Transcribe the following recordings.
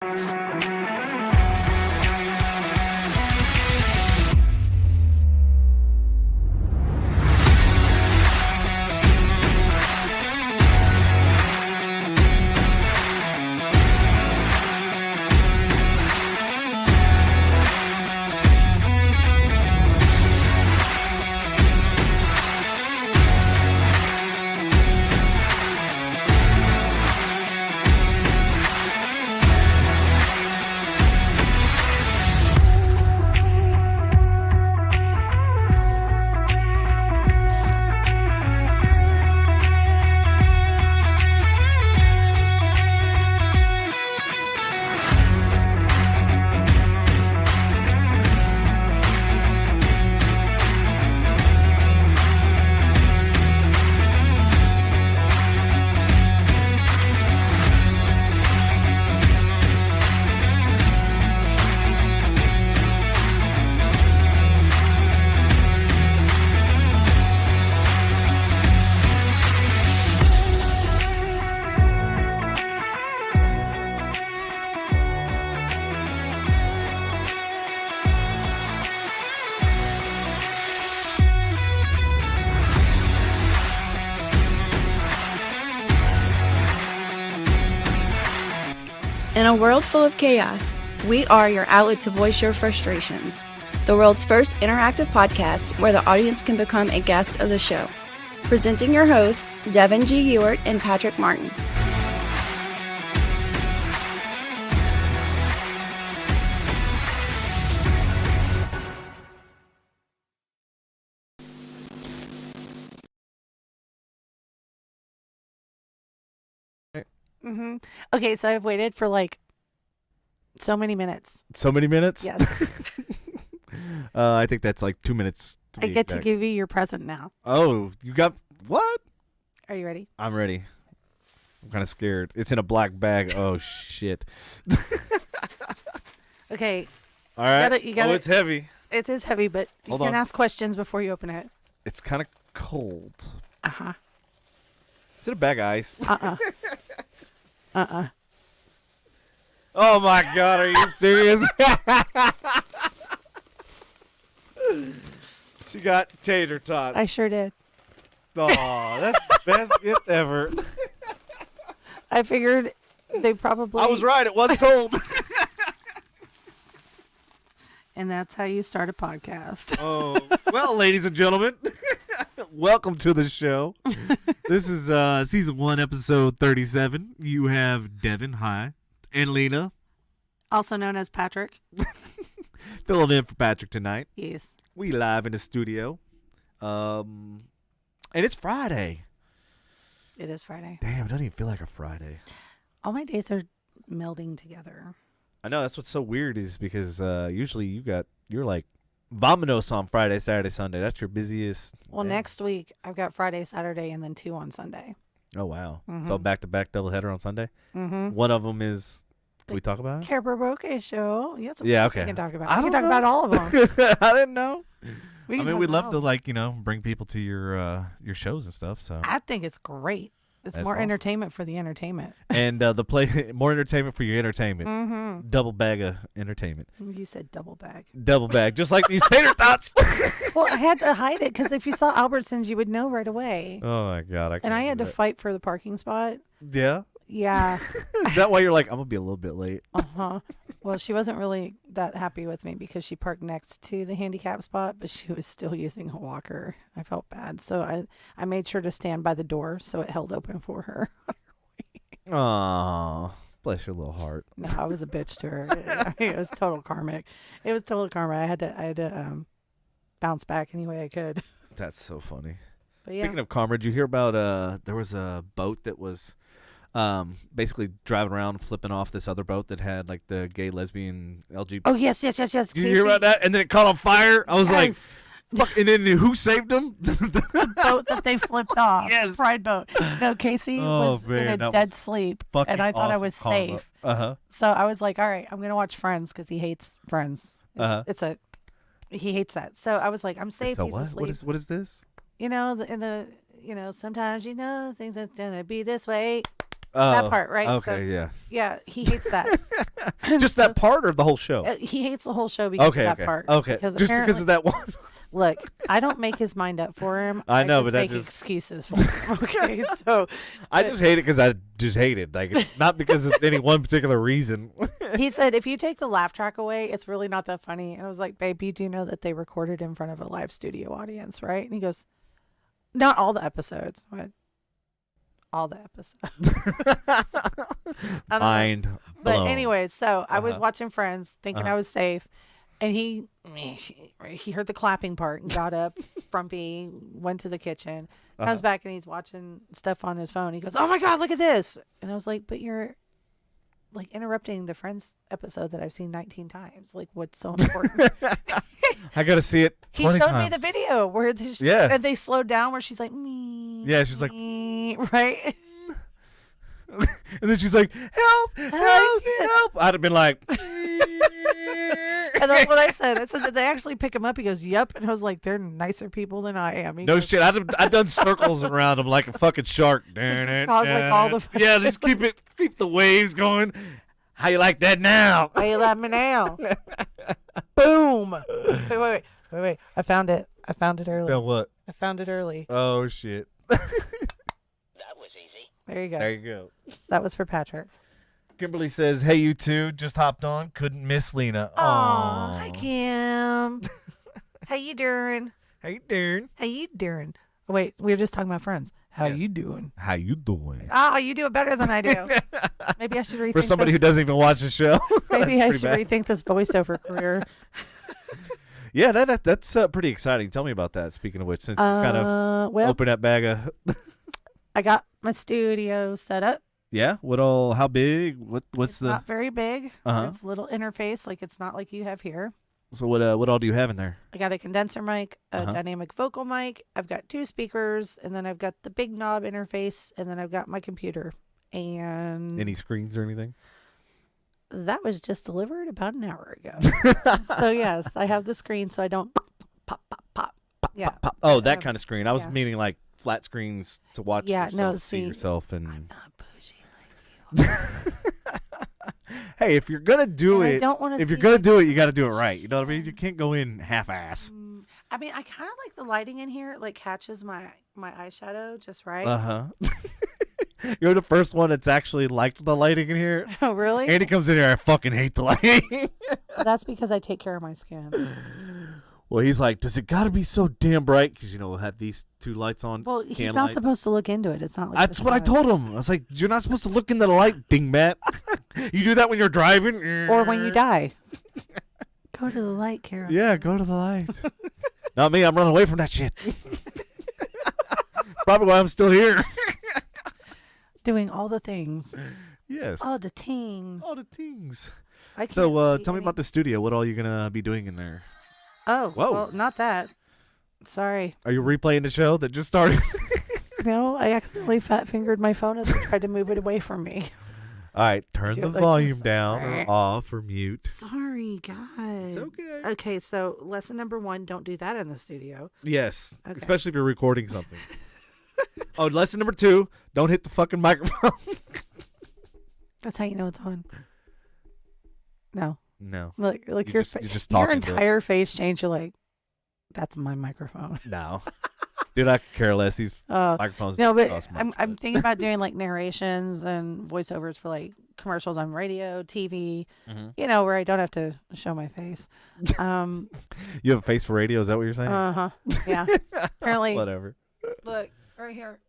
In a world full of chaos, we are your outlet to voice your frustrations. The world's first interactive podcast where the audience can become a guest of the show. Presenting your hosts, Devin G. Ewart and Patrick Martin. Mm-hmm. Okay, so I've waited for like so many minutes. So many minutes? Yes. I think that's like 2 minutes. I get to give you your present now. Oh, you got what? Are you ready? I'm ready. I'm kind of scared. It's in a black bag. Oh, shit. Okay. All right. You gotta, it's heavy. It is heavy, but you can ask questions before you open it. It's kind of cold. Uh-huh. Is it a bag of ice? Uh-uh. Oh, my God. Are you serious? She got tater tots. I sure did. Oh, that's the best gift ever. I figured they probably... I was right. It was cold. And that's how you start a podcast. Oh, well, ladies and gentlemen, welcome to the show. This is season 1, episode 37. You have Devin, hi, and Lina. Also known as Patrick. Filling in for Patrick tonight. Yes. We live in the studio. And it's Friday. It is Friday. Damn, it doesn't even feel like a Friday. All my days are melding together. I know, that's what's so weird is because usually you're like Vominos on Friday, Saturday, Sunday. That's your busiest. Well, day. Next week I've got Friday, Saturday, and then 2 on Sunday. Oh, wow. Mm-hmm. So back-to-back doubleheader on Sunday? Mm-hmm. One of them is, can we talk about it? Karaoke show. Yeah, okay. We can talk about. I We can don't talk about all of them. I didn't know. We'd love to bring people to your shows and stuff. So I think it's great. It's That's more awesome. entertainment for the entertainment. And more entertainment for your entertainment. Mm-hmm. Double bag of entertainment. You said double bag. Double bag, just like these tater tots. Well, I had to hide it because if you saw Albertsons, you would know right away. Oh my God! And I had to fight for the parking spot. Yeah. Yeah. Is that why you're like, I'm gonna be a little bit late? Uh-huh. Well, she wasn't really that happy with me because she parked next to the handicap spot, but she was still using a walker. I felt bad. So I made sure to stand by the door so it held open for her. Aw, bless your little heart. No, I was a bitch to her. It was total karmic. It was total karma. I had to bounce back any way I could. That's so funny. But yeah. Speaking of karma, did you hear about there was a boat that was basically driving around flipping off this other boat that had like the gay, lesbian, LGBT. Oh, yes. Did you hear about that? And then it caught on fire. I was like, Yes. fuck. And then who saved them? The boat that they flipped off. Yes. Pride boat. No, Casey was in a dead sleep, and I thought I was safe. Uh-huh. So I was like, all right, I'm going to watch Friends because he hates Friends. He hates that. So I was like, I'm safe. So He's what? asleep. What is this? You know, sometimes things are going to be this way. That part, right? Okay, So, yeah, he hates that. Just that part or the whole show? He hates the whole show because of that part. Okay. Just because of that one. Look, I don't make his mind up for him. I know, just but make excuses for him. Okay, so I just hate it because I just hate it. Like, not because of any one particular reason. he said, if you take the laugh track away, it's really not that funny. And I was like, babe, you do know that they recorded in front of a live studio audience, right? And he goes, not all the episodes. I went, all the episodes. Mind blown. But anyways, so I was watching Friends thinking I was safe. And he heard the clapping part and got up, frumpy, went to the kitchen, comes back and he's watching stuff on his phone. He goes, "Oh my God, look at this!" And I was like, "But you're like interrupting the Friends episode that I've seen 19 times. Like, what's so important?" I gotta see it. He showed times. me the video where and they slowed down where she's like, "Me." Yeah, she's like, right. And then she's like, "Help! Help! Help!" I'd have been like. And that's what I said. I said, "Did they actually pick him up?" He goes, "Yep." And I was like, "They're nicer people than I am." No shit. I've done circles around them like a fucking shark. Just keep the waves going. How you like that now? How you like me now? Boom. Wait. I found it early. Found what? I found it early. Oh shit. That was easy. There you go. There you go. That was for Patrick. Kimberly says, "Hey, you two, just hopped on. Couldn't miss Lina." Aw, hi Kim. How you doing? How you doing? How you doing? Oh, wait, we were just talking about Friends. How you doing? How you doing? Oh, you do it better than I do. Maybe I should rethink For somebody who doesn't even watch the show. Maybe I should rethink this voiceover career. Yeah, that's pretty exciting. Tell me about that. Speaking of which, since you kind of open that bag of. I got my studio set up. Yeah. How big? What's it's not very big. There's a little interface, like it's not like you have here. So what all do you have in there? I got a condenser mic, a dynamic vocal mic. I've got 2 speakers, and then I've got the big knob interface, and then I've got my computer. And any screens or anything? That was just delivered about an hour ago. So yes, I have the screen, so I don't pop. Yeah. Pop. Oh, that kind of screen. I was meaning like flat screens to watch. Yeah. Yourself, No. See yourself and. I'm not bougie like you. Hey, if you're gonna do it, you got to do it right. You know what I mean? You can't go in half-ass. I mean, I kind of like the lighting in here. It like catches my eyeshadow just right. You're the first one that's actually liked the lighting in here. Oh, really? Andy comes in here, I fucking hate the lighting. That's because I take care of my skin. Well, he's like, does it got to be so damn bright? Because, we'll have these 2 lights on. Well, he's not supposed to look into it. It's not like that's what I told him. I was like, you're not supposed to look into the light, dingbat. You do that when you're driving? Or when you die. Go to the light, Carol. Yeah, go to the light. Not me. I'm running away from that shit. Probably why I'm still here. Doing all the things. Yes. All the things. All the things. So, tell me about the studio. What all you going to be doing in there? Oh, whoa. Well, not that. Sorry. Are you replaying the show that just started? No, I accidentally fat-fingered my phone as I tried to move it away from me. All right, turn the volume down or off or mute. Sorry, guys. It's okay. Okay, so lesson number 1, don't do that in the studio. Yes, okay. Especially if you're recording something. Oh, lesson number 2, don't hit the fucking microphone. That's how you know it's on. No. Look, your entire face changed. You're like, that's my microphone. No. Dude, I could care less. These microphones. No, but I'm thinking about doing like narrations and voiceovers for like commercials on radio, TV, where I don't have to show my face. You have a face for radio? Is that what you're saying? Uh-huh. Yeah. Apparently. Whatever. Look, right here.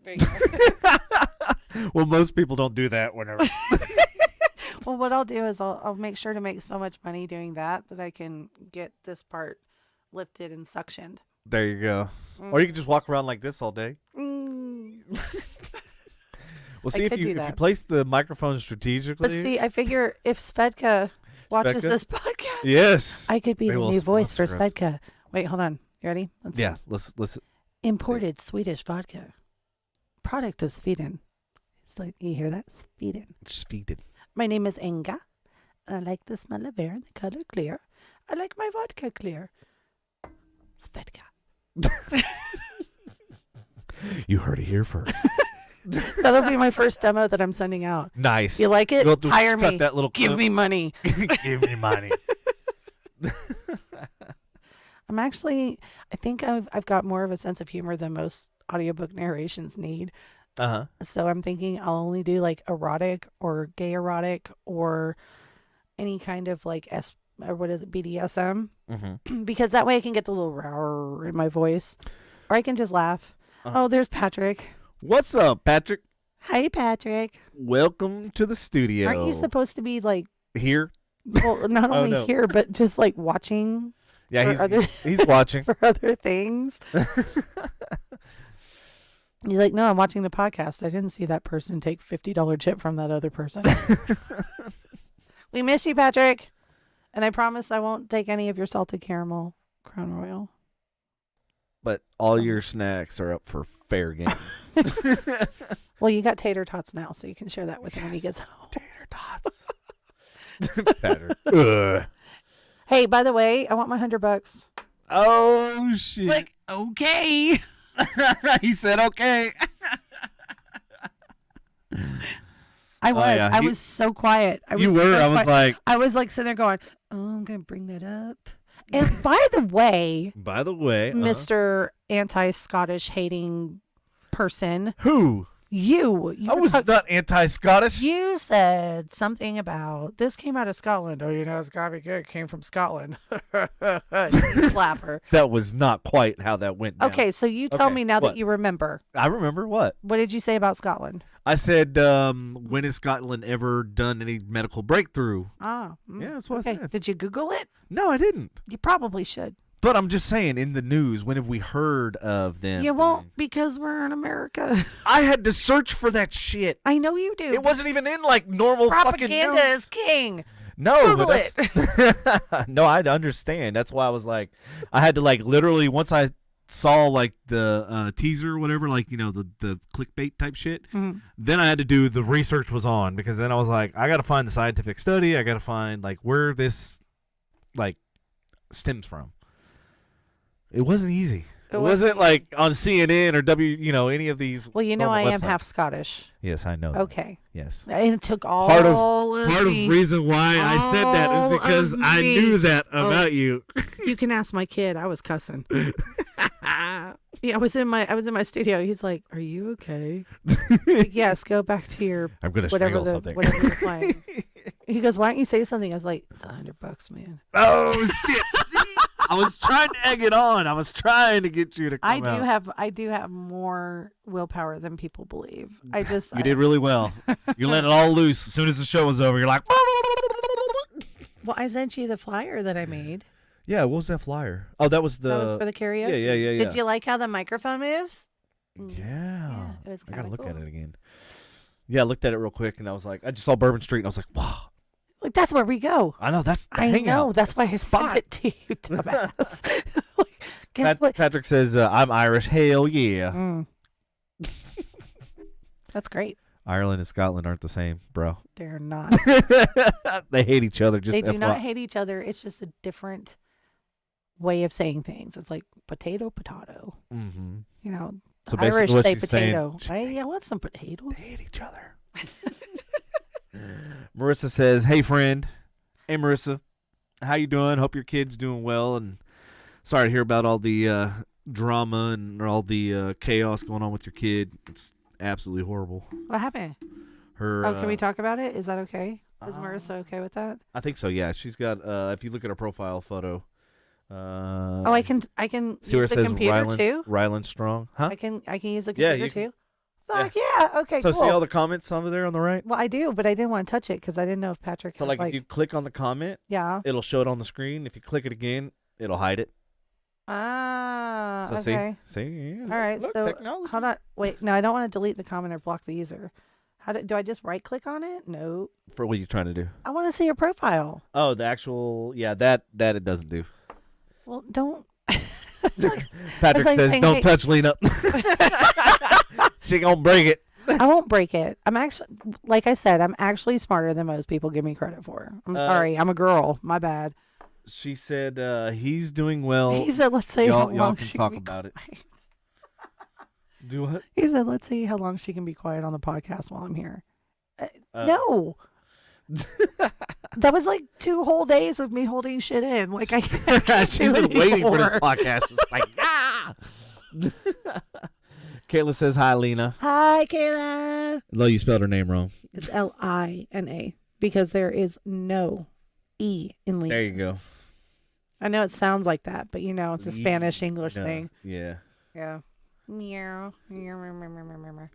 There you go. Well, most people don't do that whenever. Well, what I'll do is I'll make sure to make so much money doing that I can get this part lifted and suctioned. There you go. Or you can just walk around like this all day. Well, see, if you place the microphone strategically. But see, I figure if Svedka watches this podcast, yes, I could be the new voice for Svedka. Wait, hold on. You ready? Let's listen. Imported Swedish vodka, product of Sweden. It's like, you hear that? Sweden. My name is Inga, and I like the smell of air and the color clear. I like my vodka clear. Svedka. You heard it here first. That'll be my first demo that I'm sending out. Nice. You like it? You'll have to Hire cut me. that little Give clip. me money. Give me money. I think I've got more of a sense of humor than most audiobook narrations need. Uh-huh. So I'm thinking I'll only do like erotic or gay erotic or any kind of like BDSM, because that way I can get the little roar in my voice, or I can just laugh. Uh-huh. Oh, there's Patrick. What's up, Patrick? Hi, Patrick. Welcome to the studio. Aren't you supposed to be like here? Well, not only no. here, but just like watching. Yeah, he's watching for other things. He's like, no, I'm watching the podcast. I didn't see that person take $50 chip from that other person. We miss you, Patrick. And I promise I won't take any of your salted caramel Crown Royal. But all your snacks are up for fair game. Well, you got tater tots now, so you can share that with him when he gets home. Tater tots. Patrick. Ugh. Hey, by the way, I want my $100. Oh, shit. Like, okay. He said okay. I was. yeah. I was so quiet. I was You were. so I was quiet. like. I was like sitting there going, oh, I'm going to bring that up. And by the way, Mr. Anti-Scottish hating person, who? you I was not anti-Scottish. You said something about this came out of Scotland. Oh, you know, it's gotta be good. It came from Scotland. Slapper. That was not quite how that went down. Okay, so you tell me now what? that you remember. I remember what? What did you say about Scotland? I said, when has Scotland ever done any medical breakthrough? Ah. Yeah, that's what I said. Did you Google it? No, I didn't. You probably should. But I'm just saying, in the news, when have we heard of them? You won't, because we're in America. I had to search for that shit. I know you do. It wasn't even in like normal Propaganda fucking news. is king. No, Google but no, I understand. That's why I was like, I had to like literally once I saw like the teaser or whatever, like you know the clickbait type shit. Mm-hmm. Then I had to do the research was on, because then I was like, I got to find the scientific study. I got to find like where this like stems from. It wasn't easy. It wasn't like on CNN or any of these. Well, you know I am websites. half Scottish. Yes, I know. Okay. Yes. And it took all Part of the reason why I said that is because I knew that about you. You can ask my kid. I was cussing. Yeah, I was in my studio. He's like, "Are you okay?" Like, yes, go back to your I'm gonna whatever strangle something. whatever you're playing. He goes, "Why don't you say something?" I was like, "It's $100, man." Oh shit! See? I was trying to egg it on. I was trying to get you to come out. I do have more willpower than people believe. You did really well. You let it all loose as soon as the show was over. You're like, well, I sent you the flyer that I made. yeah. What was that flyer? Oh, that was That was for the karaoke. Yeah. Did you like how the microphone moves? Yeah. It was I gotta kinda look cool. at it again. Yeah, I looked at it real quick, and I was like, I just saw Bourbon Street, and I was like, wow. Like, that's where we go. I know that's the I hangout. know. That's why I the sent spot. it to you, dumbass. Like, guess what? Patrick says, I'm Irish. Hell yeah. Mm. That's great. Ireland and Scotland aren't the same, bro. They're not. They hate each other. Just They do FYI. not hate each other. It's just a different way of saying things. It's like potato. Mm-hmm. You know, So the basically Irish what say she's saying- potato. I want some potatoes. They hate each other. Marissa says, "Hey friend, hey Marissa, how you doing? Hope your kid's doing well. And sorry to hear about all the drama and all the chaos going on with your kid. It's absolutely horrible." What happened? Her. Can we talk about it? Is that okay? Is Marissa okay with that? I think so. Yeah, she's got. If you look at her profile photo. Oh, I can See where it use the says computer Ryland, too. Ryland Strong, huh? I can use the Yeah, computer you too. Fuck yeah. Okay, So cool. see all the comments over there on the right. Well, I do, but I didn't want to touch it because I didn't know if Patrick. So had, like if you click on the comment, yeah. it'll show it on the screen. If you click it again, it'll hide it. Ah. So okay. see, yeah, All right. look, So technology. hold on. Wait. No, I don't want to delete the comment or block the user. Do I just right click on it? No. For what are you trying to do? I want to see your profile. Oh, the actual, yeah, that it doesn't do. Well, don't. Patrick like says, saying, "Don't hey- touch Lina. She gonna break it." I won't break it. I'm actually, like I said, I'm actually smarter than most people give me credit for. I'm sorry. I'm a girl. My bad. She said, "He's doing well. He said, let's say y'all how long can she talk be about it." Do what? He said, let's see how long she can be quiet on the podcast while I'm here. Uh, No. That was like 2 whole days of me holding shit in. Like, I can't She's do been it waiting for this anymore. podcast. Just like, ah! Kayla says hi, Lina. Hi, Kayla. No, you spelled her name wrong. It's Lina because there is no E in Lina. There you go. I know it sounds like that, but it's a Spanish English No, thing. Yeah. Yeah. Meow. Meow.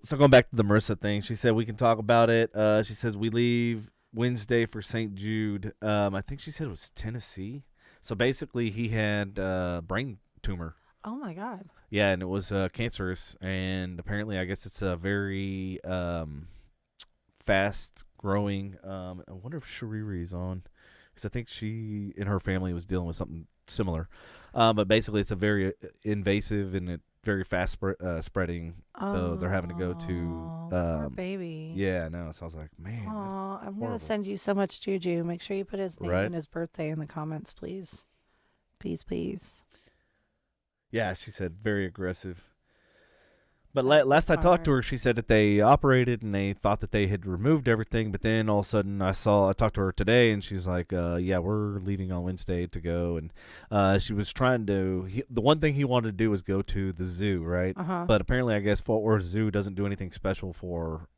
So going back to the Marissa thing, she said we can talk about it. She says we leave Wednesday for St. Jude. I think she said it was Tennessee. So basically he had brain tumor. Oh my God. Yeah, and it was cancerous, and apparently I guess it's a very fast-growing. I wonder if Shariri's on, because I think she and her family was dealing with something similar. But basically it's a very invasive and very fast spreading, so they're having to go to poor baby. yeah, no. So I was like, man, Oh, that's I'm horrible. gonna send you so much juju. Make sure you put his name Right. and his birthday in the comments, please. Please. Yeah, she said very aggressive. But last I talked to her, she said that they operated and they thought that they had removed everything. But then all of a sudden I talked to her today and she's like, yeah, we're leaving on Wednesday to go. And she was trying to, the one thing he wanted to do was go to the zoo, right? Uh-huh. But apparently I guess Fort Worth Zoo doesn't do anything special for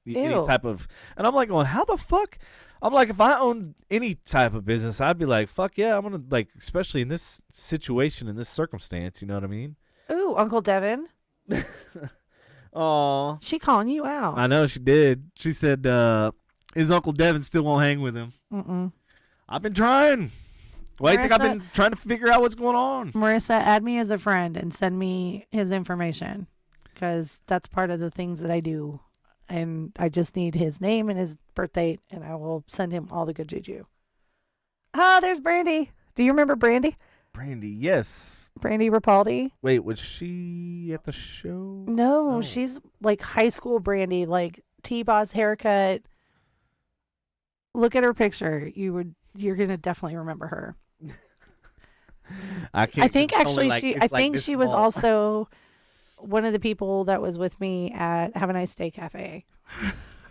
any Ew. type of, and I'm like going, how the fuck? I'm like, if I owned any type of business, I'd be like, fuck yeah, I'm going to, like, especially in this situation, in this circumstance, you know what I mean? Ooh, Uncle Devin. Aw. She calling you out. I know she did. She said his Uncle Devin still won't hang with him. Mm-mm. I've been trying. Why do you think I've Marissa- been trying to figure out what's going on? Marissa, add me as a friend and send me his information, because that's part of the things that I do. And I just need his name and his birthday, and I will send him all the good juju. Ah, there's Brandy. Do you remember Brandy? Brandy, yes. Brandy Rapaldi? Wait, was she at the show? No, No. she's like high school Brandy, like T-Boz haircut. Look at her picture. You're gonna definitely remember her. I can't. I think it's only actually like- she. it's I like think this she was small. also one of the people that was with me at Have a Nice Day Cafe.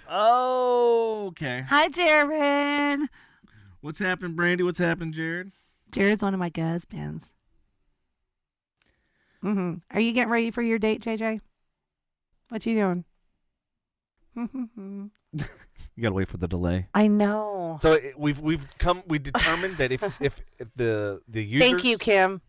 Oh, okay. Hi, Jared. What's happened, Brandy? What's happened, Jared? Jared's one of my husbands. Are you getting ready for your date, JJ? What you doing? You gotta wait for the delay. I know. So we determined that if the users, Thank you, Kim.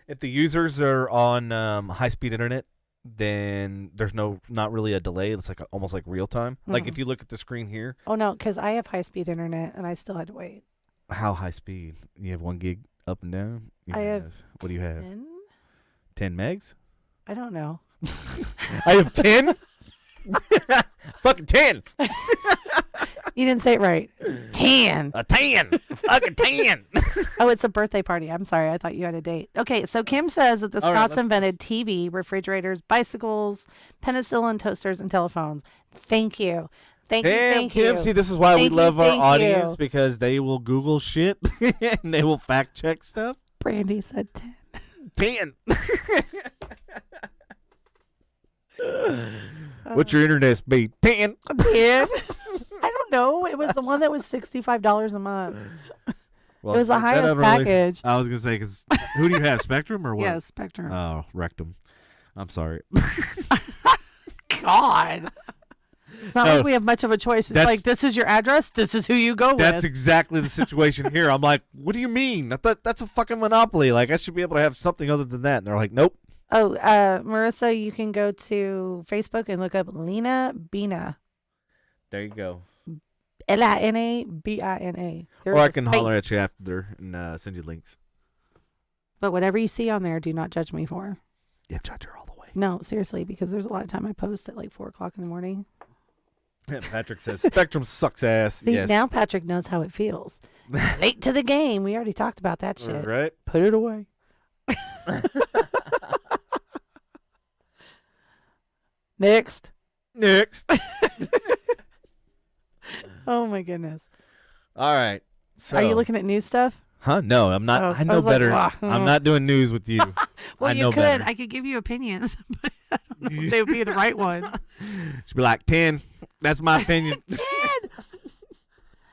if the users are on high speed internet, then there's not really a delay. It's like almost like real time. Like if you look at the screen here, Oh no, because I have high-speed internet and I still had to wait. how high speed? You have 1 gig up and down. I have What do you have? 10? 10 megs? I don't know. I have 10. Fucking 10. You didn't say it right. 10. A 10. Fucking 10. Oh, it's a birthday party. I'm sorry. I thought you had a date. Okay, so Kim says that the All right, Scots let's- invented TV, refrigerators, bicycles, penicillin, toasters, and telephones. Thank you. Thank you. Damn, Thank Kim. you. See, this is why Thank we you, love our thank audience, you. because they will Google shit and they will fact check stuff. Brandy said 10. 10. What's your internet speed? 10. 10? I don't know. It was the one that was $65 a month. Well, It was the that highest doesn't really- package. I was gonna say, because who do you have, Spectrum or what? Yes, Spectrum. Oh, Rectum. I'm sorry. God. It's not No, like we have much of a choice. It's that's- like, this is your address. This is who you go That's with. exactly the situation here. I'm like, what do you mean? I thought that's a fucking monopoly. Like, I should be able to have something other than that. And they're like, nope. Oh, Marissa, you can go to Facebook and look up Lina Bina. There you go. Linabina. Or I can holler at you after and send you links. But whatever you see on there, do not judge me for. Yeah, judge her all the way. No, seriously, because there's a lot of time I post at like 4 o'clock in the morning. Patrick says, Spectrum sucks ass. See, yes. now Patrick knows how it feels. Late to the game. We already talked about that shit. Right? Put it away. Next. Next. Oh my goodness. All right. So, Are you looking at new stuff? Huh? No, I'm not. Oh, I I know was like, better. "Wow." I'm not doing news with you. Well, I you know could. better. I could give you opinions. They would be the right ones. She'd be like 10. That's my opinion. 10.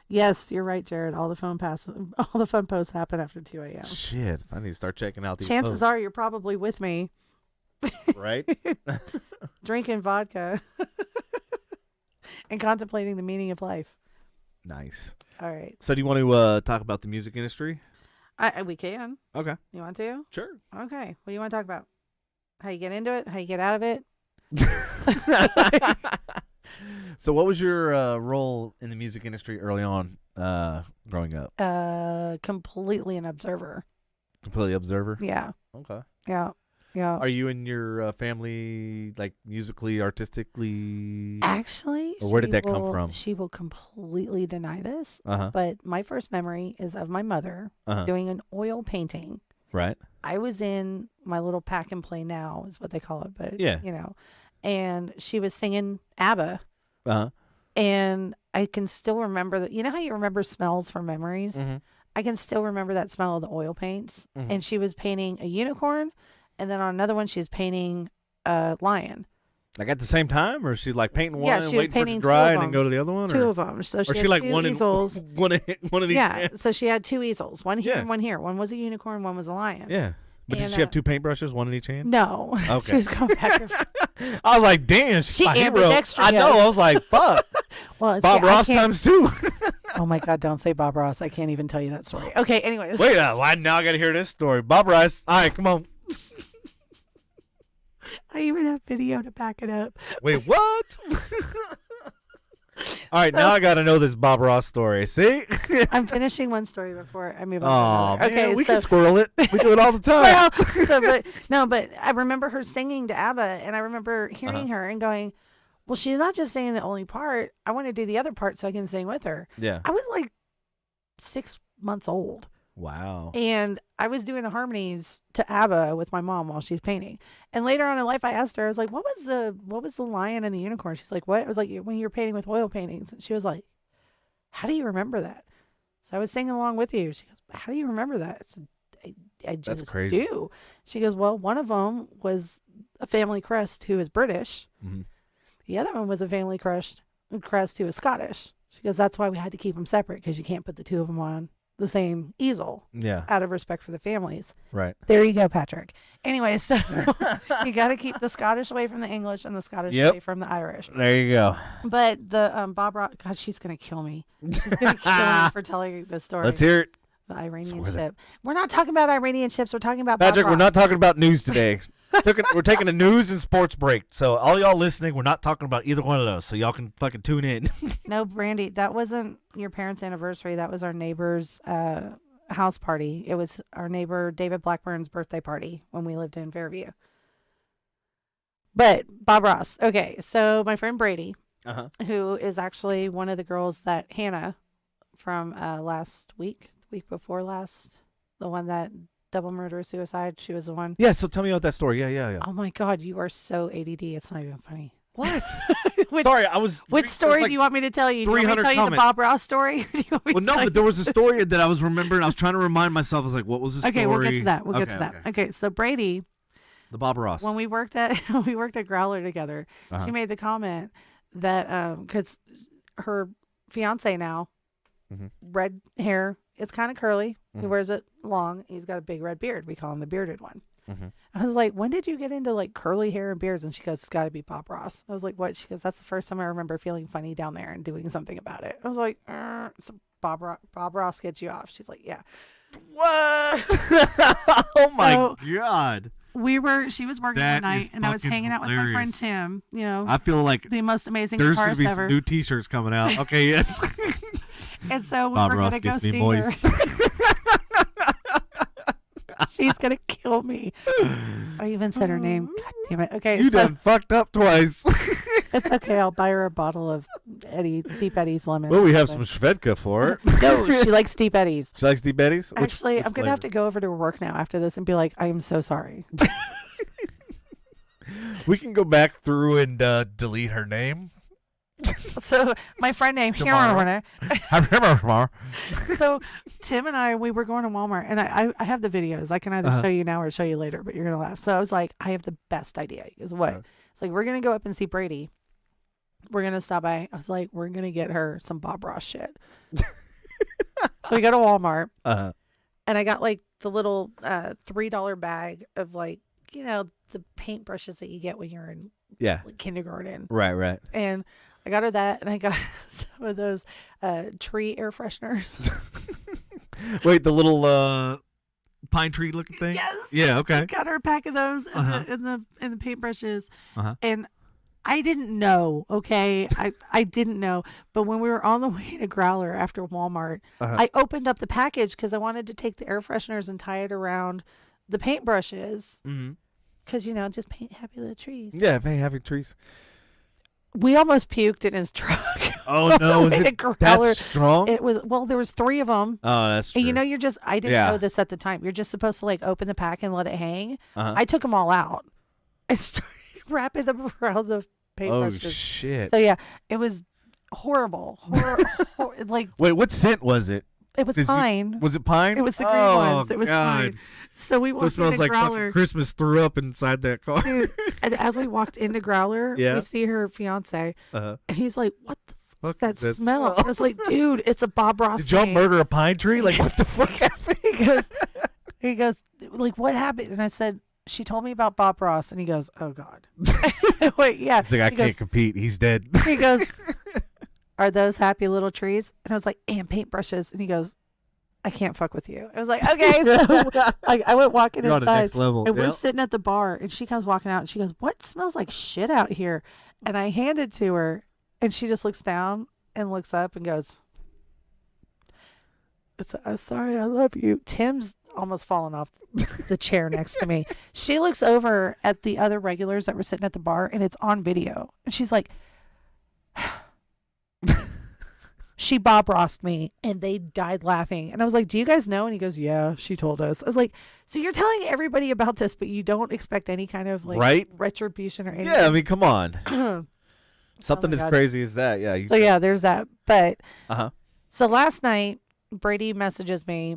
Yes, you're right, Jared. All the fun posts happen after 2 a.m. Shit, I need to start checking out these. Chances posts. are you're probably with me. Right? Drinking vodka and contemplating the meaning of life. Nice. All right. So do you want to talk about the music industry? We can. Okay. You want to? Sure. Okay. What do you want to talk about? How you get into it? How you get out of it? So what was your role in the music industry early on growing up? Completely an observer. Completely observer? Yeah. Okay. Yeah. Yeah. Are you and your family like musically, artistically? Actually, Or where did that come from? She will completely deny this. Uh-huh. But my first memory is of my mother doing an oil painting. Right. I was in my little pack and play now is what they call it. But, Yeah. you know, and she was singing ABBA. Uh-huh. And I can still remember that. You know how you remember smells from memories? Mm-hmm. I can still remember that smell of the oil paints. Mm-hmm. And she was painting a unicorn. And then on another one, she was painting a lion. Like at the same time? Or she like painting one Yeah, and she was waiting for it to painting dry two of and then go to the other one? Two or? of them. So she Or had she like two one easels. one in each Yeah, hand? so she had two easels. One here Yeah. and one here. One was a unicorn, one was a lion. Yeah. But did And, she have two paintbrushes, one in each hand? No. Okay. She was going back and forth. I was like, damn, she's She my hero. ambidextrous. I know. I was like, fuck. Well, Bob see, I Ross can't- times two. Oh my God, don't say Bob Ross. I can't even tell you that story. Okay, anyways. Wait, why now I got to hear this story. Bob Ross. All right, come on. I even have video to back it up. Wait, what? All right, now I got to know this Bob Ross story. See? I'm finishing one story before I move Oh, on to another. man, Okay, we so, can squirrel it. We do it all the time. well, but I remember her singing to ABBA, and I remember hearing her and going, well, she's not just singing the only part. I want to do the other part so I can sing with her. Yeah. I was like 6 months old. Wow. And I was doing the harmonies to ABBA with my mom while she's painting. And later on in life, I asked her, I was like, what was the lion and the unicorn? She's like, what? I was like, when you were painting with oil paintings. And she was like, how do you remember that? So I was singing along with you. She goes, how do you remember that? I said, I just That's crazy. do. She goes, well, one of them was a family crest who is British. Mm-hmm. The other one was a family crest who was Scottish. She goes, that's why we had to keep them separate, because you can't put the two of them on the same easel Yeah. out of respect for the families. Right. There you go, Patrick. Anyway, so you got to keep the Scottish away from the English and the Scottish away from the Irish. There you go. But the Bob Ross, God, she's going to kill me. She's going to kill me for telling this story. Let's hear it. The Iranian Swear ship. We're not talking about Iranian ships. We're talking about Patrick, Bob we're Ross. not talking about news today. We're taking a news and sports break. So all y'all listening, we're not talking about either one of those. So y'all can fucking tune in. No, Brandy, that wasn't your parents' anniversary. That was our neighbor's house party. It was our neighbor David Blackburn's birthday party when we lived in Fairview. But Bob Ross. Okay, so my friend Brady, who is actually one of the girls that Hannah from last week, the week before last, the one that double murder suicide, she was the one. Yeah, so tell me about that story. Yeah. Oh my God, you are so ADD. It's not even funny. What? Which, Sorry, I was. which story do you want me to tell you? Do you want me to 300 tell you the comments. Bob Ross story? Or do you want me Well, to no, tell but there was a story that I was remembering. I was trying to remind myself. I was like, what was the story? Okay, we'll get to that. We'll get to that. Okay. Okay, so Brady, The Bob Ross. when we worked at Growler together, she made the comment that because her fiance now, red hair, it's kind of curly. He wears it long. He's got a big red beard. We call him the bearded one. I was like, when did you get into like curly hair and beards? And she goes, it's got to be Bob Ross. I was like, what? She goes, that's the first time I remember feeling funny down there and doing something about it. I was like, so Bob Ross gets you off. She's like, yeah. What? Oh my God. She was working That one is night, and I was fucking hanging out with my friend hilarious. Tim. You know, I feel like the most amazing there's going guitarist to be ever. some new T-shirts coming out. Okay, yes. And so we Bob were Ross gonna go gets me see moist. her. She's gonna kill me. I even said her name. God damn it. Okay, You so done fucked up twice. it's okay. I'll buy her a bottle of Deep Eddies lemon. Well, we have some Svedka for her. No, she likes Deep Eddies. She likes Deep Betty's? Actually, I'm gonna have to go over to her work now after this and be like, I am so sorry. We can go back through and delete her name. So my friend named Tomorrow. I remember tomorrow. So Tim and I, we were going to Walmart, and I have the videos. I can either show you now or show you later, but you're gonna laugh. So I was like, I have the best idea. He goes, what? It's like, we're gonna go up and see Brady. We're gonna stop by. I was like, we're gonna get her some Bob Ross shit. So we go to Walmart, and I got like the little $3 bag of like, you know, the paintbrushes that you get when you're in like kindergarten. Right. And I got her that, and I got some of those tree air fresheners. Wait, the little pine tree looking thing? Yes. Yeah, okay. I got her a pack of those in the paintbrushes. Uh-huh. And I didn't know, okay? I didn't know. But when we were on the way to Growler after Walmart, I opened up the package because I wanted to take the air fresheners and tie it around the paintbrushes. Because, you know, just paint happy little trees. Yeah, paint happy trees. We almost puked in his truck. Oh, no. Was it that strong? It was, well, there was 3 of them. Oh, that's true. And, you know, I didn't know this at the time. You're just supposed to, like, open the pack and let it hang. I took them all out and started wrapping them around the paintbrushes. Oh, shit. So, yeah, it was horrible. Like, wait, what scent was it? It was pine. Was it pine? It was the green ones. It was pine. So we walked it smells into like Growler. fucking Christmas threw up inside that car. Dude, and as we walked into Growler, we see her fiance, and he's like, "What the fuck is that smell?" I was like, "Dude, it's a Bob Ross." Did y'all murder a pine tree? Like, what the fuck happened? He goes, like, what happened? And I said, she told me about Bob Ross, and he goes, "Oh God." Wait, yeah. He's like, I can't compete. He's dead. He goes, "Are those happy little trees?" And I was like, "And paintbrushes." And he goes, "I can't fuck with you." I was like, okay. So I went walking You're inside. on the next level. And we're sitting at the bar, and she comes walking out, and she goes, "What smells like shit out here?" And I hand it to her, and she just looks down and looks up and goes, "Sorry, I love you." Tim's almost fallen off the chair next to me. She looks over at the other regulars that were sitting at the bar, and it's on video. And she's like, she Bob Rossed me, and they died laughing. And I was like, "Do you guys know?" And he goes, "Yeah, she told us." I was like, "So you're telling everybody about this, but you don't expect any kind of like retribution or anything?" Yeah, I mean, come on. Something as crazy as that. Yeah. So yeah, there's that. But so last night, Brady messages me.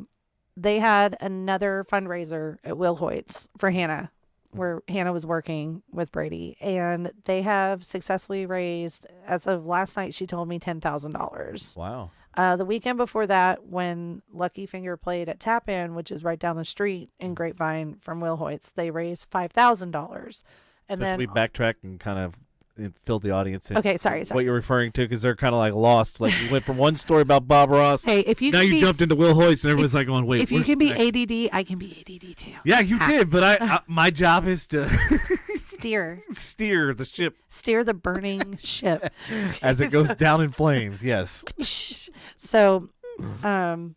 They had another fundraiser at Will Hoyt's for Hannah, where Hannah was working with Brady, and they have successfully raised, as of last night, she told me $10,000. Wow. The weekend before that, when Lucky Finger played at Tap In, which is right down the street in Grapevine from Will Hoyt's, they raised $5,000. And then we backtracked and kind of filled the audience in. Okay, sorry. What you're referring to, because they're kind of like lost. Like you went from one story about Bob Ross. Hey, if you now you jumped into Will Hoyt, and everyone's like going, "Wait." If you can be ADD, I can be ADD too. Yeah, you did, but I my job is to steer the ship, steer the burning ship as it goes down in flames. Yes. So, that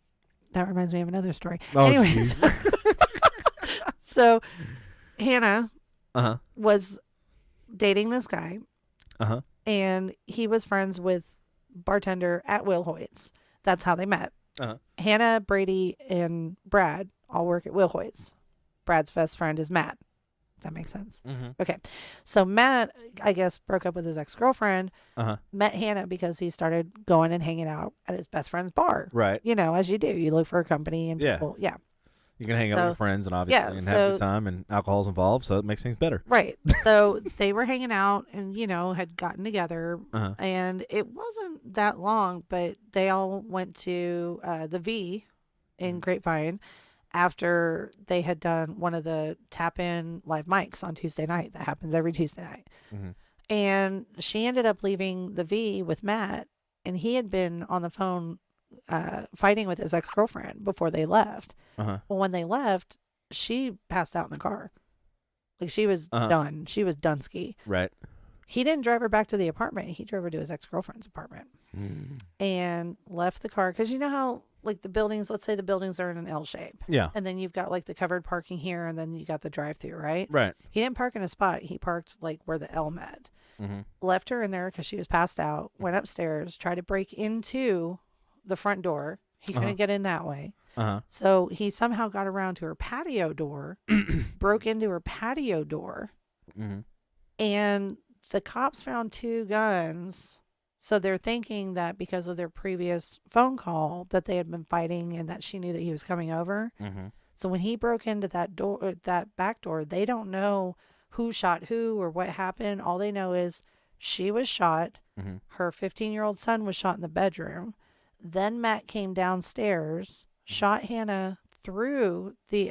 reminds me of another story. Oh, anyways, so Hannah was dating this guy. And he was friends with bartender at Will Hoyt's. That's how they met. Hannah, Brady, and Brad all work at Will Hoyt's. Brad's best friend is Matt. Does that make sense? Okay. So Matt, I guess, broke up with his ex-girlfriend, met Hannah because he started going and hanging out at his best friend's bar. Right. You know, as you do. You look for a company and people. Yeah. You can hang out with your friends and obviously and have a good time, and alcohol's involved, so it makes things better. Right. So they were hanging out and, you know, had gotten together, and it wasn't that long, but they all went to the V in Grapevine after they had done one of the tap-in live mics on Tuesday night. That happens every Tuesday night. And she ended up leaving the V with Matt, and he had been on the phone fighting with his ex-girlfriend before they left. Well, when they left, she passed out in the car. Like, she was done. She was done-ski. Right. He didn't drive her back to the apartment. He drove her to his ex-girlfriend's apartment and left the car. Because you know how, like, the buildings, let's say the buildings are in an L shape. Yeah. And then you've got, like, the covered parking here, and then you got the drive-through, right? Right. He didn't park in a spot. He parked, like, where the L met. Left her in there because she was passed out, went upstairs, tried to break into the front door. He couldn't get in that way. So he somehow got around to her patio door, broke into her patio door, and the cops found 2 guns So they're thinking that because of their previous phone call that they had been fighting and that she knew that he was coming over. Mm-hmm. So when he broke into that door, that back door, they don't know who shot who or what happened. All they know is she was shot. Mm-hmm. Her 15-year-old son was shot in the bedroom. Then Matt came downstairs, shot Hannah through the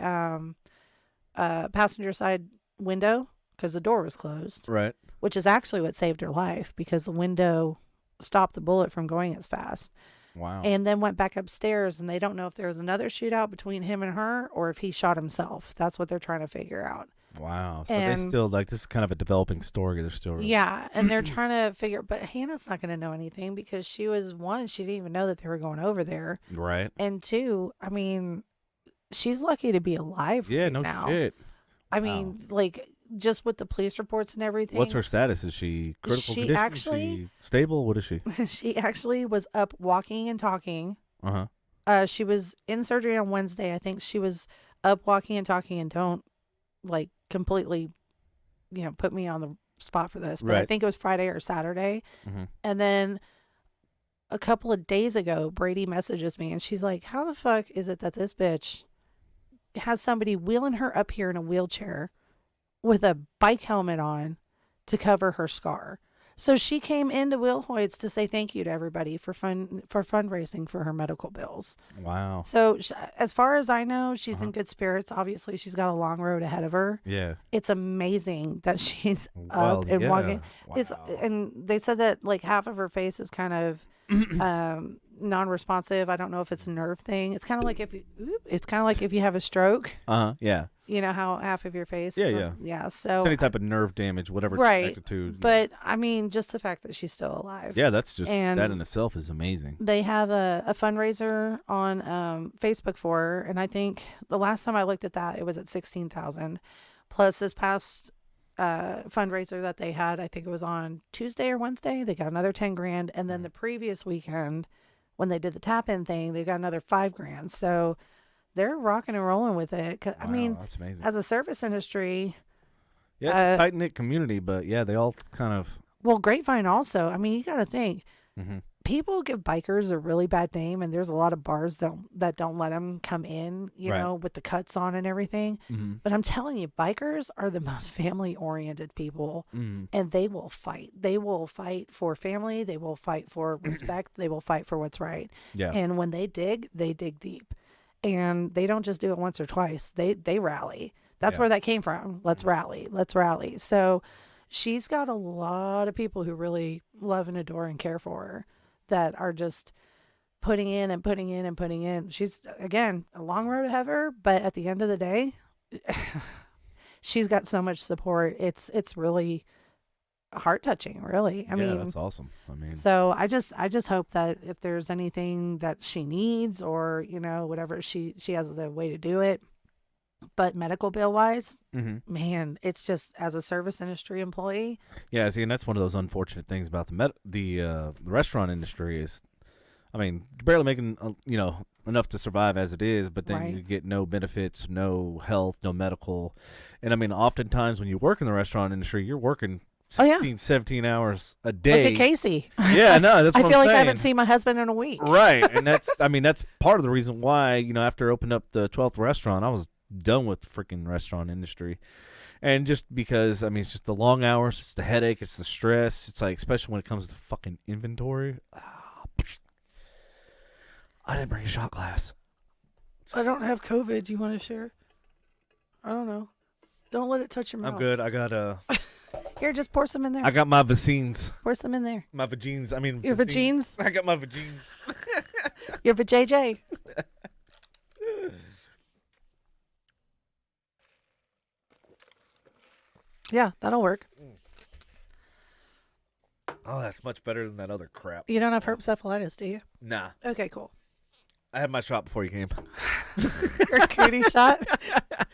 passenger side window because the door was closed. Right. Which is actually what saved her life because the window stopped the bullet from going as fast. Wow. And then went back upstairs, and they don't know if there was another shootout between him and her or if he shot himself. That's what they're trying to figure out. Wow. So And- they still, like, this is kind of a developing story. They're still. Yeah, and they're trying to figure, but Hannah's not going to know anything because she was, one, she didn't even know that they were going over there. Right. And two, I mean, she's lucky to be alive Yeah, right no now. shit. I mean, like, just with the police reports and everything. What's her status? Is she critical She condition? actually- Is she stable? What is she? She actually was up walking and talking. Uh-huh. She was in surgery on Wednesday. I think she was up walking and talking, and don't like completely, put me on the spot for this, but I Right. think it was Friday or Saturday. Mm-hmm. And then a couple of days ago, Brady messages me and she's like, how the fuck is it that this bitch has somebody wheeling her up here in a wheelchair with a bike helmet on to cover her scar? So she came into Will Hoyt's to say thank you to everybody for fundraising for her medical bills. Wow. So as far as I know, she's Uh-huh. in good spirits. Obviously, she's got a long road ahead of her. Yeah. It's amazing that she's Well, up and yeah. walking. It's Wow. and they said that like half of her face is kind of non-responsive. I don't know if it's a nerve thing. It's kind of like if you have a stroke. Uh-huh. Yeah. You know how half of your face. Yeah. Yeah. It's So, any type of nerve damage, whatever it's Right, connected to. but I mean, just the fact that she's still alive. Yeah, that's just, And- that in itself is amazing. They have a fundraiser on Facebook for her, and I think the last time I looked at that, it was at 16,000. Plus, this past fundraiser that they had, I think it was on Tuesday or Wednesday, they got another 10 grand, and then the previous weekend, when they did the tap-in thing, they got another 5 grand. So they're rocking and rolling with it. 'Cause, I Wow, mean, that's amazing. as a service industry, Yeah, it's a tight knit community, but yeah, they all kind of. well, Grapevine also. I mean, you got to think. Mm-hmm. People give bikers a really bad name, and there's a lot of bars that don't let them come in, Right. with the cuts on and everything. Mm-hmm. But I'm telling you, bikers are the most family-oriented people, Mm-hmm. and they will fight. They will fight for family. They will fight for respect. They will fight for what's right. Yeah. And when they dig deep, and they don't just do it once or twice. They rally. That's Yeah. where that came from. Let's rally. So she's got a lot of people who really love and adore and care for her, that are just putting in and putting in and putting in. She's, again, a long road ahead of her, but at the end of the day, she's got so much support. It's really heart touching, really. I mean, that's awesome. I mean, so I just hope that if there's anything that she needs, or whatever, she has a way to do it. But medical bill wise, mm-hmm. man, it's just, as a service industry employee. Yeah, see, and that's one of those unfortunate things about the restaurant industry is, I mean, you're barely making enough to survive as it is, but then Right. you get no benefits, no health, no medical, and I mean, oftentimes when you work in the restaurant industry, you're working 16, 17 hours a day. Look at Casey. Yeah, no, that's I what feel I'm like I saying. haven't seen my husband in a week. Right, and that's part of the reason why, after I opened up the 12th restaurant, I was done with the freaking restaurant industry. And just because, I mean, it's just the long hours, it's the headache, it's the stress. It's like, especially when it comes to fucking inventory. I didn't bring a shot glass. I don't have COVID. Do you want to share? I don't know. Don't let it touch your mouth. I'm good. I got Here, just pour some in there. I got my vaccines. Pour some in there. My vagines. I mean, Your vaccines. vagines? I got my vagines. Your vajayjay. Yeah, that'll work. Oh, that's much better than that other crap. You don't have herpes, do you? Nah. Okay, cool. I had my shot before you came. Your cootie shot.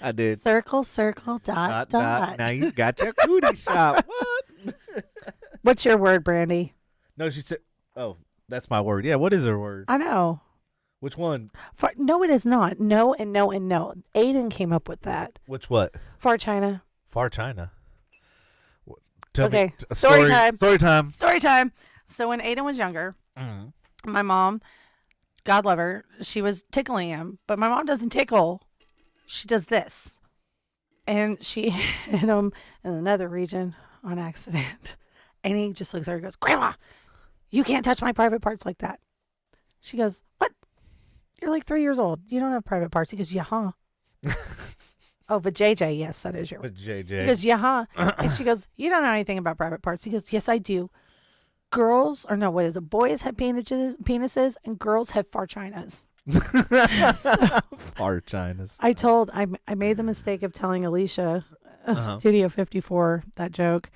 I did. Circle, circle, dot, dot. Now you got your cootie shot. What? What's your word, Brandy? No, she said, oh, that's my word. Yeah, what is her word? I know. Which one? No, it is not. No and no and no. Aiden came up with that. Which what? Far China. Far China. Tell Okay, me a story time. Story time. Story time. So when Aiden was younger, Mm-hmm. my mom, God love her, she was tickling him, but my mom doesn't tickle. She does this. And she hit him in another region on accident. And he just looks at her and goes, Grandma, you can't touch my private parts like that. She goes, what? You're like 3 years old. You don't have private parts. He goes, yeah, huh? Oh, but JJ, yes, that is your. But JJ. He goes, yeah, huh? And she goes, you don't know anything about private parts. He goes, yes, I do. Boys have penises and girls have vaginas. Far Chinas. I made the mistake of telling Alicia of Studio 54 that joke.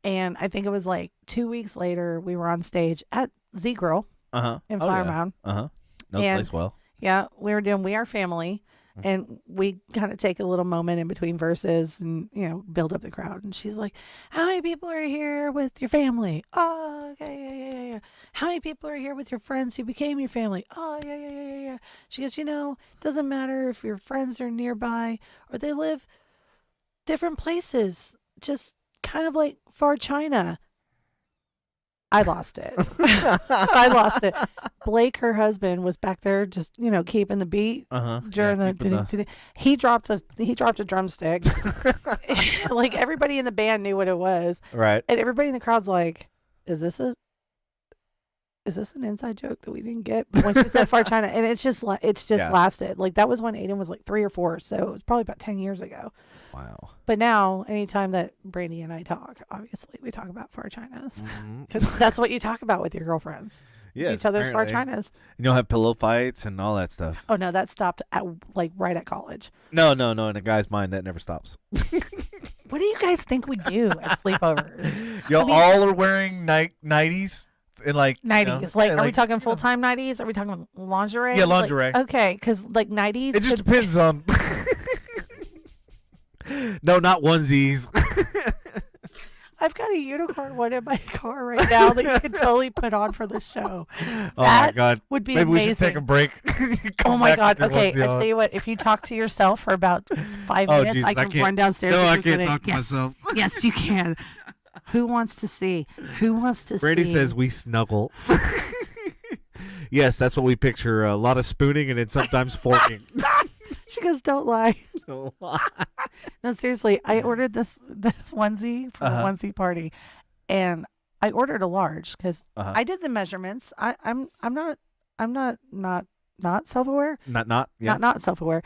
And I think it was like 2 weeks later, we were on stage at Z Grill in Flower Mound. No place well. Yeah, we were doing We Are Family. And we kind of take a little moment in between verses and, build up the crowd. And she's like, how many people are here with your family? Oh, okay, yeah. How many people are here with your friends who became your family? Oh, yeah. She goes, it doesn't matter if your friends are nearby or they live different places, just kind of like far China. I lost it. I lost it. Blake, her husband, was back there just, keeping the beat during the. He dropped a drumstick. Like everybody in the band knew what it was. Right. And everybody in the crowd's like, is this an inside joke that we didn't get? But when she said far China, and it's just lasted. Like that was when Aiden was like 3 or 4, so it was probably about 10 years ago. Wow. But now, anytime that Brandy and I talk, obviously we talk about far Chinas because that's what you talk about with your girlfriends. Yes, each other's far apparently. Chinas. And you'll have pillow fights and all that stuff. Oh no, that stopped at right at college. No. In a guy's mind, that never stops. What do you guys think we do at sleepovers? Y'all all are wearing nighties and like 90s. Are we talking full time 90s? Are we talking lingerie? Yeah, lingerie. Okay, because 90s. It just depends on. No, not onesies. I've got a unicorn one in my car right now that you could totally put on for the show. Oh my God. Would be Maybe amazing. we should take a break. Oh my God. Okay, I tell you what, if you talk to yourself for about 5 minutes, geez, I can run downstairs. No, and I you're can't gonna- talk to yes, myself. Yes, you can. Who wants to see? Brady says we snuggle. Yes, that's what we picture. A lot of spooning and then sometimes forking. She goes, don't lie. No, seriously, I ordered this onesie for the onesie party, and I ordered a large because I did the measurements. I'm not self-aware. Not self-aware.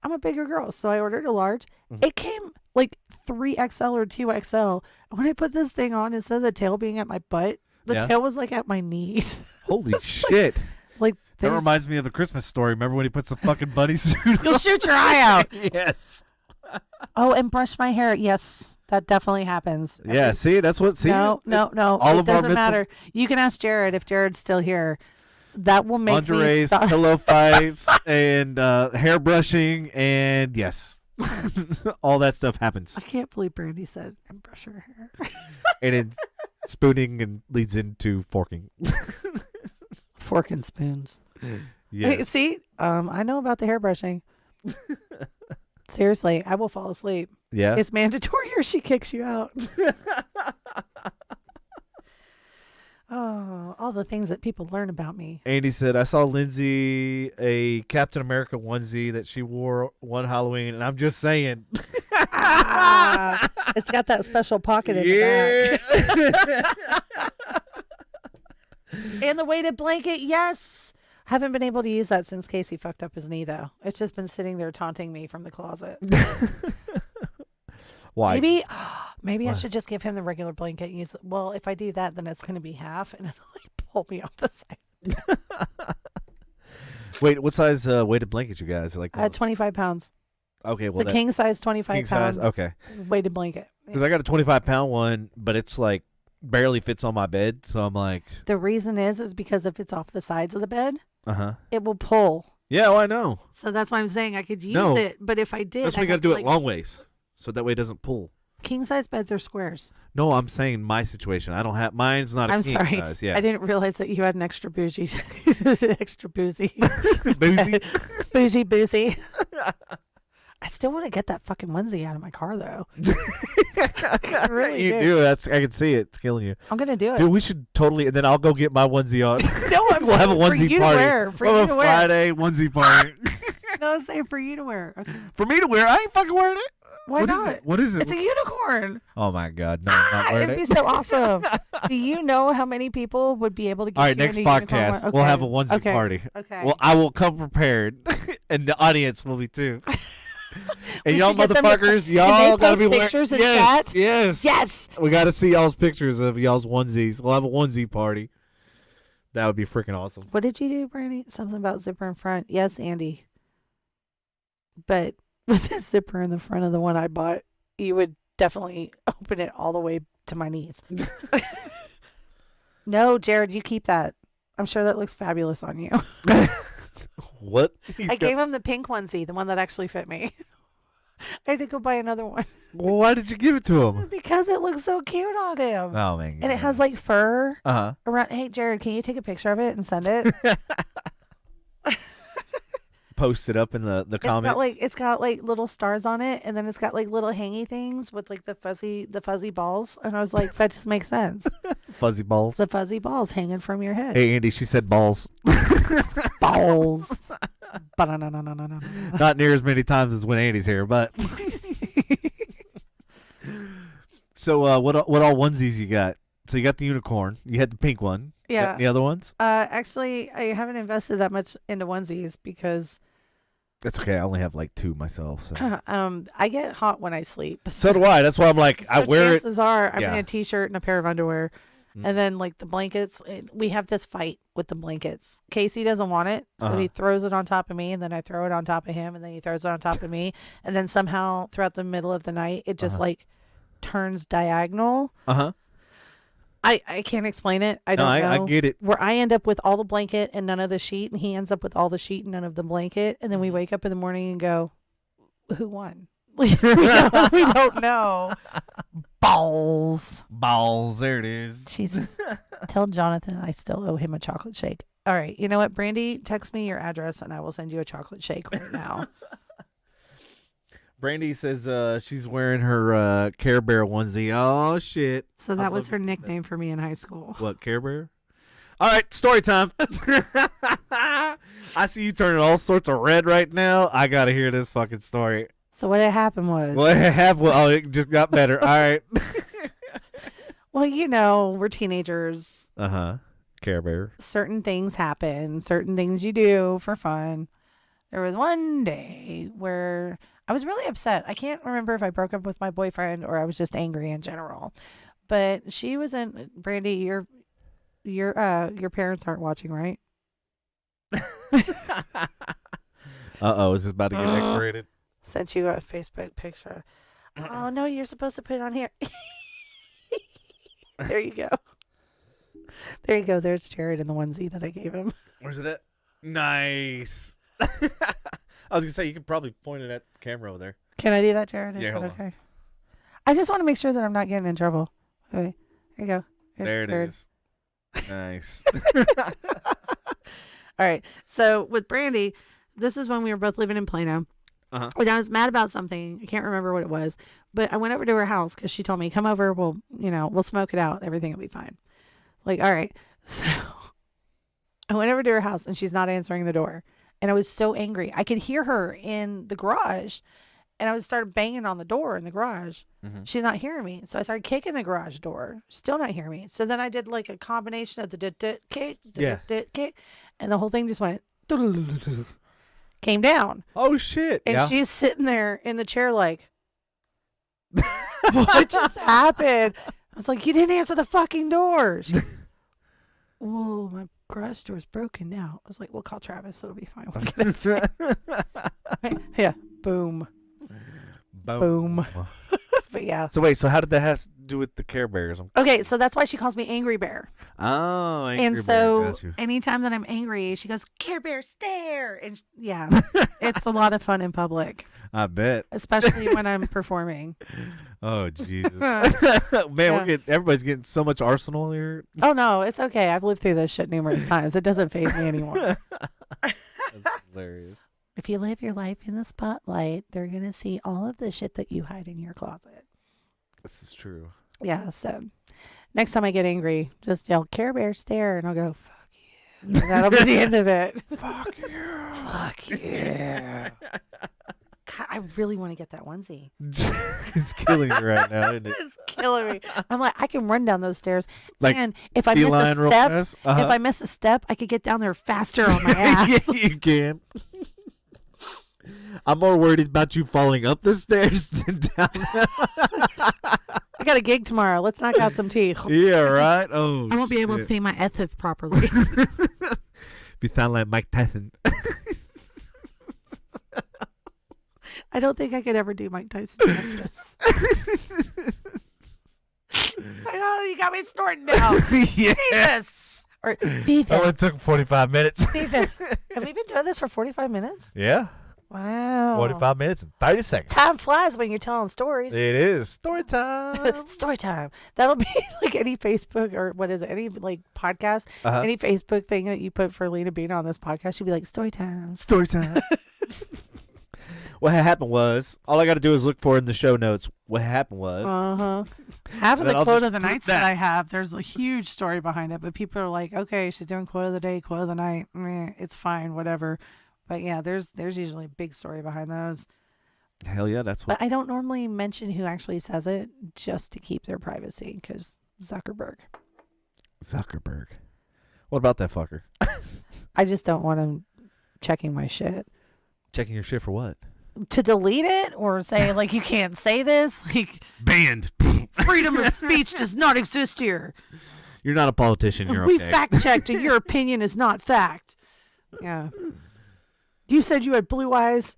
I'm a bigger girl, so I ordered a large. It came like 3XL or 2XL. When I put this thing on, instead of the tail being at my butt, the tail was like at my knees. Holy shit. Like that reminds me of the Christmas story. Remember when he puts the fucking bunny suit on? You'll shoot your eye out. Yes. Oh, and brush my hair. Yes, that definitely happens. Yeah, see, that's what. See, no. All it doesn't matter. You can ask Jared if Jared's still here. That will make me lingeries, stop. pillow fights, and hair brushing, and yes, all that stuff happens. I can't believe Brandy said and brush her hair. And it's spooning and leads into forking. Fork and spoons. Yeah. Hey, see, I know about the hair brushing. Seriously, I will fall asleep. Yeah. It's mandatory or she kicks you out. Oh, all the things that people learn about me. Andy said, I saw Lindsay a Captain America onesie that she wore one Halloween, and I'm just saying. It's got that special pocket in the back. And the weighted blanket, yes. Haven't been able to use that since Casey fucked up his knee, though. It's just been sitting there taunting me from the closet. Why? Maybe I should just give him the regular blanket and use it. Well, if I do that, then it's going to be half, and it'll like pull me off the side. Wait, what size weighted blanket you guys like? 25 pounds. Okay, well, the king size 25 king pound size. Okay. weighted blanket. Because I got a 25-pound one, but it's like barely fits on my bed, so I'm like. The reason is because if it's off the sides of the bed, it will pull. Yeah, well, I know. So that's why I'm saying I could use No. it, but if I did, That's why you got to do it long ways, so that way it doesn't pull. King size beds are squares. No, I'm saying my situation. I don't have mine's not a I'm king sorry. size. Yeah. I didn't realize that you had an extra bougie. Extra boozy. Boozy? Bougie. I still want to get that fucking onesie out of my car, though. I really You do. do. That's I can see it. It's killing you. I'm gonna do it. Dude, we should totally, and then I'll go get my onesie on. No, I'm we'll have a saying for onesie you to party. wear, for We'll you have to a wear. Friday onesie party. No, I'm saying for you to wear. Okay. For me to wear, I ain't fucking wearing it. Why What is not? it? What is it? It's a unicorn. Oh my god, no, I'm not wearing It'd it. be so awesome. Do you know how many people would be able to get All right, you next in a unicorn podcast one? we'll Okay. have a onesie Okay. party. Okay. Well, I will come prepared, and the audience will be too. We And y'all should get them to- motherfuckers, Can y'all they gotta post be wearing. pictures in Yes, chat? yes, Yes. We gotta see y'all's pictures of y'all's onesies. We'll have a onesie party. That would be freaking awesome. What did you do, Brandy? Something about zipper in front. Yes, Andy. But with the zipper in the front of the one I bought, you would definitely open it all the way to my knees. No, Jared, you keep that. I'm sure that looks fabulous on you. What? I gave him the pink onesie, the one that actually fit me. I had to go buy another one Well, why did you give it to him? because it looks so cute on him. Oh man. And it has like fur Uh around. Hey, Jared, can you take a picture of it and send it? huh. Post it up in the comments. It's got like little stars on it, and then it's got like little hangy things with like the fuzzy balls. And I was like, that just makes sense. Fuzzy balls. The fuzzy balls hanging from your head. Hey Andy, she said balls. Balls. Ba-na-na-na-na-na-na. Not near as many times as when Andy's here, but. So what all onesies you got? So you got the unicorn. You had the pink one. You got Yeah. the other ones? Actually, I haven't invested that much into onesies because That's okay. I only have like 2 myself. So, I get hot when I sleep. so do I. That's why I'm like, I So wear it. chances are I'm in Yeah. a t-shirt and a pair of underwear. Mm. And then like the blankets, we have this fight with the blankets. Casey doesn't want it, so Uh-huh. he throws it on top of me, and then I throw it on top of him, and then he throws it on top of me, and then somehow throughout the middle of the night, it just Uh-huh. like turns diagonal. Uh-huh. I can't explain it. I No, don't know. I get it. Where I end up with all the blanket and none of the sheet, and he ends up with all the sheet and none of the blanket, and then we wake up in the morning and go, "Who won?" we don't know. Balls. Balls. There it is. Jesus. Tell Jonathan I still owe him a chocolate shake. All right. You know what, Brandy? Text me your address and I will send you a chocolate shake right now. Brandy says she's wearing her Care Bear onesie. Oh, shit. So that I'd was love her to see that. nickname for me in high school. What, Care Bear? All right, story time. I see you turning all sorts of red right now. I got to hear this fucking story. So what had happened was, Well, it just got better. All right. well, you know, we're teenagers. Uh-huh. Care Bear. Certain things happen, certain things you do for fun. There was one day where I was really upset. I can't remember if I broke up with my boyfriend or I was just angry in general. But she was in Brandy, your parents aren't watching, right? Uh-oh, is this about to get X-rated? Sent you a Facebook picture. Oh no, you're supposed to put it on here. There you go. There you go. There's Jared in the onesie that I gave him. Where's it at? Nice. I was going to say, you could probably point it at the camera over there. Can I do that, Jared? Is Yeah, that hold on. okay? I just want to make sure that I'm not getting in trouble. Okay. There you go. Here's There it Jared. is. Nice. All right. So with Brandy, this is when we were both living in Plano. Uh-huh. And I was mad about something. I can't remember what it was, but I went over to her house because she told me, "Come over. We'll smoke it out. Everything will be fine." Like, all right. So I went over to her house and she's not answering the door, and I was so angry. I could hear her in the garage, and I was started banging on the door in the garage. Mm-hmm. She's not hearing me, so I started kicking the garage door. Still not hearing me. So then I did like a combination of the kick, Yeah. kick, and the whole thing just went came down. Oh, shit. And yeah. she's sitting there in the chair like, what just happened? I was like, you didn't answer the fucking door. She, whoa, my garage door's broken now. I was like, we'll call Travis. It'll be fine. We'll get it fixed." Yeah. Boom. Boom. But yeah. So wait, so how did that have to do with the Care Bears? Okay, so that's why she calls me Angry Bear. Oh, Angry And Bear, so got you. anytime that I'm angry, she goes, Care Bear, stare. And yeah, it's a lot of fun in public, I bet. especially when I'm performing. Oh, Jesus. Man, everybody's getting so much arsenal here. Oh, no, it's okay. I've lived through this shit numerous times. It doesn't faze me anymore. That's hilarious. If you live your life in the spotlight, they're going to see all of the shit that you hide in your closet. This is true. Yeah, so next time I get angry, just yell, Care Bear stare, and I'll go, fuck you. And that'll be the end of it. Fuck you. Fuck you. God, I really want to get that onesie. It's killing me right now, isn't it? It's killing me. I'm like, I can run down those stairs. Like and if I miss a beeline real step, fast? if I miss a step, I could get down there faster on my ass. Yeah, you can. I'm more worried about you falling up the stairs than down. I got a gig tomorrow. Let's knock out some teeth. Yeah, right? Oh, I won't be able to shit. say my S's properly. You sound like Mike Tyson. I don't think I could ever do Mike Tyson justice. Oh, you got me snorting now. Yes. Or Beavis. Oh, it took 45 minutes. Beavis. Have we been doing this for 45 minutes? Yeah. Wow. 45 minutes and 30 seconds. Time flies when you're telling stories. It is. Story time. Story time. That'll be like any Facebook or what is it? Any like podcast, any Facebook thing that you put for Lina Bina on this podcast should be like story time. Story time. What happened was, all I got to do is look for in the show notes. What happened was. Half of then the I'll quote just of the put nights that I have, there's a huge story behind it, but people are like, okay, she's doing quote of the day, quote of the night. It's fine, whatever. But yeah, there's usually a big story behind those. Hell yeah, that's what. But I don't normally mention who actually says it just to keep their privacy because Zuckerberg. What about that fucker? I just don't want him checking my shit. Checking your shit for what? To delete it or say, like, you can't say this? Like, Banned. freedom of speech does not exist here. You're not a politician. You're We okay. fact-checked and your opinion is not fact. Yeah. You said you had blue eyes.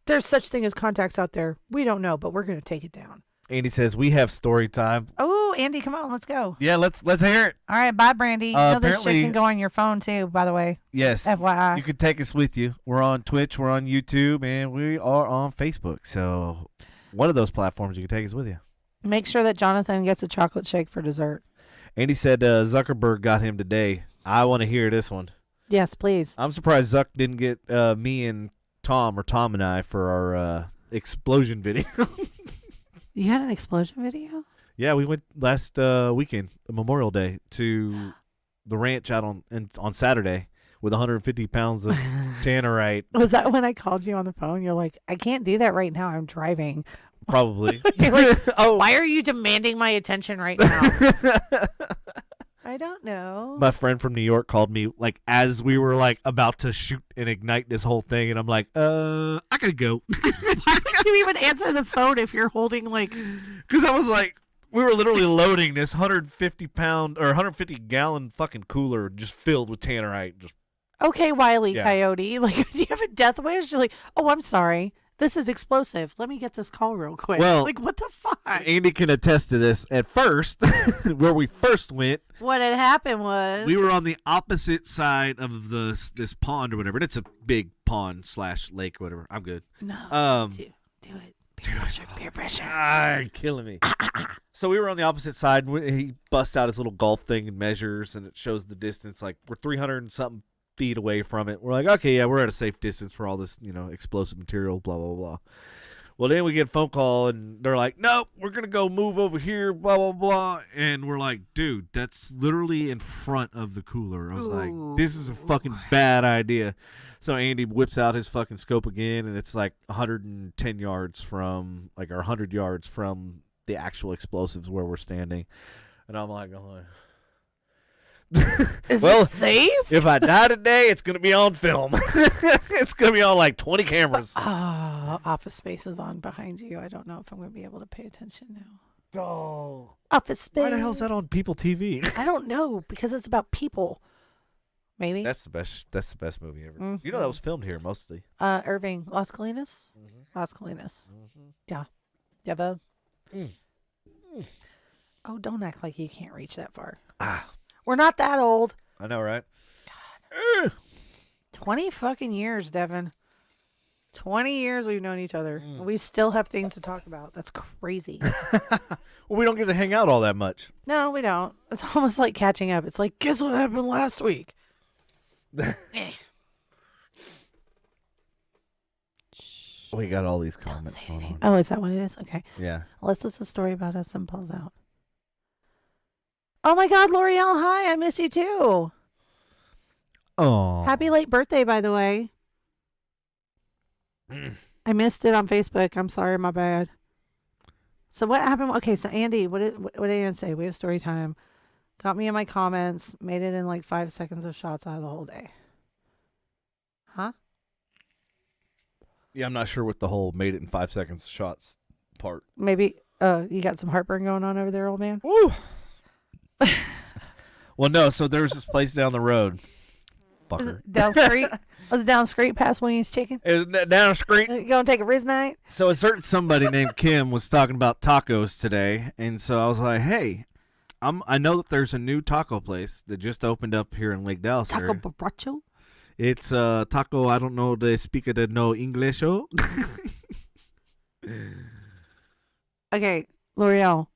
There's such thing as contacts out there. We don't know, but we're going to take it down. Andy says, we have story time. Oh, Andy, come on. Let's go. Yeah, let's hear it. All right. Bye, Brandy. You know this shit apparently- can go on your phone, too, by the way. Yes. FYI. You can take us with you. We're on Twitch, we're on YouTube, and we are on Facebook. So one of those platforms you can take us with you. Make sure that Jonathan gets a chocolate shake for dessert. Andy said Zuckerberg got him today. I want to hear this one. Yes, please. I'm surprised Zuck didn't get me and Tom, or Tom and I, for our explosion video. You had an explosion video? Yeah, we went last weekend, Memorial Day, to the ranch out on Saturday with 150 pounds of tannerite. Was that when I called you on the phone? You're like, I can't do that right now. I'm driving. Probably. You're like, why are you demanding my attention right now? I don't know. My friend from New York called me like as we were like about to shoot and ignite this whole thing, and I'm like, I gotta go. Why would you even answer the phone if you're holding like? Because I was like, we were literally loading this 150-pound or 150-gallon fucking cooler just filled with tannerite. Just Okay, Wile E. Yeah. Coyote. Like, do you have a death wish? You're like, oh, I'm sorry. This is explosive. Let me get this call real quick. Well, like, what the fuck? Andy can attest to this. At first, where we first went, What had happened was we were on the opposite side of this pond or whatever. And it's a big pond / lake or whatever. I'm good. No. Do it. Peer pressure. You're killing me. So we were on the opposite side. He busts out his little golf thing and measures, and it shows the distance. Like, we're 300 and something feet away from it. We're like, okay, yeah, we're at a safe distance for all this, explosive material, blah, blah, blah. Well, then we get a phone call, and they're like, nope, we're going to go move over here, blah, blah, blah. And we're like, dude, that's literally in front of the cooler. I was like, this is a fucking bad idea. So Andy whips out his fucking scope again, and it's like 110 yards from, like, or 100 yards from the actual explosives where we're standing. And I'm like, Is well, it safe? if I die today, it's going to be on film. It's going to be on like 20 cameras. Office Space is on behind you. I don't know if I'm going to be able to pay attention now. Oh. Office Space. Why the hell is that on People TV? I don't know because it's about people. Maybe. That's the best movie ever. Mhm. You know that was filmed here mostly. Irving, Las Colinas? Mm-hmm. Las Colinas. Yeah. Yeah, bud. Oh, don't act like you can't reach that far. We're not that old. I know, right? 20 fucking years, Devin. 20 years we've known each other. We still have things to talk about. That's crazy. Well, we don't get to hang out all that much. No, we don't. It's almost like catching up. It's like, guess what happened last week? We got all these Don't comments say going anything. on. Oh, is that what it is? Okay. Yeah. Unless it's a story about us and pulls out. Oh my God, L'Oreal, hi. I miss you too. Oh. Happy late birthday, by the way. I missed it on Facebook. I'm sorry, my bad. So what happened? Okay, so Andy, what did Andy say? We have story time. Got me in my comments. Made it in like 5 seconds of shots out of the whole day. Huh? Yeah, I'm not sure what the whole made it in 5 seconds shots part. Maybe you got some heartburn going on over there, old man? Woo. Well, no. So there's this place down the road. Was Fucker. it down street? Was it down street past Wayne's Chicken? It was down the street. You gonna take a Riz night? So a certain somebody named Kim was talking about tacos today, and so I was like, "Hey, I know that there's a new taco place that just opened up here in Lake Dallas. Taco area. borracho? It's taco. I don't know. They speak the no English. Oh. Okay, L'Oreal,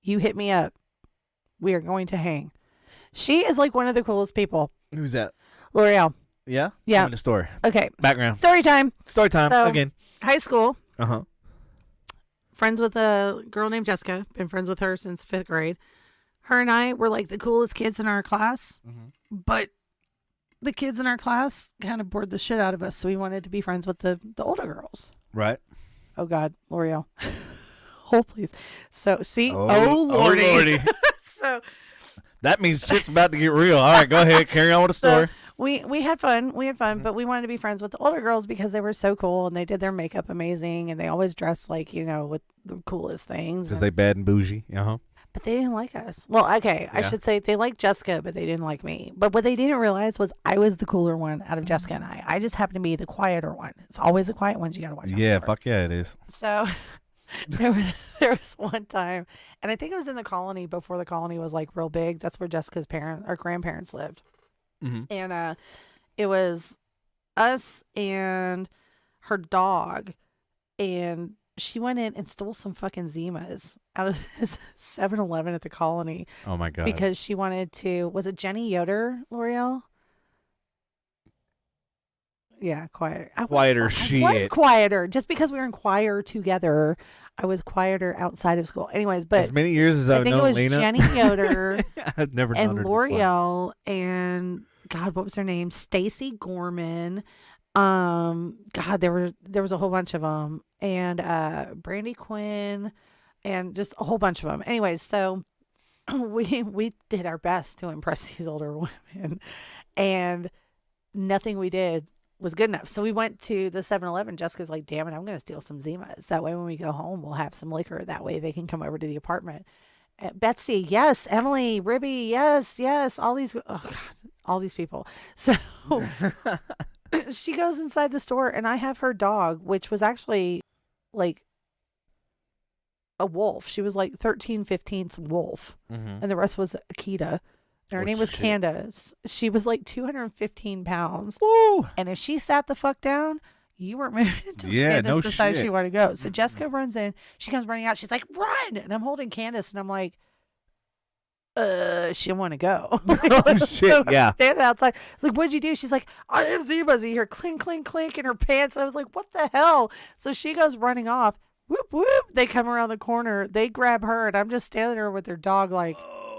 you hit me up. We are going to hang. She is like one of the coolest people. Who's that? L'Oreal. Yeah. Yeah. Tell me the story. Okay, Background. story time. Story time So- again. High school. Uh-huh. Friends with a girl named Jessica. Been friends with her since 5th grade. Her and I were like the coolest kids in our class. But the kids in our class kind of bored the shit out of us. So we wanted to be friends with the older girls. Right. Oh, God. L'Oreal. Oh, please. So, see? Oh, Lordy. oh, Lordy. So That means shit's about to get real. All right, go ahead. Carry on with the story. we had fun. We had fun, but we wanted to be friends with the older girls because they were so cool and they did their makeup amazing and they always dressed like, with the coolest things. Because they bad and bougie. Uh-huh. But they didn't like us. Well, okay, I Yeah. should say they liked Jessica, but they didn't like me. But what they didn't realize was I was the cooler one out of Jessica and I. I just happened to be the quieter one. It's always the quiet ones you got to watch out Yeah, for. fuck yeah, it is. So there was one time, and I think it was in the colony before the colony was like real big. That's where Jessica's grandparents lived. Mm-hmm. And it was us and her dog, and she went in and stole some fucking Zimas out of this 7-Eleven at the colony Oh, my God. because she wanted to. Was it Jenny Yoder, L'Oreal? Yeah, quieter. Quieter I was shit. quieter. Just because we were in choir together, I was quieter outside of school. Anyways, but as many years as I I've think it known was Lina. Jenny Yoder I've never known and her to be quiet. L'Oreal and God, what was her name? Stacy Gorman. God, there was a whole bunch of them, and Brandy Quinn, and just a whole bunch of them. Anyways, so we did our best to impress these older women, and nothing we did was good enough. So we went to the 7-Eleven. Jessica's like, damn it, I'm going to steal some Zimas. That way when we go home, we'll have some liquor. That way they can come over to the apartment. Betsy, yes. Emily, Ribby, yes. All these, oh God, all these people. So she goes inside the store and I have her dog, which was actually like a wolf. She was like 13/15 wolf. Mm-hmm. And the rest was Akita. And her Oh, name was shit. Candace. She was like 215 pounds. Woo! And if she sat the fuck down, you weren't moving until Yeah, Candace no decided she shit. wanted to go. So Jessica runs in. She comes running out. She's like, run! And I'm holding Candace, and I'm like, she want to go. Oh, shit, So yeah. I'm standing outside. I was like, what'd you do? She's like, I have Zimas. You hear clink, clink, clink in her pants. I was like, what the hell? So she goes running off. Whoop, whoop. They come around the corner. They grab her, and I'm just standing there with their dog like, Oh.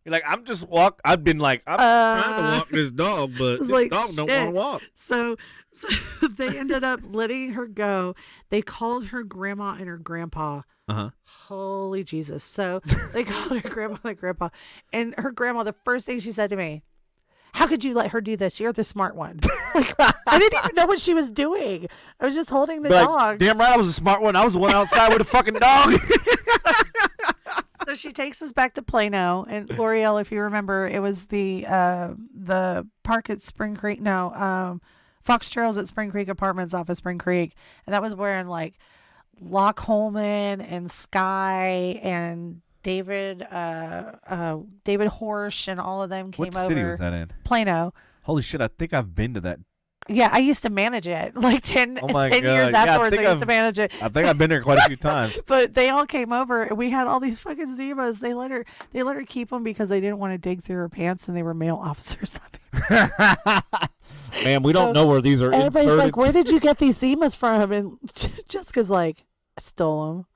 You're like, I'm trying to walk this dog, but It's this like, dog don't shit. want to walk. So they ended up letting her go. They called her grandma and her grandpa. Uh-huh. Holy Jesus. So they called her grandma and grandpa. And her grandma, the first thing she said to me, how could you let her do this? You're the smart one. Like, I didn't even know what she was doing. I was just holding the Be like, dog. damn right, I was a smart one. I was the one outside with a fucking dog. So she takes us back to Plano. And L'Oreal, if you remember, it was the park at Spring Creek. No, Fox Trails at Spring Creek Apartments off of Spring Creek. And that was where like Locke Holman and Sky and David Horsch and all of them came What over. city was that in? Plano. Holy shit, I think I've been to that. Yeah, I used to manage it. Like 10, Oh my 10 years God. Yeah, I afterwards, think I used to I've- manage it. I think I've been there quite a few times. But they all came over, and we had all these fucking Zimas. They let her keep them because they didn't want to dig through her pants, and they were male officers. Man, we don't know where these are Everybody's inserted. like, where did you get these Zimas from? And Jessica's like, I stole them.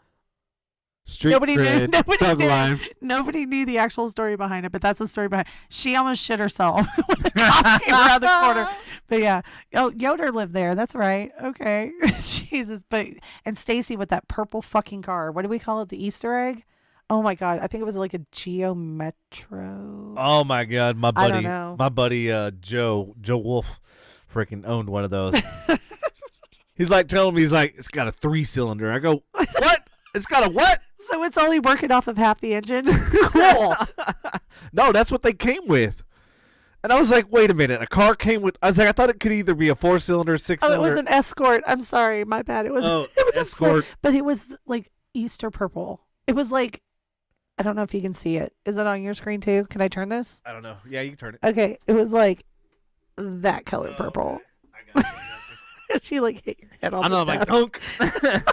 Street Nobody knew. cred, thug life. Nobody knew the actual story behind it, but that's the story behind it. She almost shit herself when the cops came around the corner. But yeah, oh, Yoder lived there. That's right. Okay, Jesus. And Stacy with that purple fucking car. What do we call it? The Easter egg. Oh my God, I think it was like a Geo Metro. Oh my God, my I don't buddy, know. Joe Wolf, freaking owned one of those. He's like telling me, he's like, it's got a 3-cylinder. I go, what? It's got a what? So it's only working off of half the engine. Cool. No, that's what they came with. And I was like, wait a minute, a car came with. I was like, I thought it could either be a 4-cylinder, 6-cylinder. Oh, it was an Escort. I'm sorry, my bad. It was. It was Escort. but it was like Easter purple. It was like, I don't know if you can see it. Is it on your screen too? Can I turn this? I don't know. Yeah, you can turn it. Okay, it was like that color purple. I got you. She like hit your head on I know, the I'm like, desk. dunk.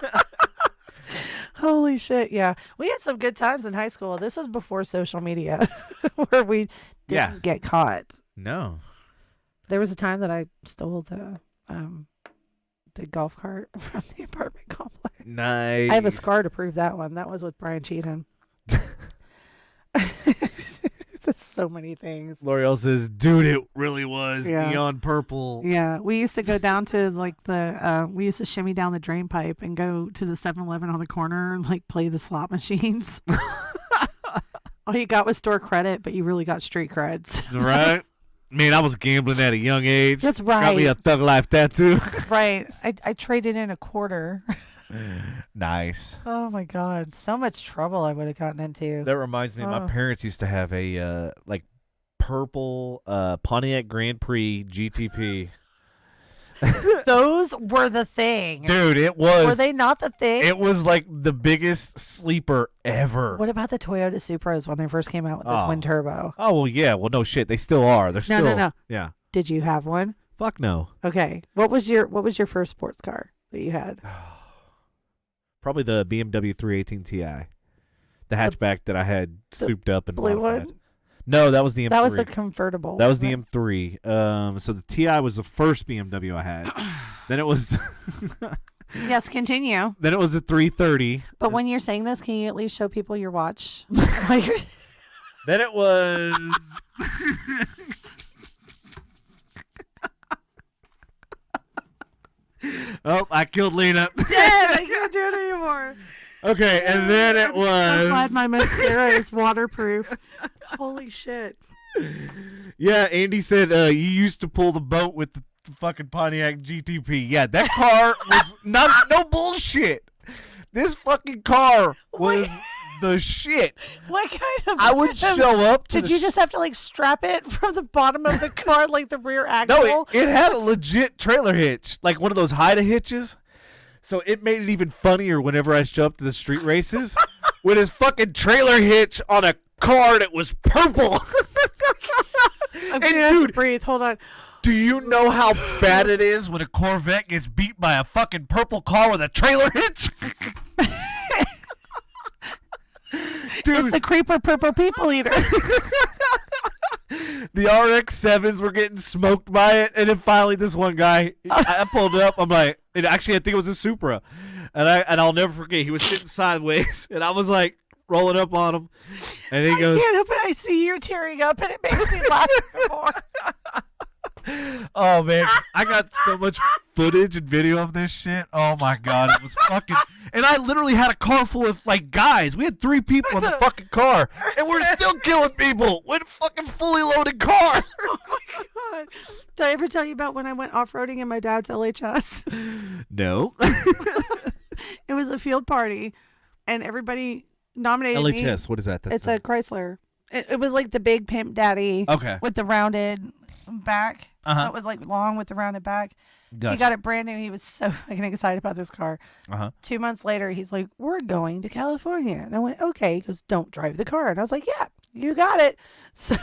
Holy shit, yeah. We had some good times in high school. This was before social media where we didn't get caught. No. There was a time that I stole the golf cart from the apartment complex. Nice. I have a scar to prove that one. That was with Brian Cheatham. There's so many things. L'Oreal says, dude, it really was Yeah. neon purple. Yeah, we used to go down to like we used to shimmy down the drain pipe and go to the 7-Eleven on the corner and like play the slot machines. All you got was store credit, but you really got street creds. Right? Man, I was gambling at a young age. That's right. Got me a Thug Life tattoo. Right. I traded in a quarter. Nice. Oh my God. So much trouble I would have gotten into. That reminds me, my parents used to have a like purple Pontiac Grand Prix GTP. Those were the thing. Dude, it was. Were they not the thing? It was like the biggest sleeper ever. What about the Toyota Supras when they first came out with the twin turbo? Oh, well, yeah. Well, no shit. They still are. They're still. No. Yeah. Did you have one? Fuck no. Okay. What was your first sports car that you had? Probably the BMW 318 Ti. The hatchback that I had souped up and blue modified. one? No, that was the M3. That was the convertible. That was the M3. So the Ti was the first BMW I had. Then it was. Yes, continue. Then it was a 330. But when you're saying this, can you at least show people your watch? Then it was. Oh, I killed Lina. Dead. I can't do it anymore. Okay, and then it was. I'm glad my mascara is waterproof. Holy shit. Yeah, Andy said you used to pull the boat with the fucking Pontiac GTP. Yeah, that car was no bullshit. This fucking car was the shit. What kind of? I would show up to Did you just have to like strap it from the bottom of the car, like the rear axle? No, it had a legit trailer hitch, like one of those hide hitches. So it made it even funnier whenever I showed up to the street races with his fucking trailer hitch on a car that was purple. I'm gonna have to breathe. Hold on. Do you know how bad it is when a Corvette gets beat by a fucking purple car with a trailer hitch? Dude, It's the creeper purple people eater. the RX-7s were getting smoked by it, and then finally this one guy, I pulled up. I'm like, and actually I think it was a Supra, and I'll never forget. He was sitting sideways, and I was like rolling up on him, and he goes, I can't help it. I see you tearing up, and it makes me laugh more. "Oh man, I got so much footage and video of this shit. Oh my god, it was fucking." And I literally had a car full of like guys. We had 3 people in the fucking car, and we're still killing people with a fucking fully loaded car. Oh my god! Did I ever tell you about when I went off-roading in my dad's LHS? No. It was a field party, and everybody nominated me. LHS, what is that? It's a Chrysler. It was like the big pimp daddy. Okay. With the rounded back. Uh-huh. So it was like long with the rounded back. Gotcha. He got it brand new. He was so fucking excited about this car. 2 months later, he's like, "We're going to California." And I went, "Okay." He goes, "Don't drive the car." And I was like, "Yeah, you got it." So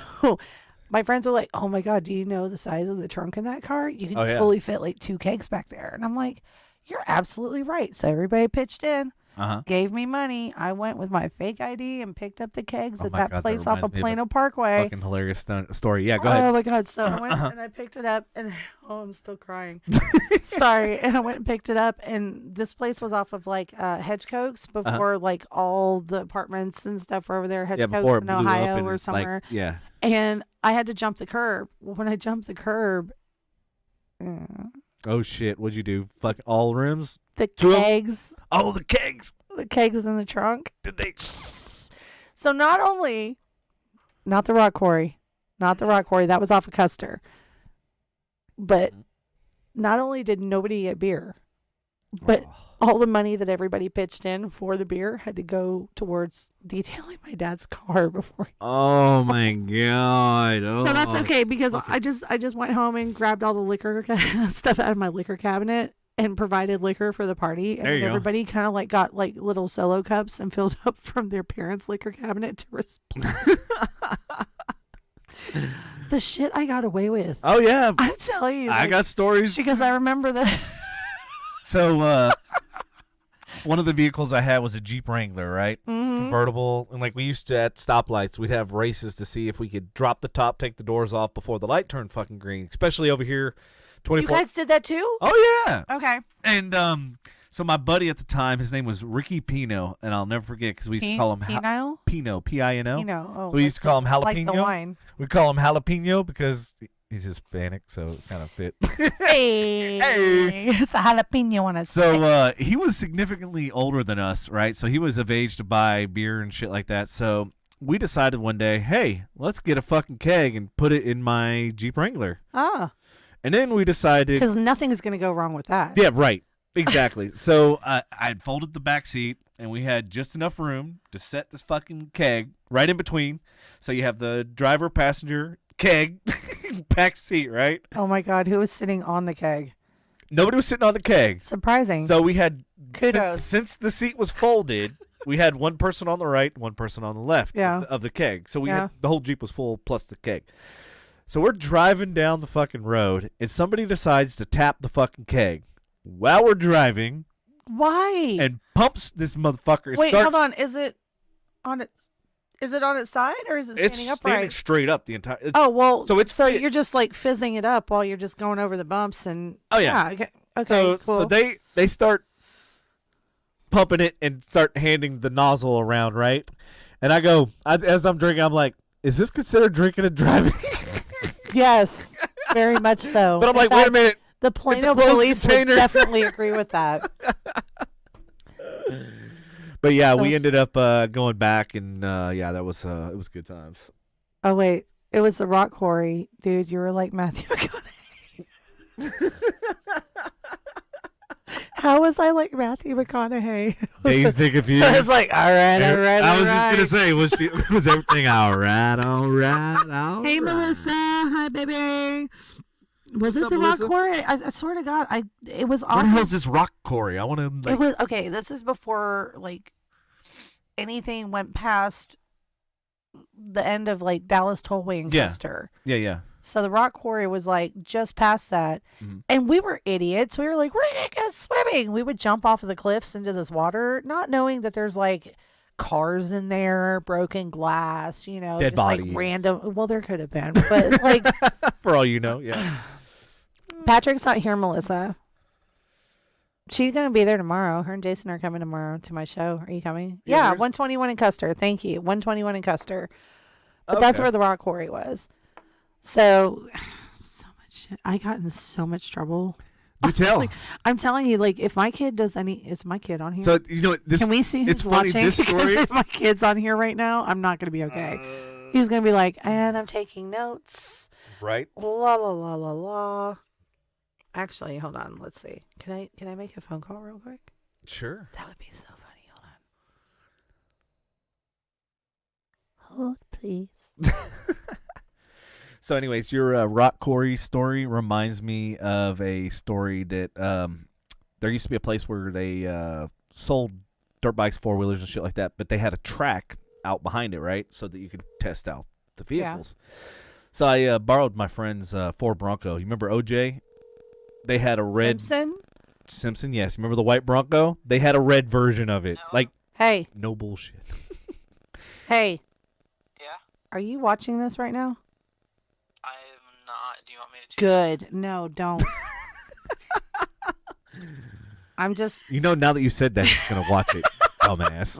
my friends were like, "Oh my God, do you know the size of the trunk in that car? You can fully fit like 2 kegs back there." And I'm like, "You're absolutely right." So everybody pitched in. gave me money. I went with my fake ID and picked up the kegs at my that God, that place off of reminds me of a Plano Parkway. Fucking hilarious story. Yeah, go ahead. Oh my God. So I went and I picked it up and I'm still crying. Sorry. And I went and picked it up and this place was off of like Hedgecoats before like all the apartments and stuff were over there. Before it Hedgecoats in blew up Ohio and or it's somewhere. like, yeah. And I had to jump the curb. When I jumped the curb, Oh shit! What'd you do? Fuck all rooms? the kegs. Oh, the kegs. The kegs in the trunk. Did they? So not the rock quarry, that was off of Custer. But not only did nobody get beer, but all the money that everybody pitched in for the beer had to go towards detailing my dad's car before. Oh my God! Oh. So that's okay because I just went home and grabbed all the liquor stuff out of my liquor cabinet and provided liquor for the party, and There you go. everybody kind of like got like little solo cups and filled up from their parents' liquor cabinet to the shit I got away with. Oh yeah, I'm telling you, I like, got stories. because I remember that. So one of the vehicles I had was a Jeep Wrangler, right? Mhm. Convertible, and like we used to at stoplights, we'd have races to see if we could drop the top, take the doors off before the light turned fucking green. Especially over here, You 24. guys did that too? Oh yeah. Okay. And so my buddy at the time, his name was Ricky Pino, and I'll never forget because we used to call him Penile? Pino, P-I-N-O. Pino. Oh, So we used to call him jalapeno. like the wine. We call him jalapeno because he's Hispanic, so it kind of fit. Hey, it's a jalapeno on a stick. So he was significantly older than us, right? So he was of age to buy beer and shit like that. So we decided one day, hey, let's get a fucking keg and put it in my Jeep Wrangler. Ah, And then we decided, because nothing's going to go wrong with that. yeah, right, exactly. So I'd folded the back seat, and we had just enough room to set this fucking keg right in between. So you have the driver, passenger, keg, back seat, right? Oh my God, who was sitting on the keg? Nobody was sitting on the keg. Surprising. So we had, Kudos. since the seat was folded, we had one person on the right, one person on the left Yeah. of the keg. So we Yeah. had, the whole Jeep was full plus the keg. So we're driving down the fucking road, and somebody decides to tap the fucking keg while we're driving Why? and pumps this motherfucker. It Wait, starts, hold on. Is it on its side or is it It's standing standing upright? straight up the entire. Oh well, So it's fit. you're just like fizzing it up while you're just going over the bumps and. Oh, yeah. Okay. Okay. So, Cool. so they start pumping it and start handing the nozzle around, right? And I go, as I'm drinking, I'm like, is this considered drinking and driving? Yes, very much so. But I'm In like, wait a fact, minute. The Plano closed police container. would definitely agree with that. But yeah, we So- ended up going back, and yeah, that was it was good times. Oh wait, it was the rock quarry, dude. You were like Matthew McConaughey. How was I like Matthew McConaughey? Dazed and confused. I was like, all right. I was just gonna say, was everything all right? Hey, Melissa. Hi, baby. Was it up, the Melissa? rock quarry? I swear to God, it was What the awesome. hell's this rock quarry? I want to. Like, It was okay. This is before like anything went past the end of like Dallas Tollway and Yeah. Custer. yeah. So the rock quarry was like just past that, Mhm. and we were idiots. We were like, we're gonna go swimming. We would jump off of the cliffs into this water, not knowing that there's like cars in there, broken glass, Dead just like bodies. random. Well, there could have been, but like For all you know, yeah. Patrick's not here, Melissa. She's gonna be there tomorrow. Her and Jason are coming tomorrow to my show. Are you coming? Yeah, Yeah, where's- 121 in Custer. Thank you. 121 in Custer. But that's Okay. where the rock quarry was. So much shit. I got in so much trouble. Do tell. Like, I'm telling you, like, if my kid does is my kid on here? So you know what, this. Can we see who's it's funny, watching? this Because story- if my kid's on here right now, I'm not gonna be okay. He's gonna be like, and I'm taking notes. Right. La la la la la. Actually, hold on. Let's see. Can I make a phone call real quick? Sure. That would be so funny. Hold on. Hold, please. So, anyways, your rock quarry story reminds me of a story that there used to be a place where they sold dirt bikes, four wheelers, and shit like that, but they had a track out behind it, right, so that you could test out the vehicles. So I borrowed my friend's Ford Bronco. You remember OJ? They had a red. Simpson? Simpson, yes. Remember the white Bronco? They had a red version of it. No. Like, Hey, no bullshit. hey, Yeah? are you watching this right now? I'm not. Do you want me to? Good. No, don't. I'm just. You know, now that you said that, he's going to watch it. Dumbass.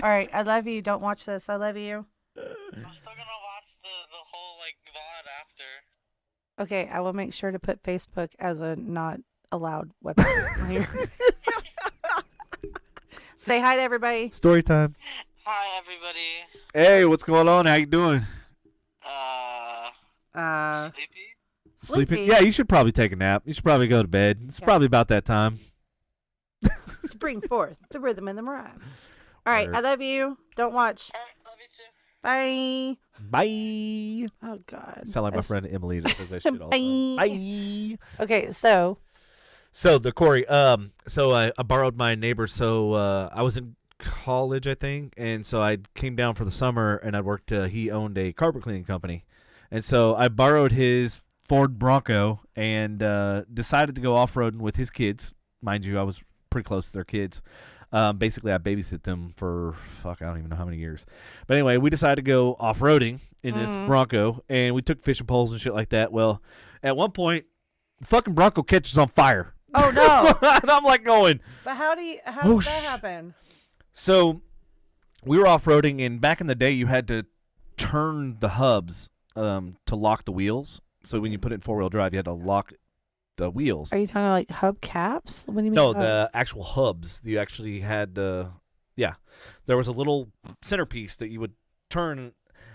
All right, I love you. Don't watch this. I love you. I'm still gonna watch the whole like VOD after. Okay, I will make sure to put Facebook as a not allowed website here. Say hi to everybody. Story time. Hi everybody. Hey, what's going on? How you doing? Sleepy? Sleeping? Yeah, you should probably take a nap. You should probably go to bed. It's probably about that time. To bring forth the rhythm and the rhyme. All right, Word. I love you. Don't watch. Alright, love you too. Bye. Bye. Oh, God. Sound like my friend Emily that says that shit all the time. Bye. Bye. Okay, so. So the Corey, so I borrowed my neighbor. So I was in college, I think, and so I came down for the summer, and I worked. He owned a carpet cleaning company, and so I borrowed his Ford Bronco and decided to go off roading with his kids. Mind you, I was pretty close to their kids. Basically, I babysit them for I don't even know how many years. But anyway, we decided to go off roading in this Bronco, and we took fishing poles and shit like that. Well, at one point, the fucking Bronco catches on fire. Oh, no. And I'm like going. But how did that happen? So we were off roading, and back in the day, you had to turn the hubs to lock the wheels. So when you put it in 4-wheel drive, you had to lock the wheels. Are you talking like hub caps? What do you mean? No, hubs? the actual hubs. You actually had, there was a little centerpiece that you would turn.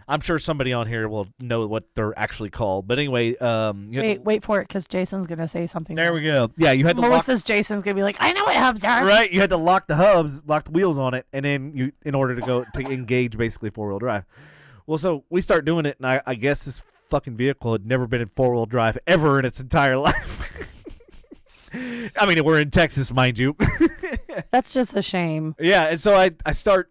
I'm sure somebody on here will know what they're actually called. But anyway, wait for it, because Jason's gonna say something. There we go. Yeah, you had to Jason's gonna be like, I know what hubs are. Right, you had to lock the hubs, lock the wheels on it, and then in order to go to engage basically 4-wheel drive. Well, so we start doing it, and I guess this fucking vehicle had never been in 4-wheel drive ever in its entire life. I mean, we're in Texas, mind you. That's just a shame. Yeah, and so I start,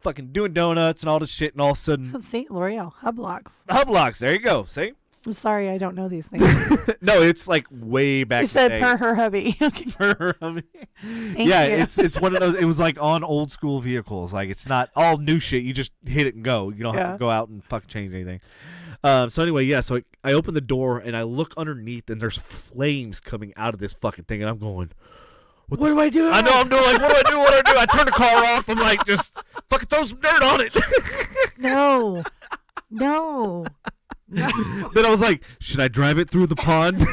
fucking doing donuts and all this shit, and all of a sudden, See, L'Oreal, hub locks. hub locks. There you go. See? I'm sorry, I don't know these things. No, it's like way back. You said in the day. per her hubby. Okay. Per her hubby. Thank Yeah, you. it's one of those. It was like on old school vehicles. Like it's not all new shit. You just hit it and go. You don't have to go out and fucking change anything. So anyway, yeah. So I open the door and I look underneath, and there's flames coming out of this fucking thing, and I'm going, What do I do? I know I'm doing like, what do I do? What do I do? I turn the car off. I'm like, just fucking throw some dirt on it. No. No. Then I was like, should I drive it through the pond?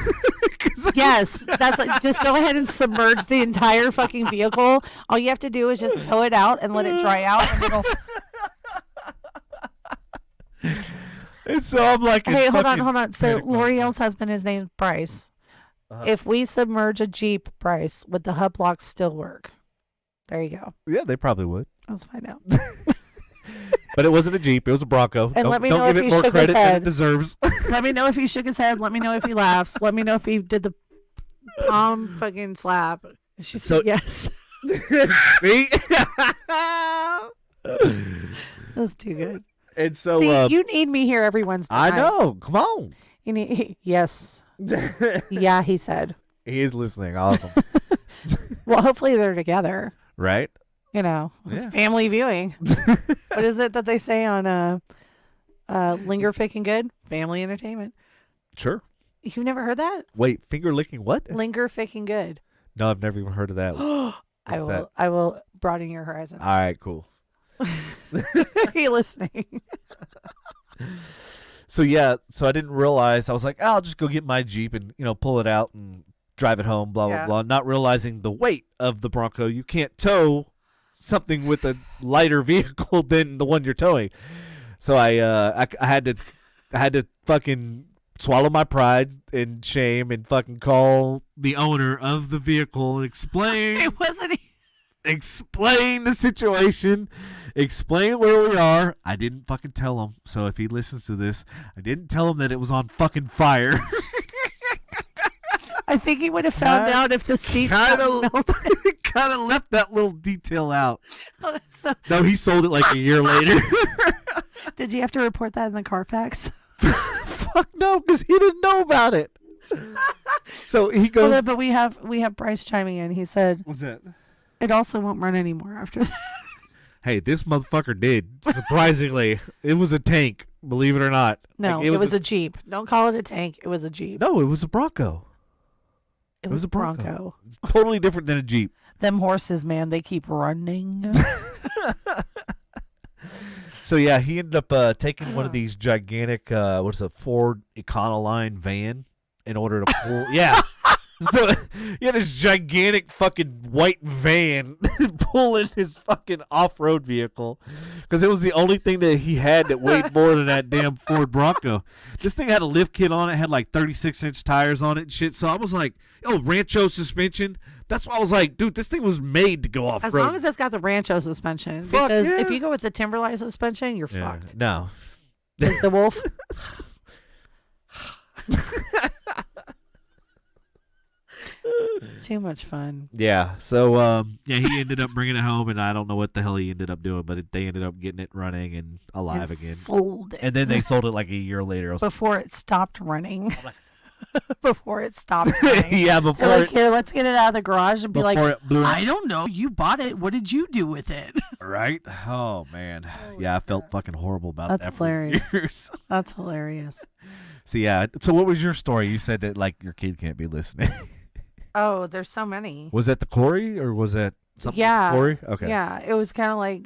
Yes, that's like, just go ahead and submerge the entire fucking vehicle. All you have to do is just tow it out and let it dry out, and it'll. And so I'm like, Hey, hold on. So L'Oreal's husband, his name's Bryce. If we submerge a Jeep, Bryce, would the hub locks still work? There you go. Yeah, they probably would. Let's find out. But it wasn't a Jeep. It was a Bronco. And let me know don't if give he it more shook his credit than it head. deserves. Let me know if he shook his head. Let me know if he laughs. Let me know if he did the palm fucking slap. She said yes. See? That's too good. And so See, you need me here every Wednesday I night. know. Come on. You need yes. Yeah, he said. He is listening. Awesome. Well, hopefully they're together. Right? It's Yeah. family viewing. What is it that they say on Linger Ficking Good? Family entertainment. Sure. You've never heard that? Wait, finger licking what? Linger Ficking Good. No, I've never even heard of that. I will broaden your horizon. All right, cool. Are you listening? So yeah, I didn't realize. I was like, I'll just go get my Jeep and pull it out and drive it home. Blah blah blah. Not realizing the weight of the Bronco. You can't tow something with a lighter vehicle than the one you're towing. So I had to fucking swallow my pride and shame and fucking call the owner of the vehicle and explain. It wasn't. Explain the situation, explain where we are. I didn't fucking tell him. So if he listens to this, I didn't tell him that it was on fucking fire. I think he would have found out if the seat kind of left that little detail out. No, he sold it like a year later. Did you have to report that in the Carfax? Fuck no, because he didn't know about it. So he goes. Well, but we have Bryce chiming in. He said What's that? it also won't run anymore after that. Hey, this motherfucker did. Surprisingly, it was a tank. Believe it or not. No, Like, it was a Jeep. Don't call it a tank. It was a Jeep. No, it was a Bronco. It was a Bronco. It's totally different than a Jeep. Them horses, man, they keep running. So yeah, he ended up taking one of these gigantic, what's a Ford Econoline van in order to pull. Yeah. So he had this gigantic fucking white van pulling his fucking off-road vehicle because it was the only thing that he had that weighed more than that damn Ford Bronco. This thing had a lift kit on it, had like 36-inch tires on it and shit. So I was like, Rancho suspension. That's why I was like, dude, this thing was made to go off-road. As long as it's got the Rancho suspension. Fuck because yeah. if you go with the Timberline suspension, you're fucked. No. Like the Wolf. Too much fun. Yeah. So he ended up bringing it home, and I don't know what the hell he ended up doing, but they ended up getting it running and alive again. Sold it. And then they sold it like a year later. Before it stopped running. Before it stopped running. Yeah, They're before like, here, let's get it out of the garage and be like, it blew I don't know. You bought it. What did you do with it? right? Oh man. Yeah, I felt fucking horrible about That's that hilarious. for years. That's hilarious. So yeah. So what was your story? You said that like your kid can't be listening. Oh, there's so many. Was that the Corey or was that something? Yeah. Corey? Okay. Yeah, it was kind of like,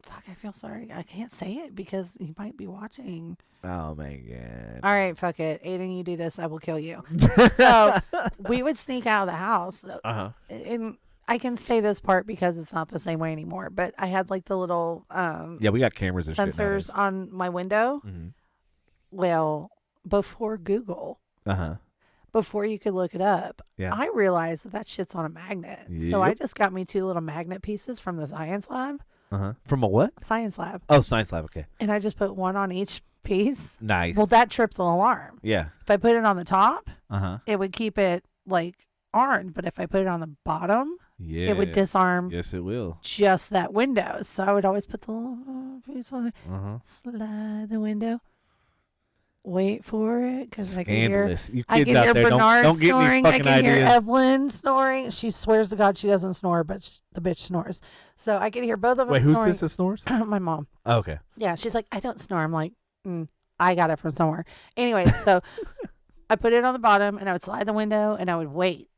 fuck, I feel sorry. I can't say it because he might be watching. Oh my god. All right, fuck it. Aiden, you do this, I will kill you. So we would sneak out of the house. And I can say this part because it's not the same way anymore, but I had like the little Yeah, we got cameras and shit sensors nowadays. on my window. Mm-hmm. Well, before Google, Uh-huh. before you could look it up, Yeah. I realized that shit's on a magnet. So I Yep. just got me 2 little magnet pieces from the science lab. Uh-huh. From a what? Science lab. Oh, science lab. Okay. And I just put one on each piece. Nice. Well, that tripped an alarm. Yeah. If I put it on the top, Uh-huh. it would keep it like armed. But if I put it on the bottom, Yeah. it would disarm Yes, it will. just that window. So I would always put the little piece on there, Uh-huh. slide the window, wait for it, because I can hear. Scandalous. You I kids can out hear there, Bernard don't get any snoring. I fucking can hear ideas. Evelyn snoring. She swears to God she doesn't snore, but the bitch snores. So I can hear both of them Wait, who's snoring. this that snores? My mom. Oh, okay. Yeah, she's like, I don't snore. I'm like, I got it from somewhere. Anyway, so I put it on the bottom, and I would slide the window, and I would wait.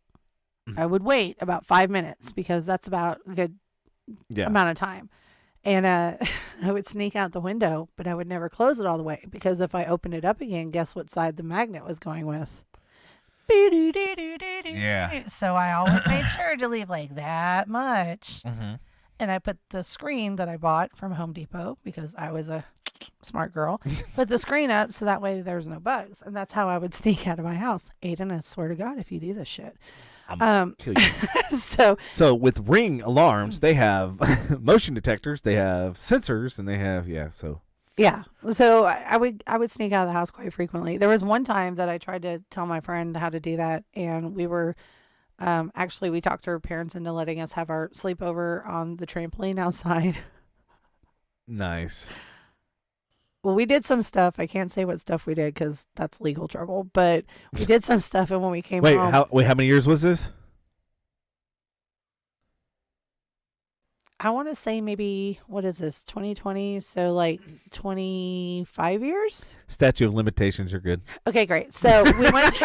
I would wait about 5 minutes because that's about a good amount of time. And I would sneak out the window, but I would never close it all the way because if I opened it up again, guess what side the magnet was going with? Yeah. So I always made sure to leave like that much. Mm-hmm. And I put the screen that I bought from Home Depot because I was a smart girl. Put the screen up so that way there's no bugs. And that's how I would sneak out of my house. Aiden, I swear to God, if you do this shit. Kill you. So with Ring alarms, they have motion detectors, they have sensors, and they have yeah. So I would sneak out of the house quite frequently. There was one time that I tried to tell my friend how to do that, and we were actually we talked her parents into letting us have our sleepover on the trampoline outside. Nice. Well, we did some stuff. I can't say what stuff we did because that's legal trouble. But we did some stuff, and when we came home, how many years was this? I want to say maybe, what is this, 2020? So like 25 years? Statute of limitations, you're good. Okay, great. So we went.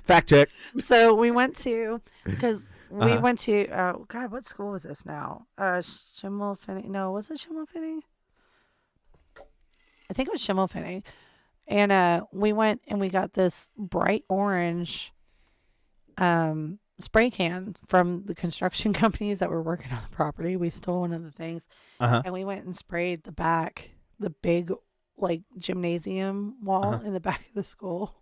Fact check. So we went to, because we Uh-huh. went to, God, what school was this now? Schimmelfinning. No, was it Schimmelfinning? I think it was Schimmelfinning. And we went and we got this bright orange spray can from the construction companies that were working on the property. We stole one of the things. Uh-huh. And we went and sprayed the big, like, gymnasium wall in the back of the school.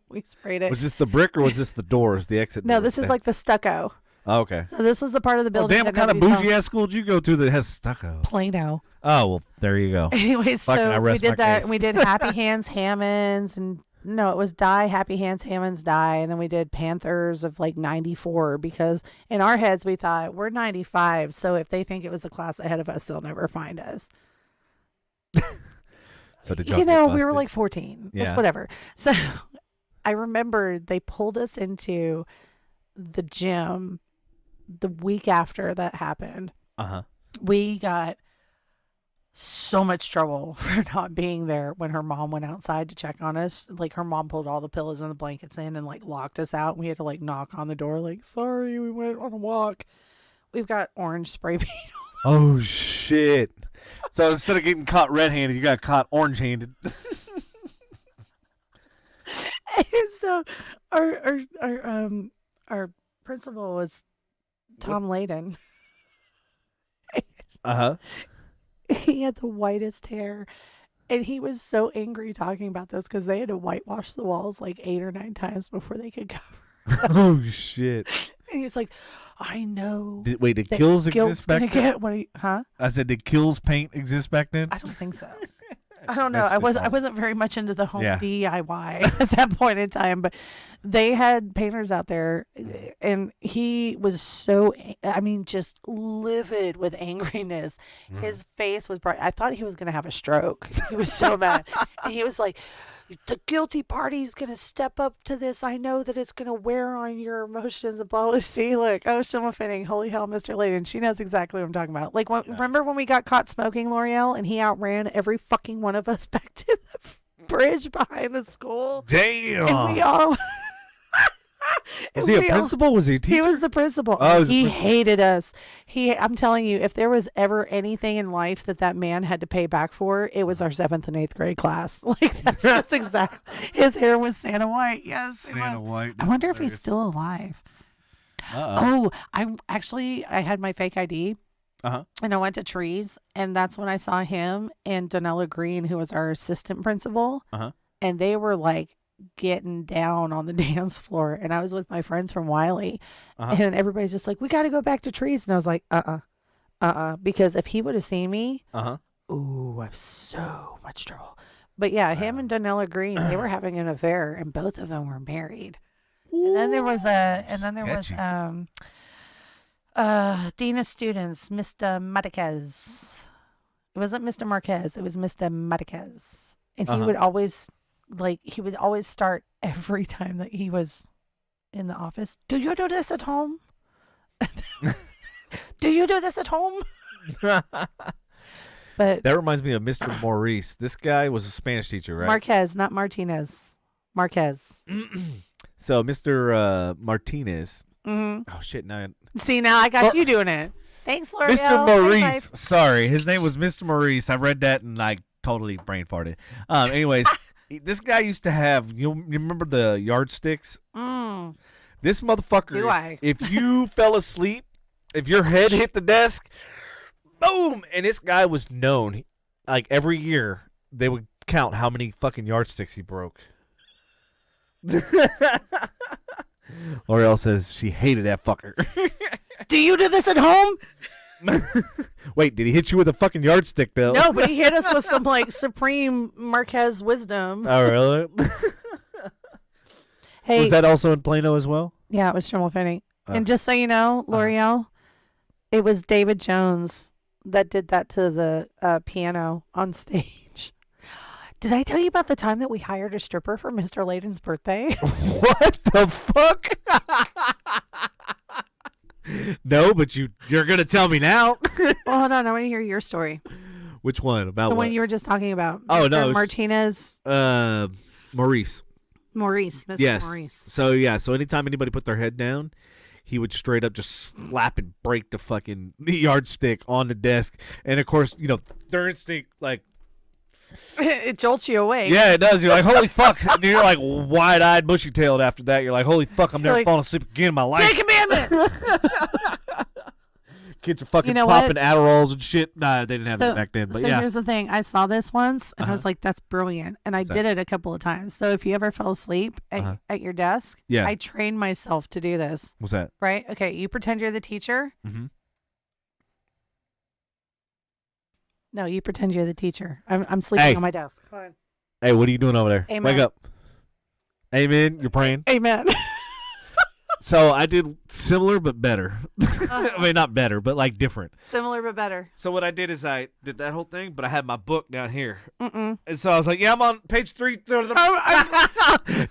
We sprayed it. Was this the brick or was this the doors, the exit No, doors? this is like the stucco. Oh, okay. So this was the part of the Oh, building. damn, what that kind of nobody saw. bougie ass school did you go to that has stucco? Plano. Oh, well, there you go. Anyway, Fucking, I so we rest my did that. case. And we did Happy Hands Hammonds, and no, it was Die Happy Hands Hammonds Die, and then we did Panthers of like 94 because in our heads we thought we're 95, so if they think it was a class ahead of us, they'll never find us. So did y'all You get know, we were busted? like 14. Yeah. It's whatever. So I remember they pulled us into the gym the week after that happened. We got so much trouble for not being there when her mom went outside to check on us. Like, her mom pulled all the pillows and the blankets in and like locked us out. We had to like knock on the door like, sorry, we went on a walk. We've got orange spray paint. Oh shit. So instead of getting caught red-handed, you got caught orange-handed. And so our principal was Tom Layden. He had the whitest hair, and he was so angry talking about this because they had to whitewash the walls like 8 or 9 times before they could cover. Oh shit. And he's like, I know. Did Kills exist back then? Huh? I said, did Kills paint exist back then? I don't think so. I don't know. I wasn't very much into the home DIY at that point in time, but they had painters out there, and he was so, just livid with angriness. His face was bright. I thought he was going to have a stroke. He was so mad. And he was like, the guilty party's going to step up to this. I know that it's going to wear on your emotions and blah, blah. See, look, someone fitting. Holy hell, Mr. Layden. She knows exactly what I'm talking about. Like, remember when we got caught smoking, L'Oreal, and he outran every fucking one of us back to the bridge behind the school? Damn. And we all... Was he a principal? Was he a teacher? He was the principal. Oh, he hated us. I'm telling you, if there was ever anything in life that man had to pay back for, it was our 7th and 8th grade class. Like, that's just exactly. His hair was Santa White. Yes, Santa White. I wonder if he's still alive. Oh, I had my fake ID. And I went to Trees, and that's when I saw him and Donella Green, who was our assistant principal. And they were like getting down on the dance floor, and I was with my friends from Wiley, and everybody's just like, we got to go back to Trees, and I was like, because if he would have seen me, ooh, I'm so much trouble. But yeah, him and Donella Green, they were having an affair, and both of them were married. And then there was Dean of Students, Mr. Marquez. It wasn't Mr. Marquez, it was Mr. Marquez, and he would always start every time that he was in the office. Do you do this at home? Do you do this at home? But that reminds me of Mr. Maurice. This guy was a Spanish teacher, right? Marquez, not Martinez. Marquez. So Mr. Martinez. Oh shit! Now I got you doing it. Thanks, L'Oreal. Mr. Maurice. Sorry, his name was Mr. Maurice. I read that and I totally brain farted. Anyways. This guy used to have, you remember the yardsticks? This motherfucker, Do I? if you fell asleep, if your head hit the desk, boom! And this guy was known, like every year, they would count how many fucking yardsticks he broke. L'Oreal says she hated that fucker. Do you do this at home? Wait, did he hit you with a fucking yardstick, Bill? No, but he hit us with some like supreme Marquez wisdom. Oh, really? Hey, was that also in Plano as well? Yeah, it was Trimble Finney. And just so you know, L'Oreal, it was David Jones that did that to the piano on stage. Did I tell you about the time that we hired a stripper for Mr. Layden's birthday? What the fuck? No, but you're gonna tell me now. Well, hold on, I want to hear your story. Which one? About the what? one you were just talking about. Oh, Mr. no, Martinez. Maurice. Mr. Maurice. So anytime anybody put their head down, he would straight up just slap and break the fucking yardstick on the desk. And of course, their instinct, like, it jolts you awake. yeah, it does. You're like, holy fuck. And you're like wide-eyed, bushy-tailed after that. You're like, holy fuck, I'm never falling asleep again in my life. Take commandment. Kids are fucking popping Adderalls and shit. Nah, they didn't have that back then. But so yeah. Here's the thing. I saw this once, and I was like, that's brilliant. And I did it a couple of times. So if you ever fell asleep at your desk, I trained myself to do this. What's that? Right? Okay, you pretend you're the teacher. Mm-hmm. No, you pretend you're the teacher. I'm sleeping on my desk. Come on. Hey, what are you doing over there? Amen. Wake up. Amen. You're praying. Amen. So I did similar but better. I mean, not better, but like different. Similar but better. So what I did is I did that whole thing, but I had my book down here. Mm-mm. And so I was like, yeah, I'm on page 3.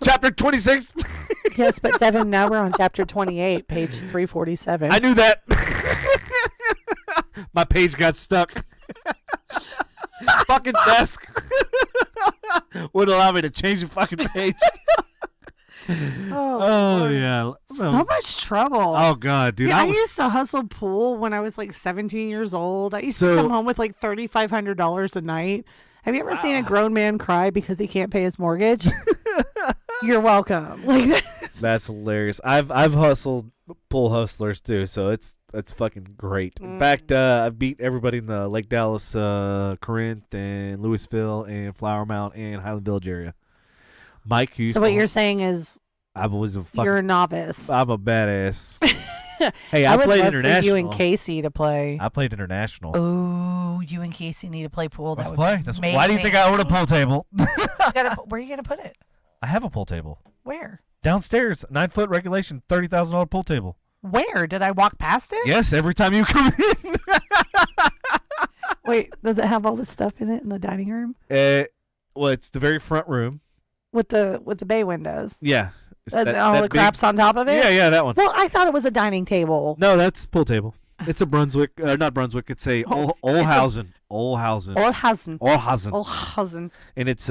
Chapter 26. Yes, but Devin, now we're on chapter 28, page 347. I knew that. My page got stuck. Fucking desk wouldn't allow me to change the fucking page. Oh, Lord. Yeah. So much trouble. Oh God, dude. Yeah, I used to hustle pool when I was like 17 years old. I used to come home with like $3,500 a night. Have you ever seen a grown man cry because he can't pay his mortgage? You're welcome. Like that's hilarious. I've hustled pool hustlers too, so it's fucking great. In fact, I've beat everybody in the Lake Dallas, Corinth, and Louisville, and Flower Mound, and Highland Village area. Mike Hughes. So what you're saying is I was a fucking. you're a novice. I'm a badass. Hey, I I would played love international. for you and Casey to play. I played international. Oh, you and Casey need to play pool. Let's That play. would be That's, why do you think I own a pool table? where are you gonna put it? I have a pool table Where? downstairs. 9-foot regulation, $30,000 pool table. Where? Did I walk past it? Yes, every time you come in. Wait, does it have all this stuff in it in the dining room Well, it's the very front room. with the bay windows? Yeah. It's All the big- crap's on top of it. Yeah, that one. Well, I thought it was a dining table. No, that's pool table. It's a Brunswick, not Brunswick. It's a Olhausen. Olhausen. Olhausen. And it's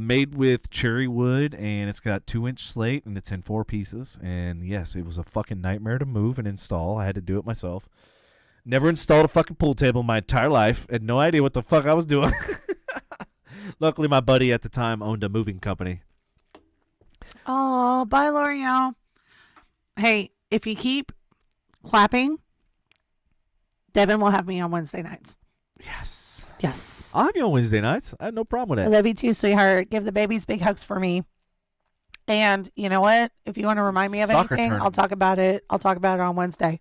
made with cherry wood, and it's got 2-inch slate, and it's in 4 pieces. And yes, it was a fucking nightmare to move and install. I had to do it myself. Never installed a fucking pool table in my entire life. Had no idea what the fuck I was doing. Luckily, my buddy at the time owned a moving company. Oh, bye, L'Oreal. Hey, if you keep clapping, Devin will have me on Wednesday nights. Yes. Yes. I'll have you on Wednesday nights. I have no problem with I that. love you too, sweetheart. Give the babies big hugs for me. And you know what? If you want to remind me of Soccer anything, I'll tournament. talk about it. I'll talk about it on Wednesday.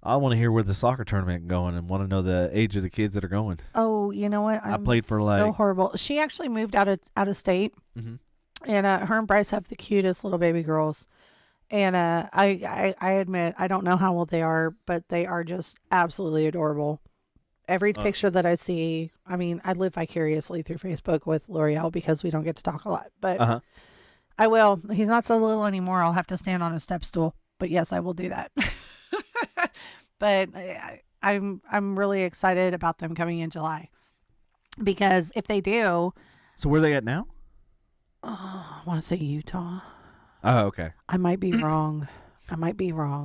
I want to hear where the soccer tournament going and want to know the age of the kids that are going. Oh, you know what? I played for, so like- horrible. She actually moved out of state, Mm-hmm. and her and Bryce have the cutest little baby girls. And I admit I don't know how old they are, but they are just absolutely adorable. Every picture that I see, I mean, I live vicariously through Facebook with L'Oreal because we don't get to talk a lot. But I will. He's not so little anymore. I'll have to stand on a step stool. But yes, I will do that. But I'm really excited about them coming in July, because if they do, So where are they at now? I want to say Utah. Oh, okay. I might be wrong.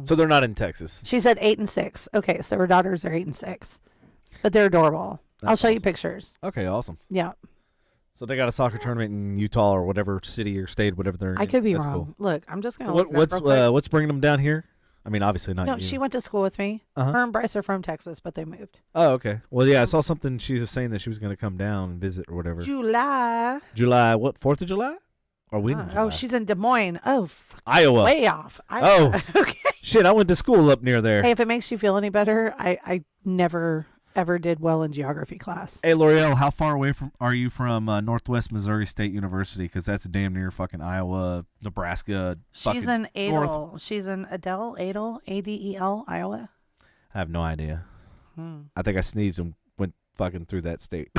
So they're not in Texas. She said 8 and 6. Okay, so her daughters are 8 and 6, but they're adorable. I'll That's show you awesome. pictures. Okay, awesome. Yeah, So they got a soccer tournament in Utah or whatever city or state, whatever they're in. I could be That's wrong. Cool. Look, I'm just gonna So look it up real quick. what's bringing them down here? I mean, obviously not No, you. she went to school with me. Uh-huh. Her and Bryce are from Texas, but they moved. Oh, okay. Well, yeah, I saw something. She was saying that she was going to come down and visit or whatever. July. July, what, 4th of July? Or we in July? Oh, she's in Des Moines. Oh, Iowa. way off. Oh. Okay. Shit, I went to school up near there. Hey, if it makes you feel any better, I never ever did well in geography class. Hey, L'Oreal, how far away are you from Northwest Missouri State University? Because that's damn near fucking Iowa, Nebraska. She's in Adel. north. She's in Adel, Adel, Iowa. I have no idea. I think I sneezed and went fucking through that state.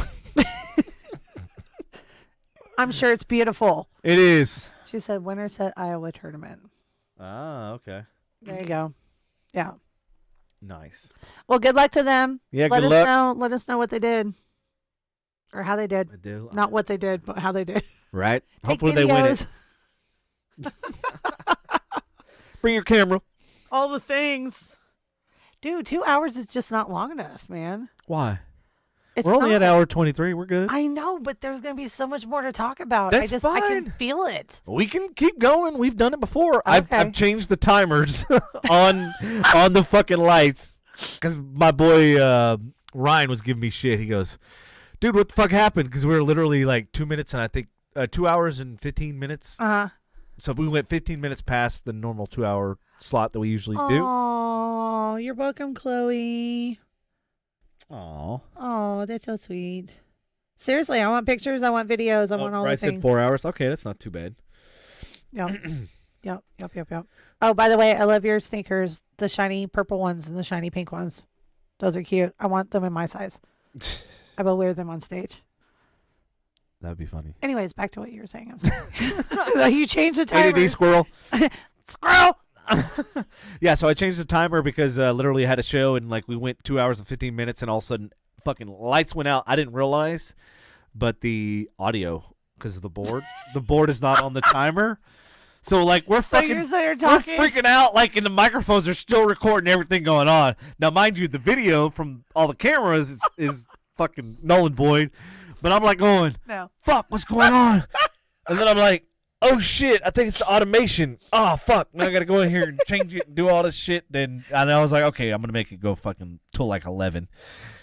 I'm sure it's beautiful. It is. She said Winterset, Iowa tournament. Ah, okay. There you go. Yeah. Nice. Well, good luck to them. Yeah, Let good us luck. know. Let us know what they did, or how they did. I do. Not what they did, but how they did. Right? Take Hopefully they win videos. it. Bring your camera. All the things. Dude, 2 hours is just not long enough, man. Why? It's We're only not. at hour 23. We're good. I know, but there's going to be so much more to talk about. That's I can fine. feel it. We can keep going. We've done it before. Okay. I've changed the timers on the fucking lights because my boy Ryan was giving me shit. He goes, "Dude, what the fuck happened?" Because we were literally like 2 minutes and I think 2 hours and 15 minutes. Uh-huh. So if we went 15 minutes past the normal 2 hour slot that we usually do. Oh, you're welcome, Chloe. Aw. Oh, that's so sweet. Seriously, I want pictures. I want videos. I want all the Bryce said things. 4 hours. Okay, that's not too bad. Yeah. Yep. Oh, by the way, I love your sneakers, the shiny purple ones and the shiny pink ones. Those are cute. I want them in my size. I will wear them on stage. That'd be funny. Anyways, back to what you were saying. I'm sorry. You changed the timer. ADD squirrel. Squirrel. Yeah, so I changed the timer because literally I had a show and like we went 2 hours and 15 minutes and all of a sudden fucking lights went out. I didn't realize, but the audio because of the board is not on the timer. So like we're freaking out like and the microphones are still recording everything going on. Now mind you, the video from all the cameras is fucking null and void. But I'm like going, no. Fuck, what's going on? And then I'm like, oh shit, I think it's the automation. Oh fuck, now I gotta go in here and change it and do all this shit. And I was like, okay, I'm gonna make it go fucking till like 11,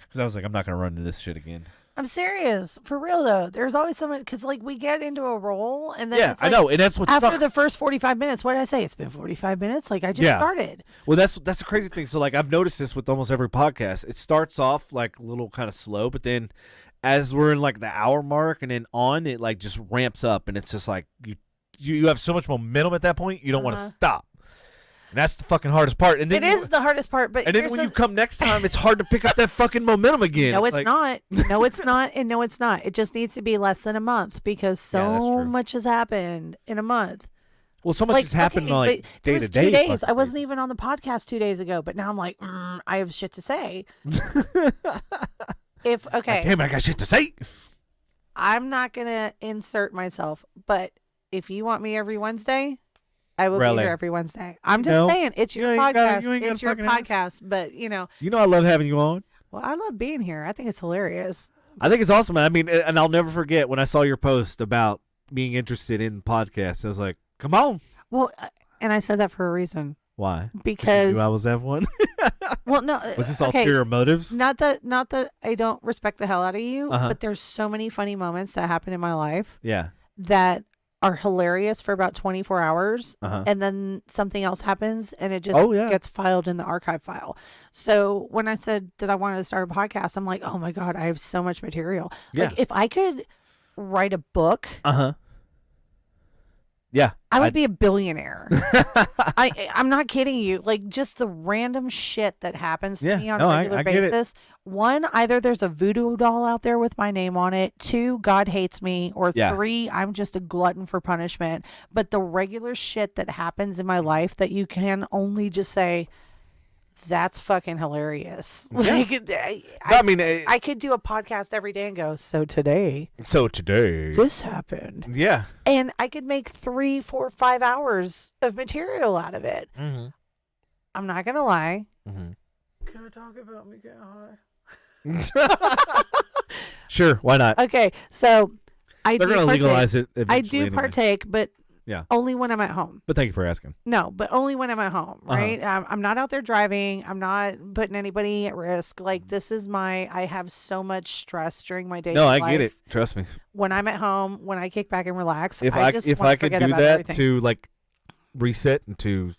because I was like, I'm not gonna run into this shit again. I'm serious, for real though. There's always someone because like we get into a role and then it's I like, know, and that's what after sucks. the first 45 minutes. What did I say? It's been 45 minutes. Like I just started. Well, that's the crazy thing. So like I've noticed this with almost every podcast. It starts off like a little kind of slow, but then as we're in like the hour mark and then on, it like just ramps up, and it's just like you have so much momentum at that point, you don't want to stop. And that's the fucking hardest part. And then it is the hardest part, but and then when you come next time, it's hard to pick up that fucking momentum again. No, it's like, not. No, it's not. And no, it's not. It just needs to be less than a month because so much has happened in a month. Well, so much has happened like day to day. 2 days. I wasn't even on the podcast 2 days ago, but now I'm like, I have shit to say. Damn it, I got shit to say. I'm not gonna insert myself, but if you want me every Wednesday, I will be here every Wednesday. I'm just saying, it's your podcast. It's your podcast, but you know I love having you on. Well, I love being here. I think it's hilarious. I think it's awesome. I mean, and I'll never forget when I saw your post about being interested in podcasts. I was like, come on. Well, and I said that for a reason. Why? Because I was F1. Well, no. Was this ulterior motives? Not that I don't respect the hell out of you, but there's so many funny moments that happen in my life. Yeah. That are hilarious for about 24 hours, and then something else happens, and it just gets filed in the archive file. So when I said that I wanted to start a podcast, I'm like, oh my God, I have so much material. Yeah. Like if I could write a book. Yeah, I would be a billionaire. I'm not kidding you. Like just the random shit that happens to me on a regular basis. One, either there's a voodoo doll out there with my name on it. Two, God hates me. Or three, I'm just a glutton for punishment. But the regular shit that happens in my life that you can only just say, that's fucking hilarious. Yeah. Like, I could do a podcast every day and go, so today this happened. Yeah. And I could make 3, 4, 5 hours of material out of it. Mm-hmm. I'm not going to lie. Mm-hmm. Can I talk about me getting high? Sure, why not? Okay, so they're going to legalize it I do partake, but only when I'm at home. But thank you for asking. No, but only when I'm at home, right? I'm not out there driving. I'm not putting anybody at risk. Like this is I have so much stress during my day. No, I get it. Trust me. When I'm at home, when I kick back and relax, if I could do that everything. to like reset and to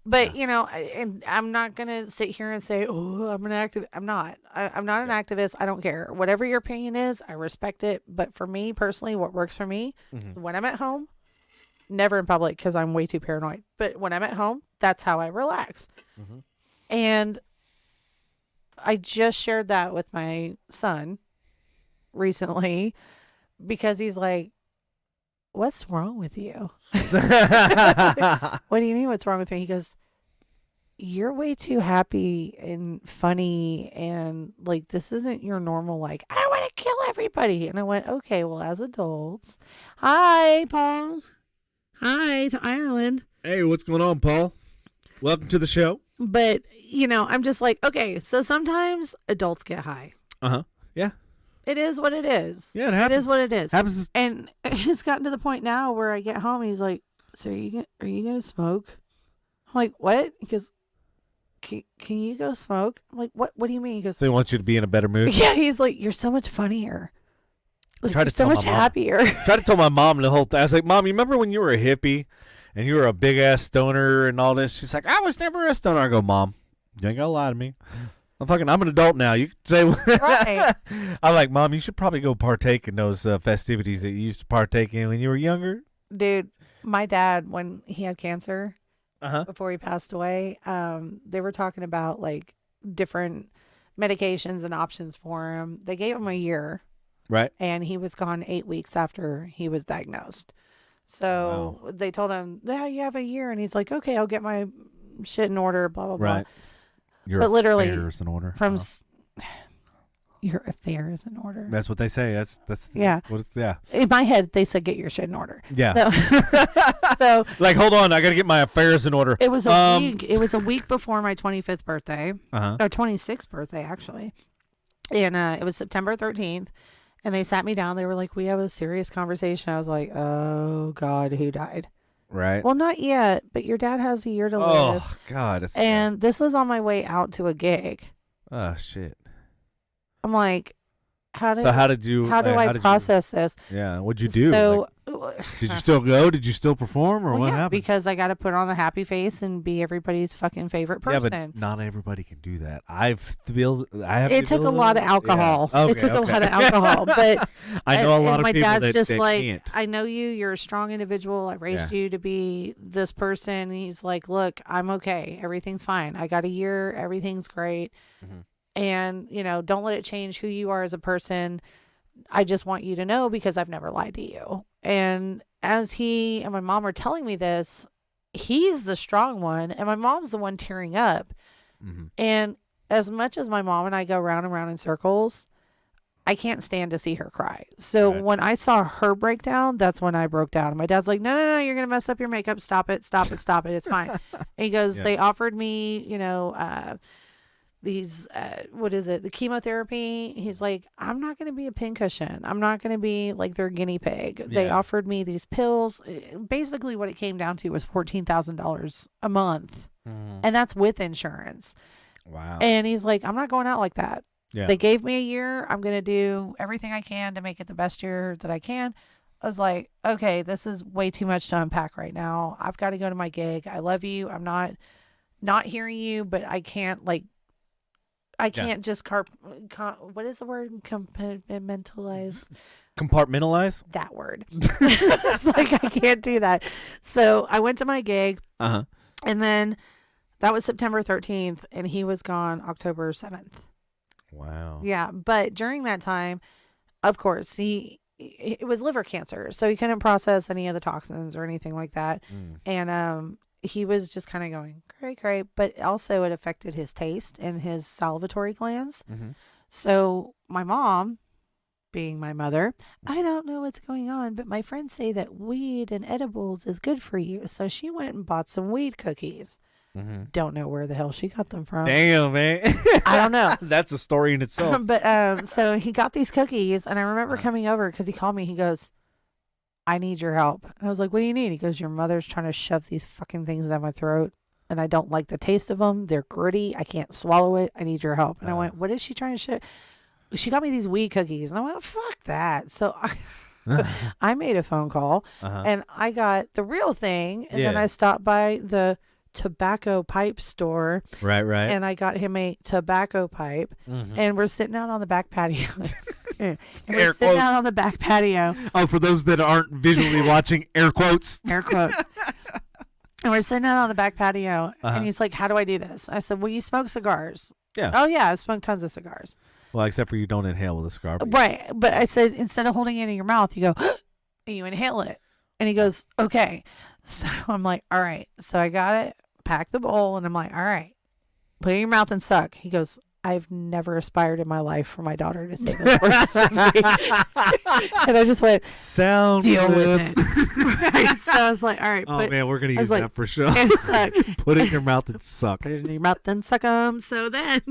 But you know, and I'm not gonna sit here and say, "Oh, I'm an activist." I'm not. I'm not an activist. I don't care. Whatever your opinion is, I respect it. But for me personally, what works for me, when I'm at home, never in public because I'm way too paranoid. But when I'm at home, that's how I relax. And I just shared that with my son recently because he's like, what's wrong with you? What do you mean what's wrong with me? He goes, you're way too happy and funny and like this isn't your normal like I want to kill everybody. And I went, okay, well as adults. Hi, Paul. Hi to Ireland. Hey, what's going on, Paul? Welcome to the show. But you know, I'm just like, okay, so sometimes adults get high. Yeah. It is what it is. Yeah, it happens. It is what it is. Happens. And it's gotten to the point now where I get home and he's like, so are you gonna smoke? I'm like, what? He goes, can you go smoke? I'm like, what do you mean? He goes, so he wants you to be in a better mood? Yeah, he's like, you're so much funnier. Like, you're so much happier. Try to tell my mom the whole thing. I was like, Mom, you remember when you were a hippie and you were a big ass stoner and all this? She's like, I was never a stoner. I go, Mom, you ain't gotta lie to me. I'm an adult now. You can say right. I'm like, Mom, you should probably go partake in those festivities that you used to partake in when you were younger. Dude, My dad, when he had cancer Uh-huh. before he passed away, they were talking about like different medications and options for him. They gave him a year, Right. and he was gone 8 weeks after he was diagnosed. So they told him, "Yeah, you have a year," and he's like, "Okay, I'll get my shit in order." Blah blah Right. blah. But literally, affairs in order. from Oh. your affairs in order. That's what they say. That's Yeah. What it's yeah. In my head, they said, "Get your shit in order." Yeah. So Like, hold on, I gotta get my affairs in order. it was a week. It was a week before my 25th birthday, Uh-huh. or 26th birthday actually, and it was September 13th. And they sat me down. They were like, "We have a serious conversation." I was like, "Oh God, who died?" Right. Well, not yet, but your dad has a year to live. Oh God. It's, And this was on my way out to a gig. oh shit. I'm like, how do you? how do like, I how did process this? Yeah. What'd you do? So, Did you still go? Did you still perform, or well, what yeah, happened? because I got to put on the happy face and be everybody's fucking favorite person. Yeah, but not everybody can do that. I have. It took a lot of alcohol. Yeah. It took a lot of alcohol, but I know a lot and of my people dad's that, just that like, can't. I know you. You're a strong individual. I raised you to be this person. He's like, look, I'm okay. Everything's fine. I got a year. Everything's great. Mhm. And, don't let it change who you are as a person. I just want you to know because I've never lied to you. And as he and my mom are telling me this, he's the strong one. And my mom's the one tearing up. Mhm. And as much as my mom and I go round and round in circles, I can't stand to see her cry. So Right. when I saw her break down, that's when I broke down. And my dad's like, no, you're going to mess up your makeup. Stop it. It's fine. And he goes, Yeah. they offered me, these, what is it? The chemotherapy. He's like, I'm not going to be a pincushion. I'm not going to be like their guinea pig. They Yeah. offered me these pills. Basically what it came down to was $14,000 a month. Mhm. And that's with insurance. Wow. And he's like, I'm not going out like that. Yeah. They gave me a year. I'm going to do everything I can to make it the best year that I can. I was like, okay, this is way too much to unpack right now. I've got to go to my gig. I love you. I'm not hearing you, but I can't just what is the word? Compartmentalize Compartmentalize. that word. It's like, I can't do that. So I went to my gig, Uh-huh. and then that was September 13th, and he was gone October 7th. Wow. Yeah, but during that time, of course, it was liver cancer, so he couldn't process any of the toxins or anything like that. Mm. And he was just kind of going great, but also it affected his taste and his salivatory glands. Mm-hmm. So my mom, being my mother, I don't know what's going on, but my friends say that weed and edibles is good for you. So she went and bought some weed cookies. Mm-hmm. Don't know where the hell she got them from. Damn, man. I don't know. That's a story in itself. But so he got these cookies, and I remember coming over because he called me. He goes, I need your help. And I was like, what do you need? He goes, your mother's trying to shove these fucking things down my throat, and I don't like the taste of them. They're gritty. I can't swallow it. I need your help. And I went, what is she trying to shove? She got me these weed cookies. And I went, fuck that. So I made a phone call, and I got the real thing. And then Yeah. I stopped by the tobacco pipe store, Right. and I got him a tobacco pipe. Mm-hmm. And we're sitting out on the back patio. And we're Air sitting quotes. out on the back patio. Oh, for those that aren't visually watching, air quotes. Air quotes. And we're sitting out on the back patio. Uh-huh. And he's like, how do I do this? I said, well, you smoke cigars. Yeah. Oh, yeah, I smoked tons of cigars. Well, except for you don't inhale with a cigar. but- Right. But I said, instead of holding it in your mouth, you go, and you inhale it. And he goes, okay. So I'm like, all right. So I got it, packed the bowl, and I'm like, all right, put it in your mouth and suck. He goes, I've never aspired in my life for my daughter to say those words to me. And I just went, Sound deal with good. it. Right? So I was like, all right, Oh, man, we're going to I was use like, that for sure. and suck. Put it in your mouth and suck. Put it in your mouth and suck 'em. So then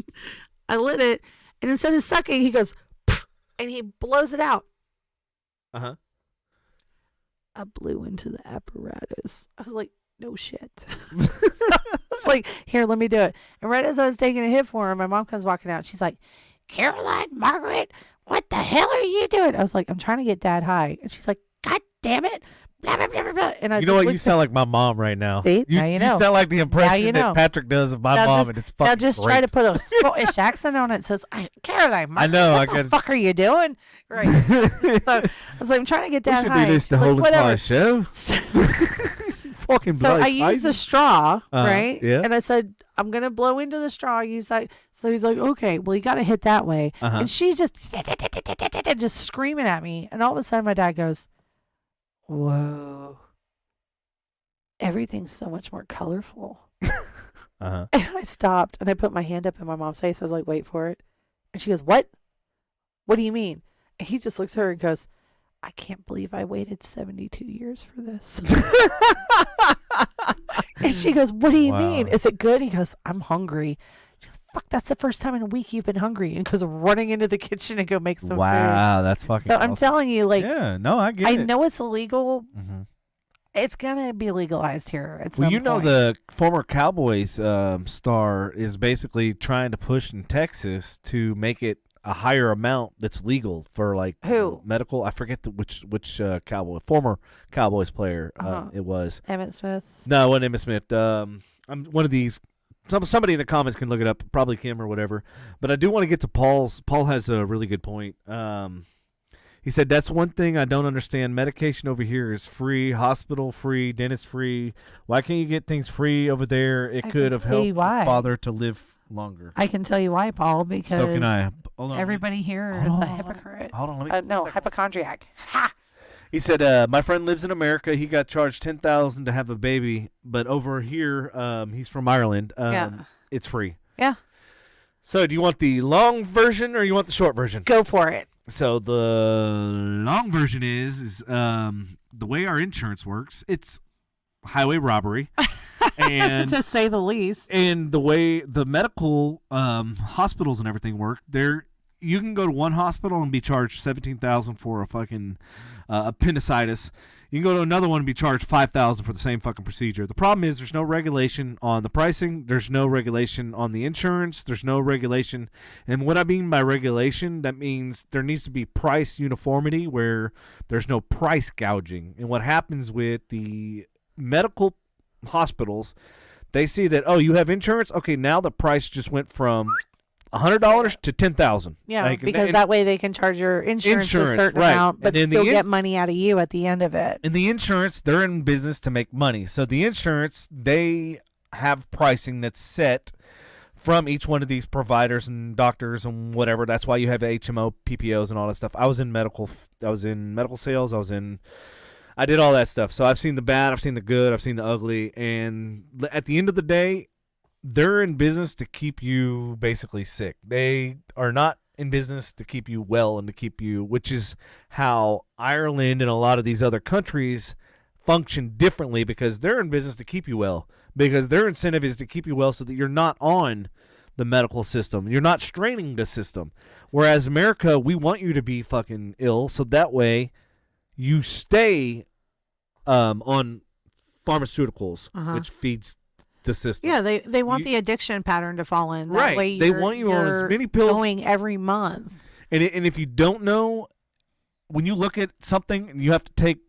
I lit it, and instead of sucking, he goes, "Pff," and he blows it out. Uh-huh. I blew into the apparatus. I was like, no shit. So I was like, here, let me do it. And right as I was taking a hit for her, my mom comes walking out. She's like, Caroline, Margaret, what the hell are you doing? I was like, I'm trying to get Dad high. And she's like, God damn it. Blah, blah, blah, blah, blah. And I You know just what? You looked sound like my mom right now. See? You, Now you know. sound like the impression you know. that Patrick does of my Now mom, just- and it's fucking Now just great. try to put a Scottish accent on it. It says, Caroline, I know, what I the get- fuck are you doing? Right. So I was like, I'm trying to get We down should high. do this to She's like, hold whatever. a show. So, Fucking so I bloody used a crazy. straw, Uh-huh, right? yeah. And I said, I'm going to blow into the straw. Use that. So he's like, okay, well, you got to hit that way. Uh-huh. And she's just screaming at me. And all of a sudden, my dad goes, whoa. Everything's so much more colorful. Uh-huh. And I stopped and I put my hand up in my mom's face. I was like, wait for it. And she goes, what? What do you mean? And he just looks at her and goes, I can't believe I waited 72 years for this. And she goes, what do you mean? Is it good? He goes, I'm hungry. She goes, fuck, that's the first time in a week you've been hungry. And goes running into the kitchen and go make some food. Wow, that's fucking So awesome. I'm telling you, like, yeah, no, I get I it. know it's illegal. Mm-hmm. It's going to be legalized here at some Well, you know, point. the former Cowboys star is basically trying to push in Texas to make it a higher amount that's legal for like Who? medical. I forget which former Cowboys player Uh-huh. it was. Emmett Smith. No, it wasn't Emmitt Smith. I'm one of these. Somebody in the comments can look it up, probably Kim or whatever. But I do want to get to Paul's. Paul has a really good point. He said, that's one thing I don't understand. Medication over here is free, hospital free, dentist free. Why can't you get things free over there? It I could can have tell helped you your why. father to live longer. I can tell you why, Paul, because So can I. Hold on. everybody here is Hold a on. hypocrite. Hold on. Let me. No, hypochondriac. Ha! He said, my friend lives in America. He got charged $10,000 to have a baby. But over here, he's from Ireland. Yeah. It's free. Yeah. So do you want the long version or you want the short version? Go for it. So the long version is the way our insurance works. It's highway robbery, and To say the least. and the way the medical hospitals and everything work. You can go to one hospital and be charged $17,000 for a fucking appendicitis. You can go to another one and be charged $5,000 for the same fucking procedure. The problem is there's no regulation on the pricing. There's no regulation on the insurance. There's no regulation. And what I mean by regulation, that means there needs to be price uniformity where there's no price gouging. And what happens with the medical hospitals, they see that, oh, you have insurance? Okay, now the price just went from $100 to $10,000. Yeah, Like, because and- that way they can charge your insurance a Insurance, certain right. amount, but And then still the get money out of you at the end of it. And the insurance, they're in business to make money. So the insurance, they have pricing that's set from each one of these providers and doctors and whatever. That's why you have HMO, PPOs, and all that stuff. I was in medical sales. I did all that stuff. So I've seen the bad, I've seen the good, I've seen the ugly. And at the end of the day, they're in business to keep you basically sick. They are not in business to keep you well and to keep you, which is how Ireland and a lot of these other countries function differently, because they're in business to keep you well, because their incentive is to keep you well so that you're not on the medical system. You're not straining the system. Whereas America, we want you to be fucking ill so that way you stay on pharmaceuticals, which feeds the system. Yeah, they want the addiction pattern to fall in. That Right. way They want you on as you're many pills- going every month. And if you don't know, when you look at something, you have to take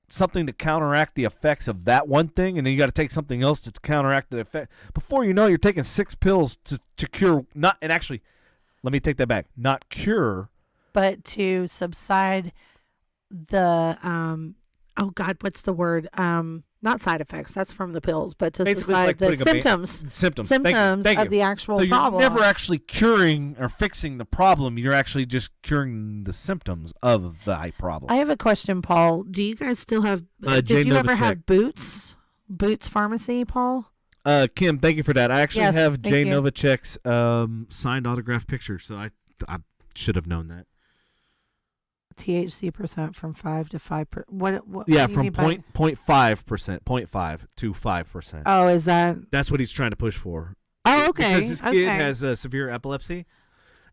something to counteract the effects of that one thing, and then you got to take something else to counteract the effect. Before you know, you're taking 6 pills to cure, let me take that back, not cure. But to subside the oh God, what's the word? Not side effects. That's from the pills, but to Basically, it's subside like the putting a symptoms. Symptoms. Symptoms Thank you. of the actual so problem. you're never actually curing or fixing the problem. You're actually just curing the symptoms of the problem. I have a question, Paul. Do you guys still have? Jay did you ever Novacek. have Boots Pharmacy, Paul? Kim, thank you for that. I actually Yes, have thank Jay you. Novacek's signed autograph picture, so I should have known that. THC percent from 5 to 5. What Yeah, what do you from mean by- 0.5%, 0.5 to 5%. Oh, is that? That's what he's trying to push for. Oh, okay. Because this kid has severe epilepsy,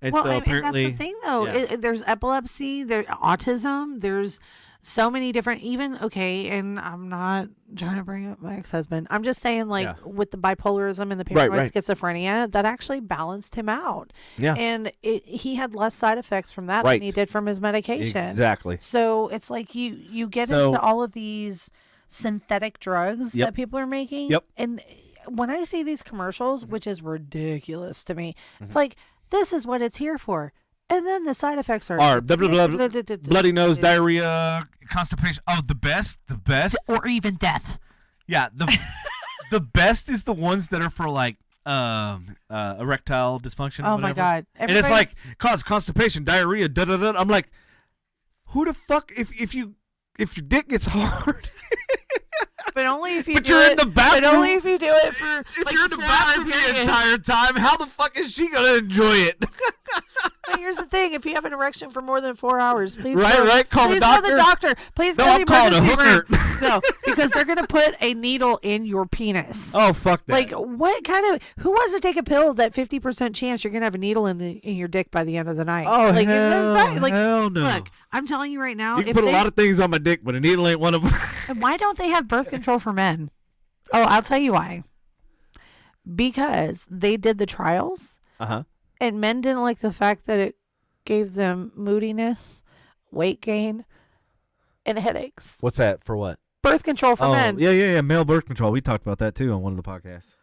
And well, so apparently, that's the thing, though. yeah. There's epilepsy, there's autism, there's so many different, even, okay, and I'm not trying to bring up my ex-husband. I'm just saying, like, with the bipolarism and the paranoid schizophrenia, that actually balanced him out. Yeah. And he had less side effects from that than he did from his medication. Exactly. So it's like you get into all of these synthetic drugs that people are making. Yep. And when I see these commercials, which is ridiculous to me, it's like, this is what it's here for. And then the side effects are blah, blah, blah, bloody nose, diarrhea, constipation. Oh, the best. Or even death. Yeah, the best is the ones that are for like erectile dysfunction. Oh or whatever. my God! And it's like cause constipation, diarrhea. Da da da. I'm like, who the fuck? If your dick gets hard. But only if you. But you're in the bathroom. But only if you do it for. If you're in the bathroom the entire time, how the fuck is she gonna enjoy it? But here's the thing: if you have an erection for more than 4 hours, please call the doctor. Call the doctor. Please no, call I'm the calling a emergency hooker. room. No, because they're gonna put a needle in your penis. Oh fuck that! Like what kind of? Who wants to take a pill that 50% chance you're gonna have a needle in your dick by the end of the night? Oh like, hell no! Look, I'm telling you right now. You can put a lot of things on my dick, but a needle ain't one of them. And why don't they have birth control for men? Oh, I'll tell you why. Because they did the trials, and men didn't like the fact that it gave them moodiness, weight gain, and headaches. What's that for? What? Birth control for men. Yeah. Male birth control. We talked about that too on one of the podcasts.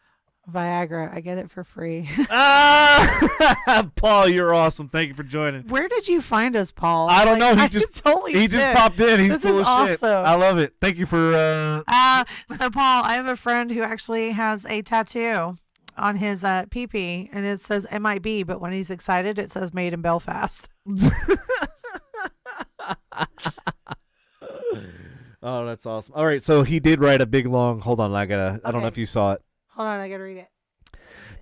Viagra. I get it for free. Paul, you're awesome. Thank you for joining. Where did you find us, Paul? I don't know. He just popped in. He's full of shit. I love it. Thank you for. So Paul, I have a friend who actually has a tattoo on his pee-pee, and it says MIB, but when he's excited, it says Made in Belfast. Oh, that's awesome. All right, so he did write a big long. Hold on, I don't know if you saw it. Hold on, I gotta read it.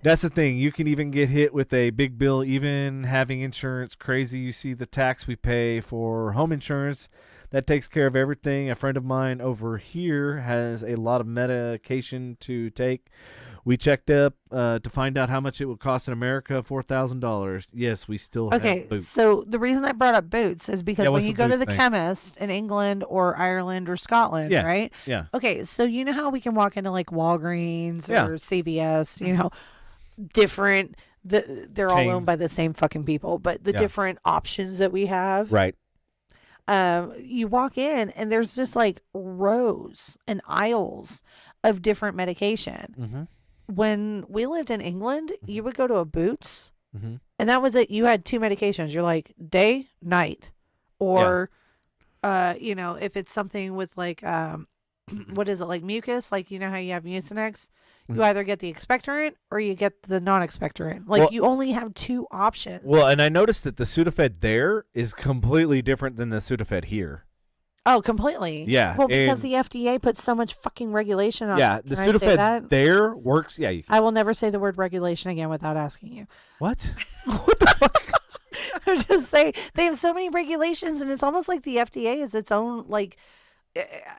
That's the thing. You can even get hit with a big bill, even having insurance. Crazy. You see the tax we pay for home insurance. That takes care of everything. A friend of mine over here has a lot of medication to take. We checked up to find out how much it would cost in America, $4,000. Yes, we still have boots. So the reason I brought up boots is because when you go to the chemist in England or Ireland or Scotland, right? Yeah. Okay, so you know how we can walk into like Walgreens or CVS, you know, different, they're all owned by the same fucking people, but the different options that we have. Right. You walk in and there's just like rows and aisles of different medication. Mm-hmm. When we lived in England, you would go to a Boots, and that was it. You had two medications. You're like day, night, or, you know, if it's something with like, what is it, like mucus? Like, you know how you have Mucinex? You either get the expectorant or you get the non-expectorant. Like, you only have two options. Well, and I noticed that the Sudafed there is completely different than the Sudafed here. Oh, completely. Yeah. Well, because the FDA puts so much fucking regulation on it. Yeah, the Sudafed there works. Yeah. I will never say the word regulation again without asking you. What? What the fuck? I'm just saying, they have so many regulations, and it's almost like the FDA is its own, like,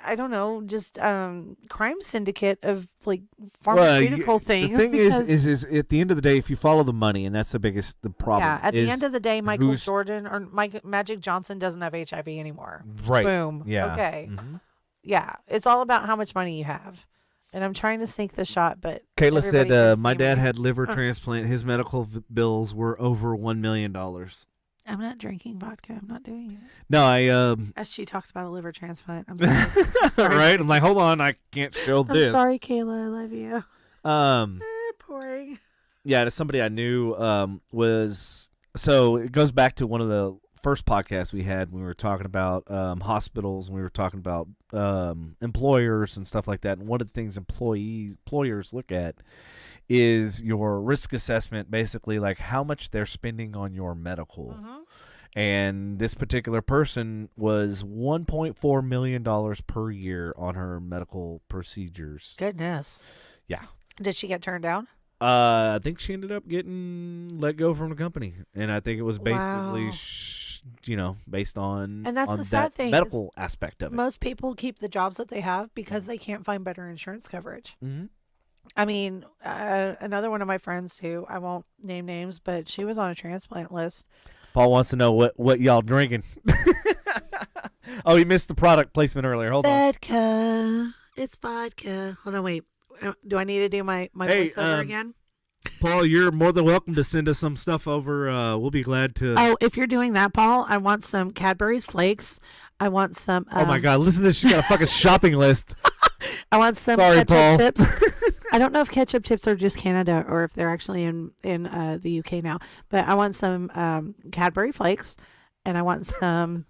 I don't know, just crime syndicate of like pharmaceutical things. The thing is at the end of the day, if you follow the money, and that's the problem. Yeah, at the end of the day, Michael Jordan or Magic Johnson doesn't have HIV anymore. Right. Boom. Yeah. Okay. Mm-hmm. Yeah, it's all about how much money you have. And I'm trying to sneak the shot, but Kayla said, my dad had liver transplant. His medical bills were over $1 million. I'm not drinking vodka. I'm not doing it. No, as she talks about a liver transplant. I'm sorry. Right? I'm like, hold on, I can't show this. I'm sorry, Kayla. I love you. Pouring. Yeah, somebody I knew was. So it goes back to one of the first podcasts we had when we were talking about hospitals, and we were talking about employers and stuff like that. And one of the things employers look at is your risk assessment, basically like how much they're spending on your medical. And this particular person was $1.4 million per year on her medical procedures. Goodness. Yeah. Did she get turned down? I think she ended up getting let go from the company, and I think it was basically, based on and that's the sad thing, medical aspect of it. Most people keep the jobs that they have because they can't find better insurance coverage. Mm-hmm. I mean, another one of my friends who I won't name names, but she was on a transplant list. Paul wants to know what y'all drinking. Oh, he missed the product placement earlier. Hold on. Svedka. It's vodka. Hold on, wait. Do I need to do my voiceover again? Paul, you're more than welcome to send us some stuff over. We'll be glad to. Oh, if you're doing that, Paul, I want some Cadbury's Flakes. I want some. Oh my God! Listen to this. She got a fucking shopping list. I want some Sorry, ketchup Paul. chips. I don't know if ketchup chips are just Canada or if they're actually in the UK now. But I want some Cadbury Flakes, and I want some.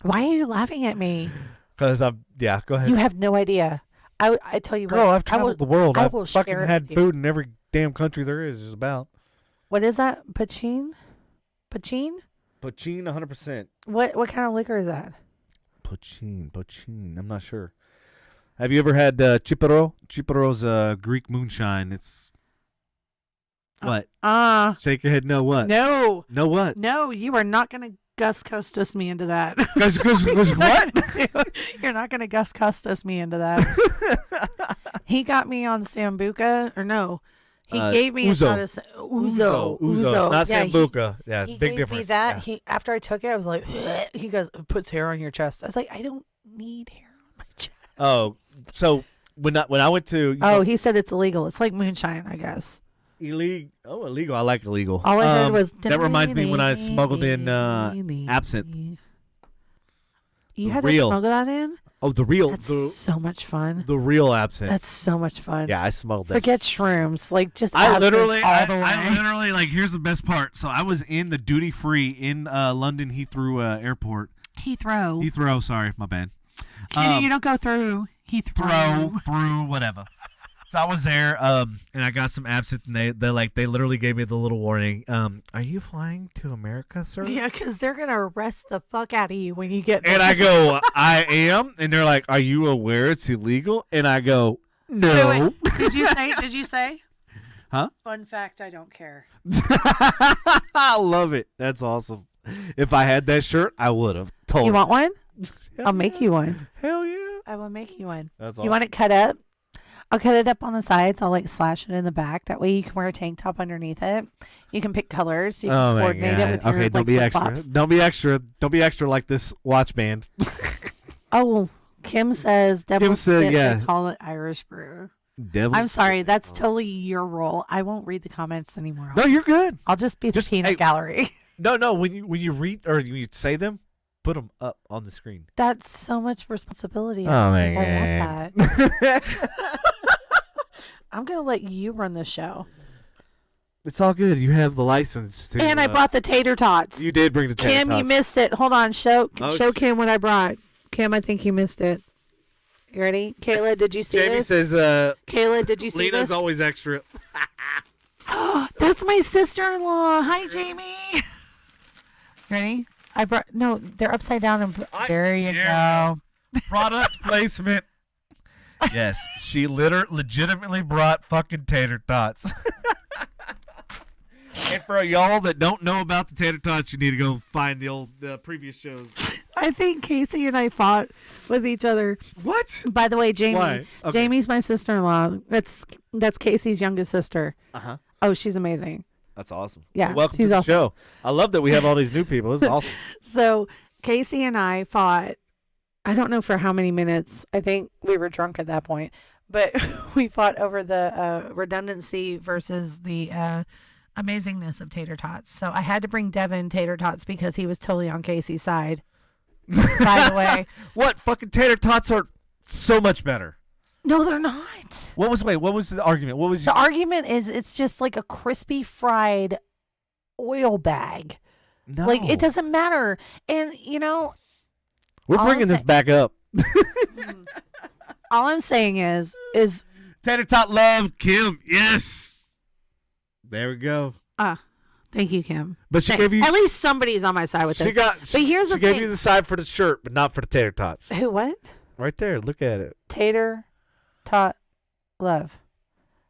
Why are you laughing at me? Because yeah. Go ahead. You have no idea. I tell you Girl, what. I've traveled the world. I I've will fucking share it had with you. food in every damn country there is. Just about. What is that? Pachin? Pachin? Poachine, 100%. What kind of liquor is that? Poachine. I'm not sure. Have you ever had Chipero? Chipero's Greek moonshine. It's what? Shake your head. No, what? No. No, what? No, you are not going to Gus Costas me into that. Gus what? You're not going to Gus Costas me into that. He got me on Sambuca, or no. He gave me Uzo. a shot of Uzo. It's not Yeah, Sambuca. Yeah, He big gave difference. me that. Yeah. He after I took it, I was like, he goes, it puts hair on your chest. I was like, I don't need hair on my chest. Oh, so when I went to He said it's illegal. It's like moonshine, I guess. illegal. Oh, illegal. I like illegal. All I heard was that reminds me when I smuggled in absinthe. You had real. to smuggle that in? Oh, the real. That's so much fun. The real absinthe. That's so much fun. Yeah, I smuggled that. Forget shrooms. Like, just I absinthe literally, all the way. I literally, like, here's the best part. So I was in the duty free in London Heathrow Airport. Heathrow, sorry, my bad. You don't go through Through, whatever. So I was there, and I got some absinthe, and they literally gave me the little warning. Are you flying to America, sir? Yeah, because they're going to arrest the fuck out of you when you get there. And I go, I am. And they're like, are you aware it's illegal? And I go, no. Wait. Did you say? Huh? Fun fact, I don't care. I love it. That's awesome. If I had that shirt, I would have told You want one? Hell I'll make you one. Hell yeah. I will make you one. That's awesome. You want it cut up? I'll cut it up on the sides. I'll like slash it in the back. That way you can wear a tank top underneath it. You can pick colors. You can coordinate it with your okay, don't be extra. flip-flops. Don't be extra. Don't be extra like this watch band. Oh, Kim says Devil's said, Spit, yeah. they call it Irish brew. Devil's I'm sorry. Spit. That's totally your role. I won't read the comments anymore. No, you're good. I'll just be the peanut gallery. No. When you read or when you say them, put them up on the screen. That's so much responsibility. Oh I man. want that. I'm going to let you run the show. It's all good. You have the license to. And I brought the tater tots. You did bring the tater Kim, tots. you missed it. Hold on. Show Oh, Kim what I brought. Kim, I think you missed it. You ready? Kayla, did you see Jamie this? says, Kayla, did you see Lina's this? always extra. That's my sister-in-law. Hi, Jamie. Ready? I brought. No, they're upside down. And there you go. Product placement. Yes, she legitimately brought fucking tater tots. And for y'all that don't know about the tater tots, you need to go find the previous shows. I think Casey and I fought with each other. What? By the way, Jamie. Why? Okay. Jamie's my sister-in-law. That's Casey's youngest sister. Uh-huh. Oh, she's amazing. That's awesome. Yeah, Well, welcome she's to the awesome. show. I love that we have all these new people. This is awesome. So Casey and I fought. I don't know for how many minutes. I think we were drunk at that point, but we fought over the redundancy versus the amazingness of tater tots. So I had to bring Devin tater tots because he was totally on Casey's side. By the way, What? Fucking tater tots are so much better. no, they're not. What was the argument? What was The argument is it's just like a crispy fried oil bag. No. Like it doesn't matter. And you know, We're all bringing I'm this sa- back up. all I'm saying is Tater tot love, Kim. Yes. There we go. thank you, Kim. But she gave you. At least somebody's on my side with this. But here's she the gave thing. you the side for the shirt, but not for the tater tots. Who? What? Right there. Look at it. Tater, tot, love.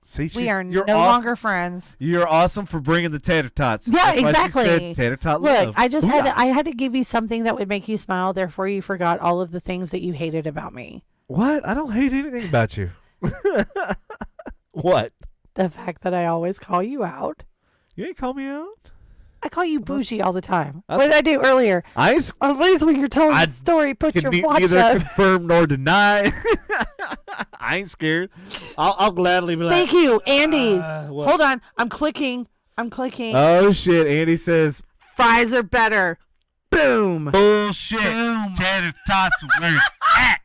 See, We are you're no awesome. longer friends. You're awesome for bringing the tater tots. Yeah, That's why she exactly. said tater tot Look, love. I just had Booyah. to, I had to give you something that would make you smile. Therefore, you forgot all of the things that you hated about me. What? I don't hate anything about you. What? The fact that I always call you out. You ain't call me out. I call you bougie all the time. I- What did I do earlier? I s- At least when you're telling I the story, put can your watch neither up. confirm nor deny. I ain't scared. I'll gladly be like. Thank you, Andy. What? Hold on. I'm clicking. Oh shit! Andy says Fries are better. Boom. bullshit. Boom. Tater tots are where it's at.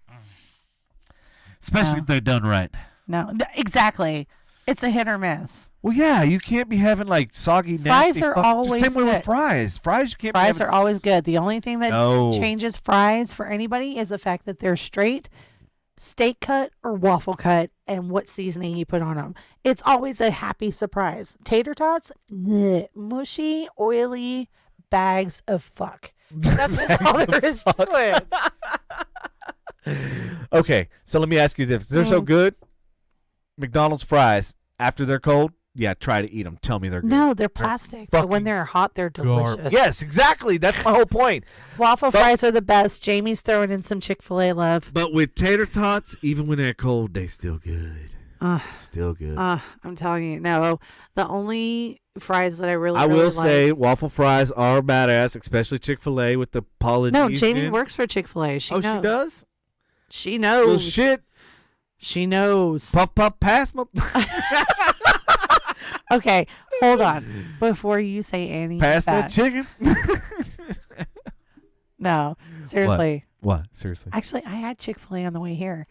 Especially No. if they're done right. No, exactly. It's a hit or miss. Well, yeah, you can't be having like soggy, nasty. Fries are fuck- always just same way with good. fries. Fries you can't. be Fries having are always good. The only thing that No. changes fries for anybody is the fact that they're straight, steak cut or waffle cut, and what seasoning you put on them. It's always a happy surprise. Tater tots, bleh, mushy, oily bags of fuck. That's just all there is to it. Okay, so let me ask you this: if they're so good, McDonald's fries after they're cold, yeah, try to eat them. Tell me they're good. No, they're plastic. But when fucking they're hot, they're delicious. Yes, exactly. That's my whole point. Waffle But- fries are the best. Jamie's throwing in some Chick-fil-A love. But with tater tots, even when they're cold, they still good. Still good. I'm telling you, no. The only fries that I really, I really will say like. waffle fries are badass, especially Chick-fil-A with the Polynesian. No, Jamie works for Chick-fil-A. She knows. She does? She Well, knows. shit. She knows. Puff, puff, pass my... Okay, hold on. Before you say anything, pass that chicken. No, seriously. What? Seriously? Actually, I had Chick-fil-A on the way here.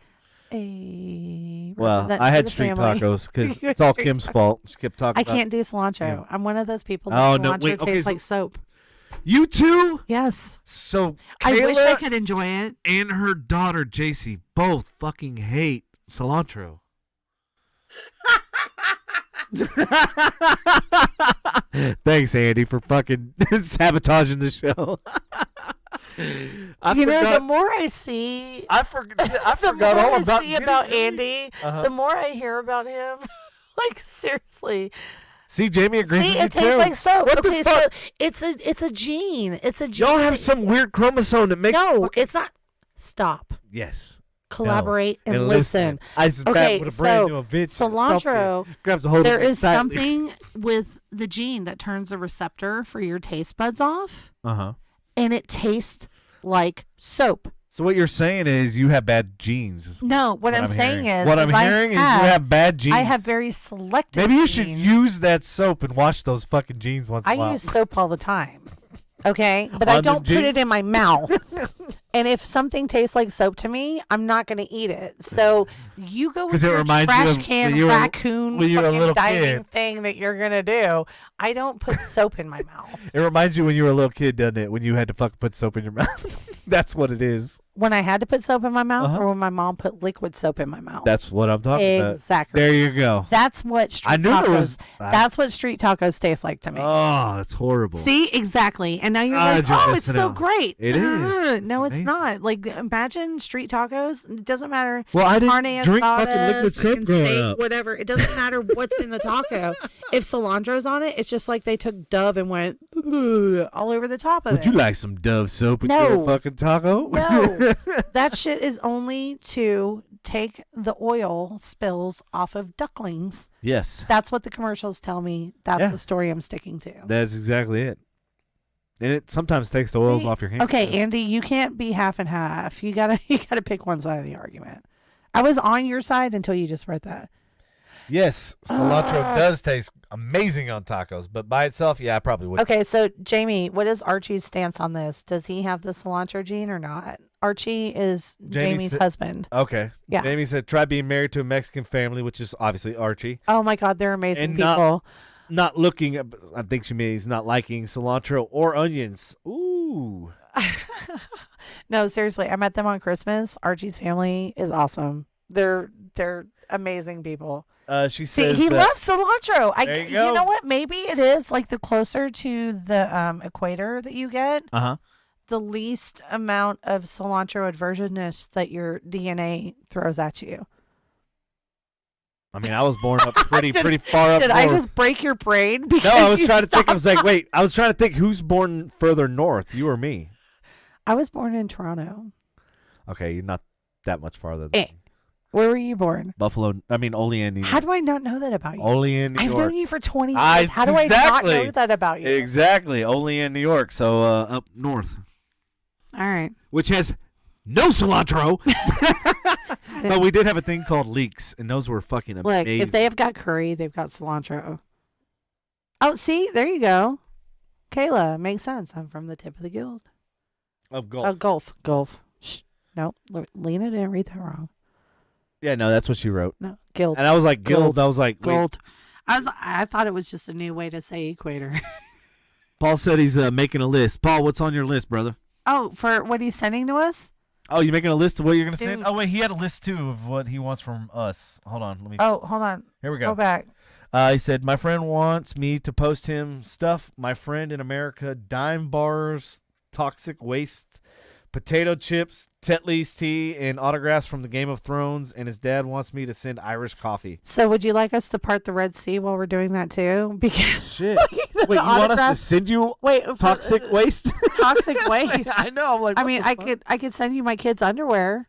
Well, Represent I for had the street family. tacos because You it's all street Kim's tacos. fault. She kept talking I about can't do cilantro. Yeah. I'm one of those people Oh, that no, cilantro wait, okay, tastes so- like soap. You too? Yes. So I wish I Kayla could enjoy it. and her daughter JC both fucking hate cilantro. Thanks, Andy, for fucking sabotaging the show. I You know, the forgot. more I see, I the forgot more all I about see you. about Andy, Uh-huh. the more I hear about him. Like seriously, See, Jamie agrees see, with you it tastes too. like soap. What Okay, the fuck? so it's a gene. It's a gene. Y'all have that- some weird chromosome that makes No, it's not. Stop. yes. Collaborate No. and listen. I just Okay, with a brand so new invention. cilantro, grabs a hold There of it is tightly. something with the gene that turns the receptor for your taste buds off, Uh-huh. and it tastes like soap. So what you're saying is you have bad genes. is No, what I'm saying hearing. is, what I'm I hearing is you have- have bad genes. I have very selective. Maybe you should genes. use that soap and wash those fucking jeans once in a I while. use soap all the time. Okay, but I On the don't put jeans? it in my mouth. And if something tastes like soap to me, I'm not going to eat it. So you go with 'Cause it your reminds you trash of can when you were- raccoon when you were a fucking little diving kid. thing that you're going to do. I don't put soap in my mouth. It reminds you when you were a little kid, doesn't it? When you had to fucking put soap in your mouth. That's what it is. When I had to put soap in my mouth, Uh-huh. or when my mom put liquid soap in my mouth. That's what I'm talking about. Exactly. There you go. That's what street I knew tacos. there was. That's what street tacos taste like to me. Oh, that's horrible. See, exactly. And now you're Ah, like, you're oh, it's missing so out. great. It is. No, It's it's amazing. not. Like, imagine street tacos. It doesn't matter. Well, I Carne didn't drink asada, fucking liquid soap freaking growing steak, up. whatever. It doesn't matter what's in the taco. If cilantro's on it, it's just like they took Dove and went "Ugh," all over the top of Would it. you like some Dove soap with No. your fucking taco? No. That shit is only to take the oil spills off of ducklings. Yes. That's what the commercials tell me. That's Yeah. the story I'm sticking to. That's exactly it. And it sometimes takes the oils off your hands. Okay, too. Andy, you can't be half and half. You gotta pick one side of the argument. I was on your side until you just read that. Yes, cilantro does taste amazing on tacos, but by itself, yeah, I probably would. Okay, so Jamie, what is Archie's stance on this? Does he have the cilantro gene or not? Archie is Jamie's said- husband. Okay. Yeah. Jamie said, try being married to a Mexican family, which is obviously Archie. Oh my God, they're amazing And people. Not looking, I think she means not liking cilantro or onions. Ooh. No, seriously, I met them on Christmas. Archie's family is awesome. They're amazing people. She See, says he that- loves cilantro. There you go. know what? Maybe it is like the closer to the equator that you get, Uh-huh. the least amount of cilantro aversionness that your DNA throws at you. I mean, I was born up pretty Did- far up Did north. I just break your brain? Because No, I was you trying to think. I stopped was like, wait. I was trying to think who's born further north, you or me? I was born in Toronto. Okay, you're not that much farther than Eh. me. Where were you born? Buffalo. I mean, Olean, New York. How do I not know that about you? Olean, New I've York. known you for 20 years. How do I not know that about you? Exactly. Olean, New York. So up north. All right. Which has no cilantro. But we did have a thing called leeks, and those were fucking amazing. Look, if they have got curry, they've got cilantro. Oh, see? There you go. Kayla, makes sense. I'm from the tip of the guild. Of Gulf. Oh, Gulf. Shh. No, Lena didn't read that wrong. Yeah, no, that's what she wrote. No, guild. And I was like, guild. Gold. I was like, wait. Gold. I thought it was just a new way to say equator. Paul said he's making a list. Paul, what's on your list, brother? Oh, for what he's sending to us? Oh, you making a list of what you're going to send? Dude. Oh, wait, he had a list, too, of what he wants from us. Hold on. Let me. Oh, hold on. Here we go. Go back. He said, my friend wants me to post him stuff. My friend in America, dime bars, toxic waste, potato chips, Tetley's tea, and autographs from the Game of Thrones. And his dad wants me to send Irish coffee. So would you like us to part the Red Sea while we're doing that too? Because Shit. Wait, you want us to send you toxic waste? Toxic waste. I know. I'm like, I mean, I could send you my kids' underwear.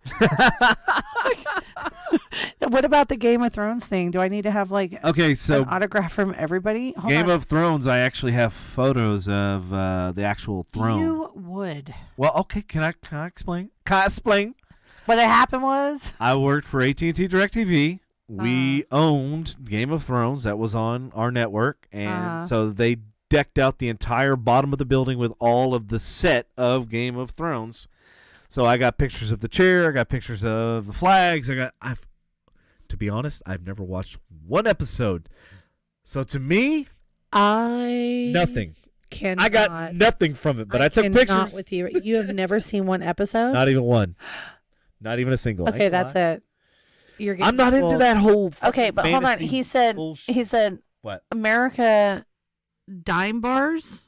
What about the Game of Thrones thing? Do I need to have like okay, so an autograph from everybody? Hold Game on. of Thrones, I actually have photos of the actual throne. You would. Well, okay, can I explain? Can I explain? What had happened was I worked for AT&T DirecTV. We owned Game of Thrones. That was on our network. And so they decked out the entire bottom of the building with all of the set of Game of Thrones. So I got pictures of the chair. I got pictures of the flags. To be honest, I've never watched one episode. So to me, nothing. I got nothing from it, but I took pictures. With you. You have never seen one episode? Not even one. Not even a single. Okay, that's it. I'm not into that whole. Okay, but hold on. He said what? America dime bars?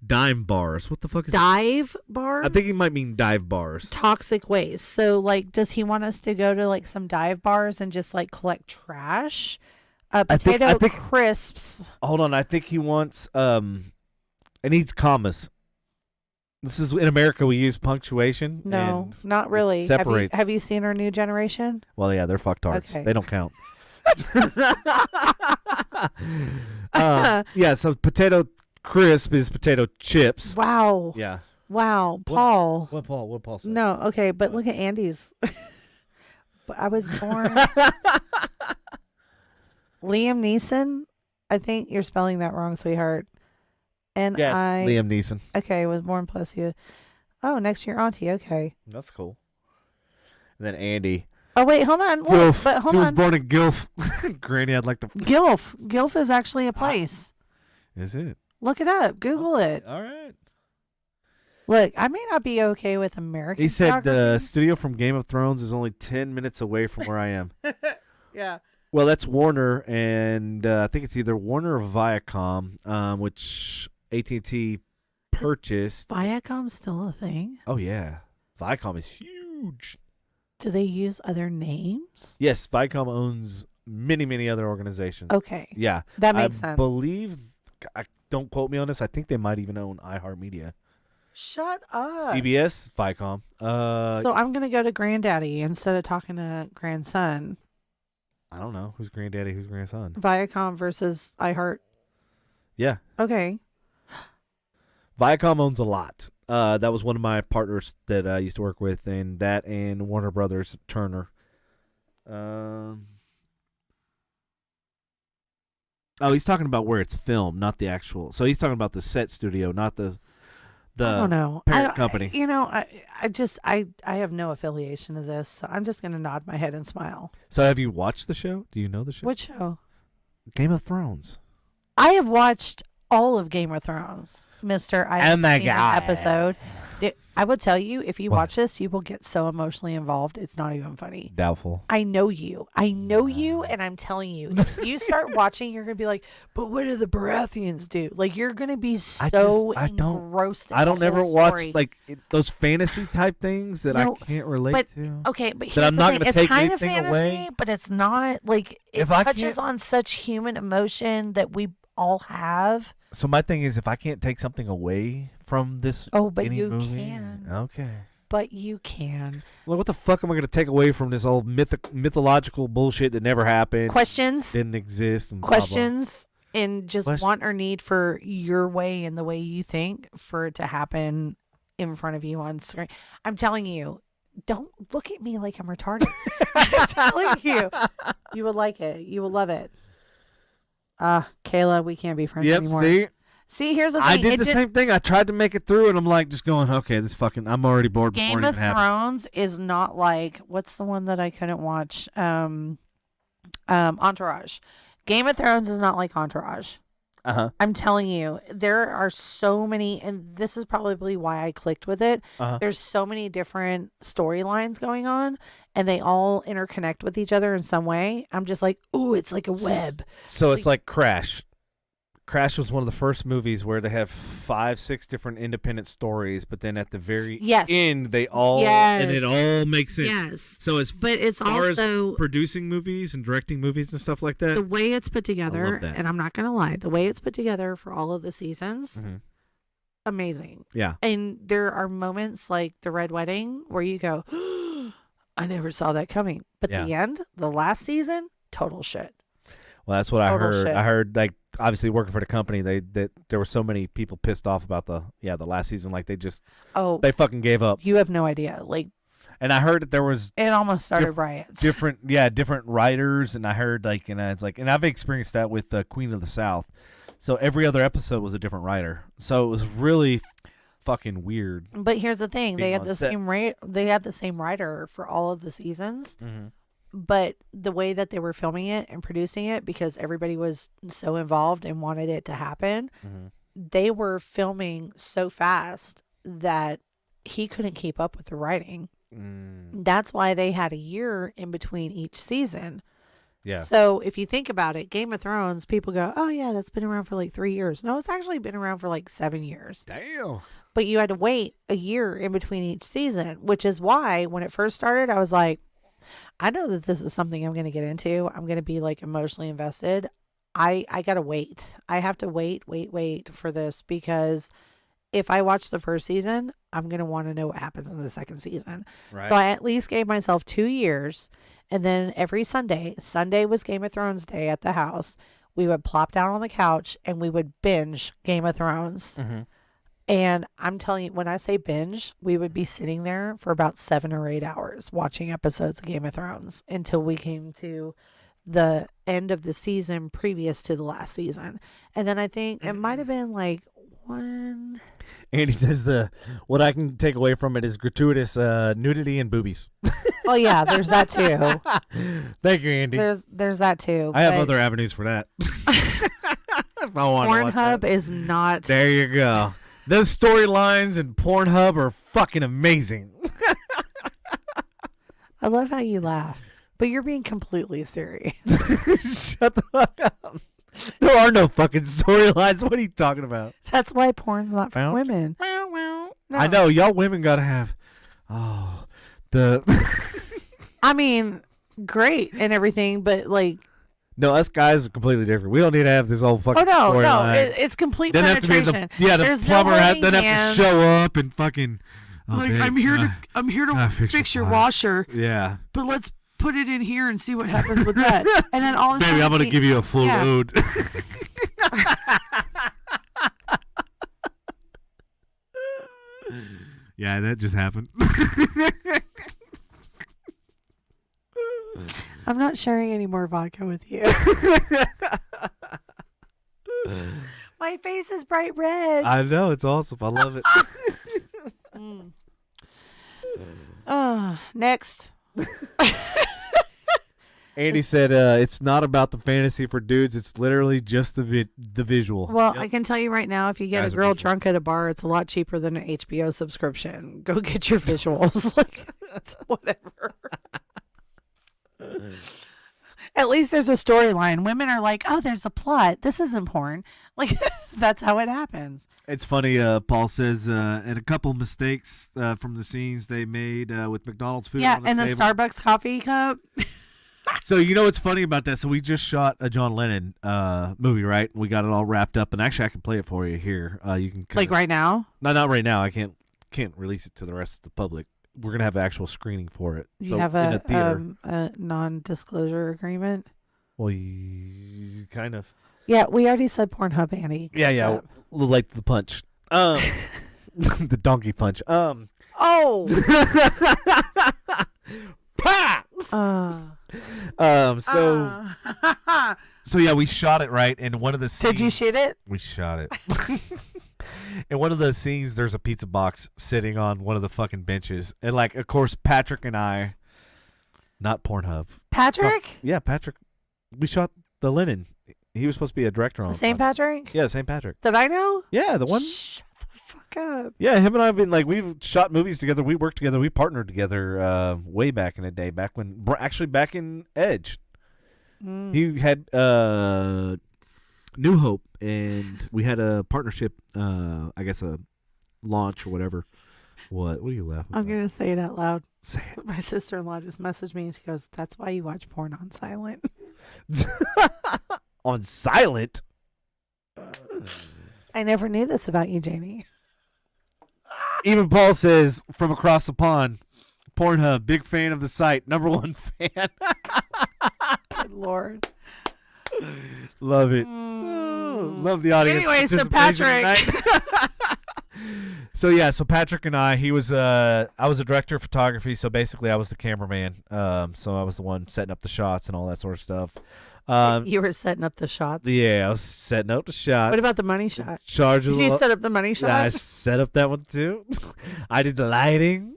Dime bars. What the fuck is dive bars? I think he might mean dive bars. Toxic waste. So, like, does he want us to go to like some dive bars and just like collect trash? Potato crisps. Hold on. I think he wants. It needs commas. This is in America. We use punctuation. No, not really. Separates. Have you seen our new generation? Well, yeah, they're fucktards. Okay. They don't count. Yeah. So potato crisp is potato chips. Wow. Yeah. Wow, Paul. What Paul said? No, okay, but look at Andy's. But I was born. Liam Neeson. I think you're spelling that wrong, sweetheart. And yes, Liam Neeson. Okay, was born plus you. Oh, next year auntie. Okay. That's cool. And then Andy. Oh wait, hold on. Gilf. But hold she on. was born in Gilf. Granny, I'd like to. Gilf. Gilf is actually a place. Is it? Look it up. Google it. All right. Look, I may not be okay with American. He said the studio from Game of Thrones is only 10 minutes away from where I am. Yeah. Well, that's Warner, and I think it's either Warner or Viacom, which AT&T purchased. Is Viacom still a thing? Oh, yeah. Viacom is huge. Do they use other names? Yes, Viacom owns many, many other organizations. Okay. Yeah. That makes sense. I believe, don't quote me on this, I think they might even own iHeartMedia. Shut up. CBS, Viacom. So I'm going to go to Granddaddy instead of talking to Grandson. I don't know. Who's Granddaddy? Who's Grandson? Viacom versus iHeart. Yeah. Okay. Viacom owns a lot. That was one of my partners that I used to work with, and that and Warner Brothers Turner. Oh, he's talking about where it's filmed, not the actual. So he's talking about the set studio, not the I don't know. parent company. You know, I have no affiliation to this, so I'm just going to nod my head and smile. So have you watched the show? Do you know the show? What show? Game of Thrones. I have watched all of Game of Thrones, Mister. I Oh my seen an God. episode. I will tell you, if you What? watch this, you will get so emotionally involved. It's not even funny. Doubtful. I know you, and I'm telling you, if you start watching, you're gonna be like, "But what do the Baratheons do?" Like you're gonna be so engrossed. In I don't the ever whole watch story. like those fantasy type things that No, I can't relate but to. okay, but That here's I'm the not thing. gonna It's take kind of anything fantasy, away. but it's not like it If I touches can't- on such human emotion that we all have. So my thing is, if I can't take something away from this, Oh, but any you movie, can. Okay. But you can. Well, what the fuck am I going to take away from this old mythological bullshit that never happened? Questions? Didn't exist. And blah, blah. Questions? And just want or need for your way and the way you think for it to happen in front of you on screen. I'm telling you, don't look at me like I'm retarded. I'm telling you, you will like it. You will love it. Kayla, we can't be friends anymore. See, here's the thing. I did the same thing. I tried to make it through, and I'm like, just going, okay, this fucking, I'm already bored before it even happened. Game of Thrones is not like, what's the one that I couldn't watch? Entourage. Game of Thrones is not like Entourage. Uh-huh. I'm telling you, there are so many, and this is probably why I clicked with it. Uh-huh. There's so many different storylines going on, and they all interconnect with each other in some way. I'm just like, ooh, it's like a web. So it's like Crash. Crash was one of the first movies where they have 5-6 different independent stories, but then at the very end, they all and it all makes sense. Yes. So as but it's far also as producing movies and directing movies and stuff like that, the way it's put together, I love that. and I'm not gonna lie, the way it's put together for all of the seasons, amazing. Yeah. And there are moments like the Red Wedding where you go, I never saw that coming. But the end, the last season, total shit. Well, that's what I heard. Shit. I heard, like, obviously working for the company, that there were so many people pissed off about the last season, like they fucking gave up. You have no idea. Like, and I heard that there was it almost started riots. Different writers, and I heard and I've experienced that with Queen of the South. So every other episode was a different writer. So it was really fucking weird. But here's the thing: they had the same writer for all of the seasons. Mm-hmm. But the way that they were filming it and producing it, because everybody was so involved and wanted it to happen, they were filming so fast that he couldn't keep up with the writing. That's why they had a year in between each season. Yeah. So if you think about it, Game of Thrones, people go, oh yeah, that's been around for like 3 years. No, it's actually been around for like 7 years. Damn. But you had to wait a year in between each season, which is why when it first started, I was like, I know that this is something I'm going to get into. I'm going to be like emotionally invested. I got to wait. I have to wait for this, because if I watch the first season, I'm going to want to know what happens in the second season. Right. So I at least gave myself 2 years. And then every Sunday was Game of Thrones day at the house. We would plop down on the couch and we would binge Game of Thrones. And I'm telling you, when I say binge, we would be sitting there for about 7 or 8 hours watching episodes of Game of Thrones until we came to the end of the season previous to the last season. And then I think it might have been like one. Andy says what I can take away from it is gratuitous nudity and boobies. Oh yeah, there's that too. Thank you, Andy. There's that too. I have other avenues for that. If I want to watch Pornhub that. is not. There you go. Those storylines in Pornhub are fucking amazing. I love how you laugh, but you're being completely serious. Shut the fuck up. There are no fucking storylines. What are you talking about? That's why porn's not for women. No. I know. Y'all women got to have... I mean, great and everything, but like... No, us guys are completely different. We don't need to have this whole fucking storyline. It's complete doesn't penetration. Have to be the plumber doesn't have to show up and fucking... Oh, like, babe, I'm here to fix your washer. Yeah. But let's put it in here and see what happens with that. And then all of a sudden... Baby, I'm going to give you a full load. Yeah, that just happened. I'm not sharing any more vodka with you. My face is bright red. I know. It's awesome. I love it. Next. Andy said it's not about the fantasy for dudes. It's literally just the visual. Well, I can tell you right now, if you get a girl drunk at a bar, it's a lot cheaper than an HBO subscription. Go get your visuals. Like, it's whatever. At least there's a storyline. Women are like, oh, there's a plot. This isn't porn. Like, that's how it happens. It's funny. Paul says, and a couple mistakes from the scenes they made with McDonald's food. Yeah, on the and the table. Starbucks coffee cup. So you know what's funny about that? So we just shot a John Lennon movie, right? We got it all wrapped up, and actually I can play it for you here. You can like right now? No, not right now. I can't release it to the rest of the public. we're gonna have actual screening for it. You So have in a theater. a non-disclosure agreement. Well, kind of. Yeah, we already said Pornhub, Annie. Yeah. A little late to the punch. The donkey punch. Oh. Pa! So yeah, we shot it right, and one of the scenes. Did you shoot it? We shot it. In one of the scenes, there's a pizza box sitting on one of the fucking benches, and like, of course, Patrick and I, not Pornhub. Patrick? Yeah, Patrick. We shot the Lennon. He was supposed to be a director on The same Patrick? Yeah, St. Patrick. That I know? Yeah, the one. Shut the fuck up. Yeah, him and I have been like, we've shot movies together. We worked together. We partnered together way back in the day. Back when, actually, back in Edge. He had New Hope, and we had a partnership. I guess a launch or whatever. What are you laughing? I'm gonna say it out loud. Say it. My sister-in-law just messaged me and she goes, "That's why you watch porn on silent." On silent. I never knew this about you, Jamie. Even Paul says from across the pond, Pornhub, big fan of the site, #1 fan. Good Lord. Love it. Oh, love the audience. Anyway, so participation Patrick. tonight. So Patrick and I, I was a director of photography, so basically I was the cameraman. So I was the one setting up the shots and all that sort of stuff. You were setting up the shots. Yeah, I was setting up the shots. What about the money shot? Charges. Did you set up the money shot? Yeah, I set up that one too. I did the lighting.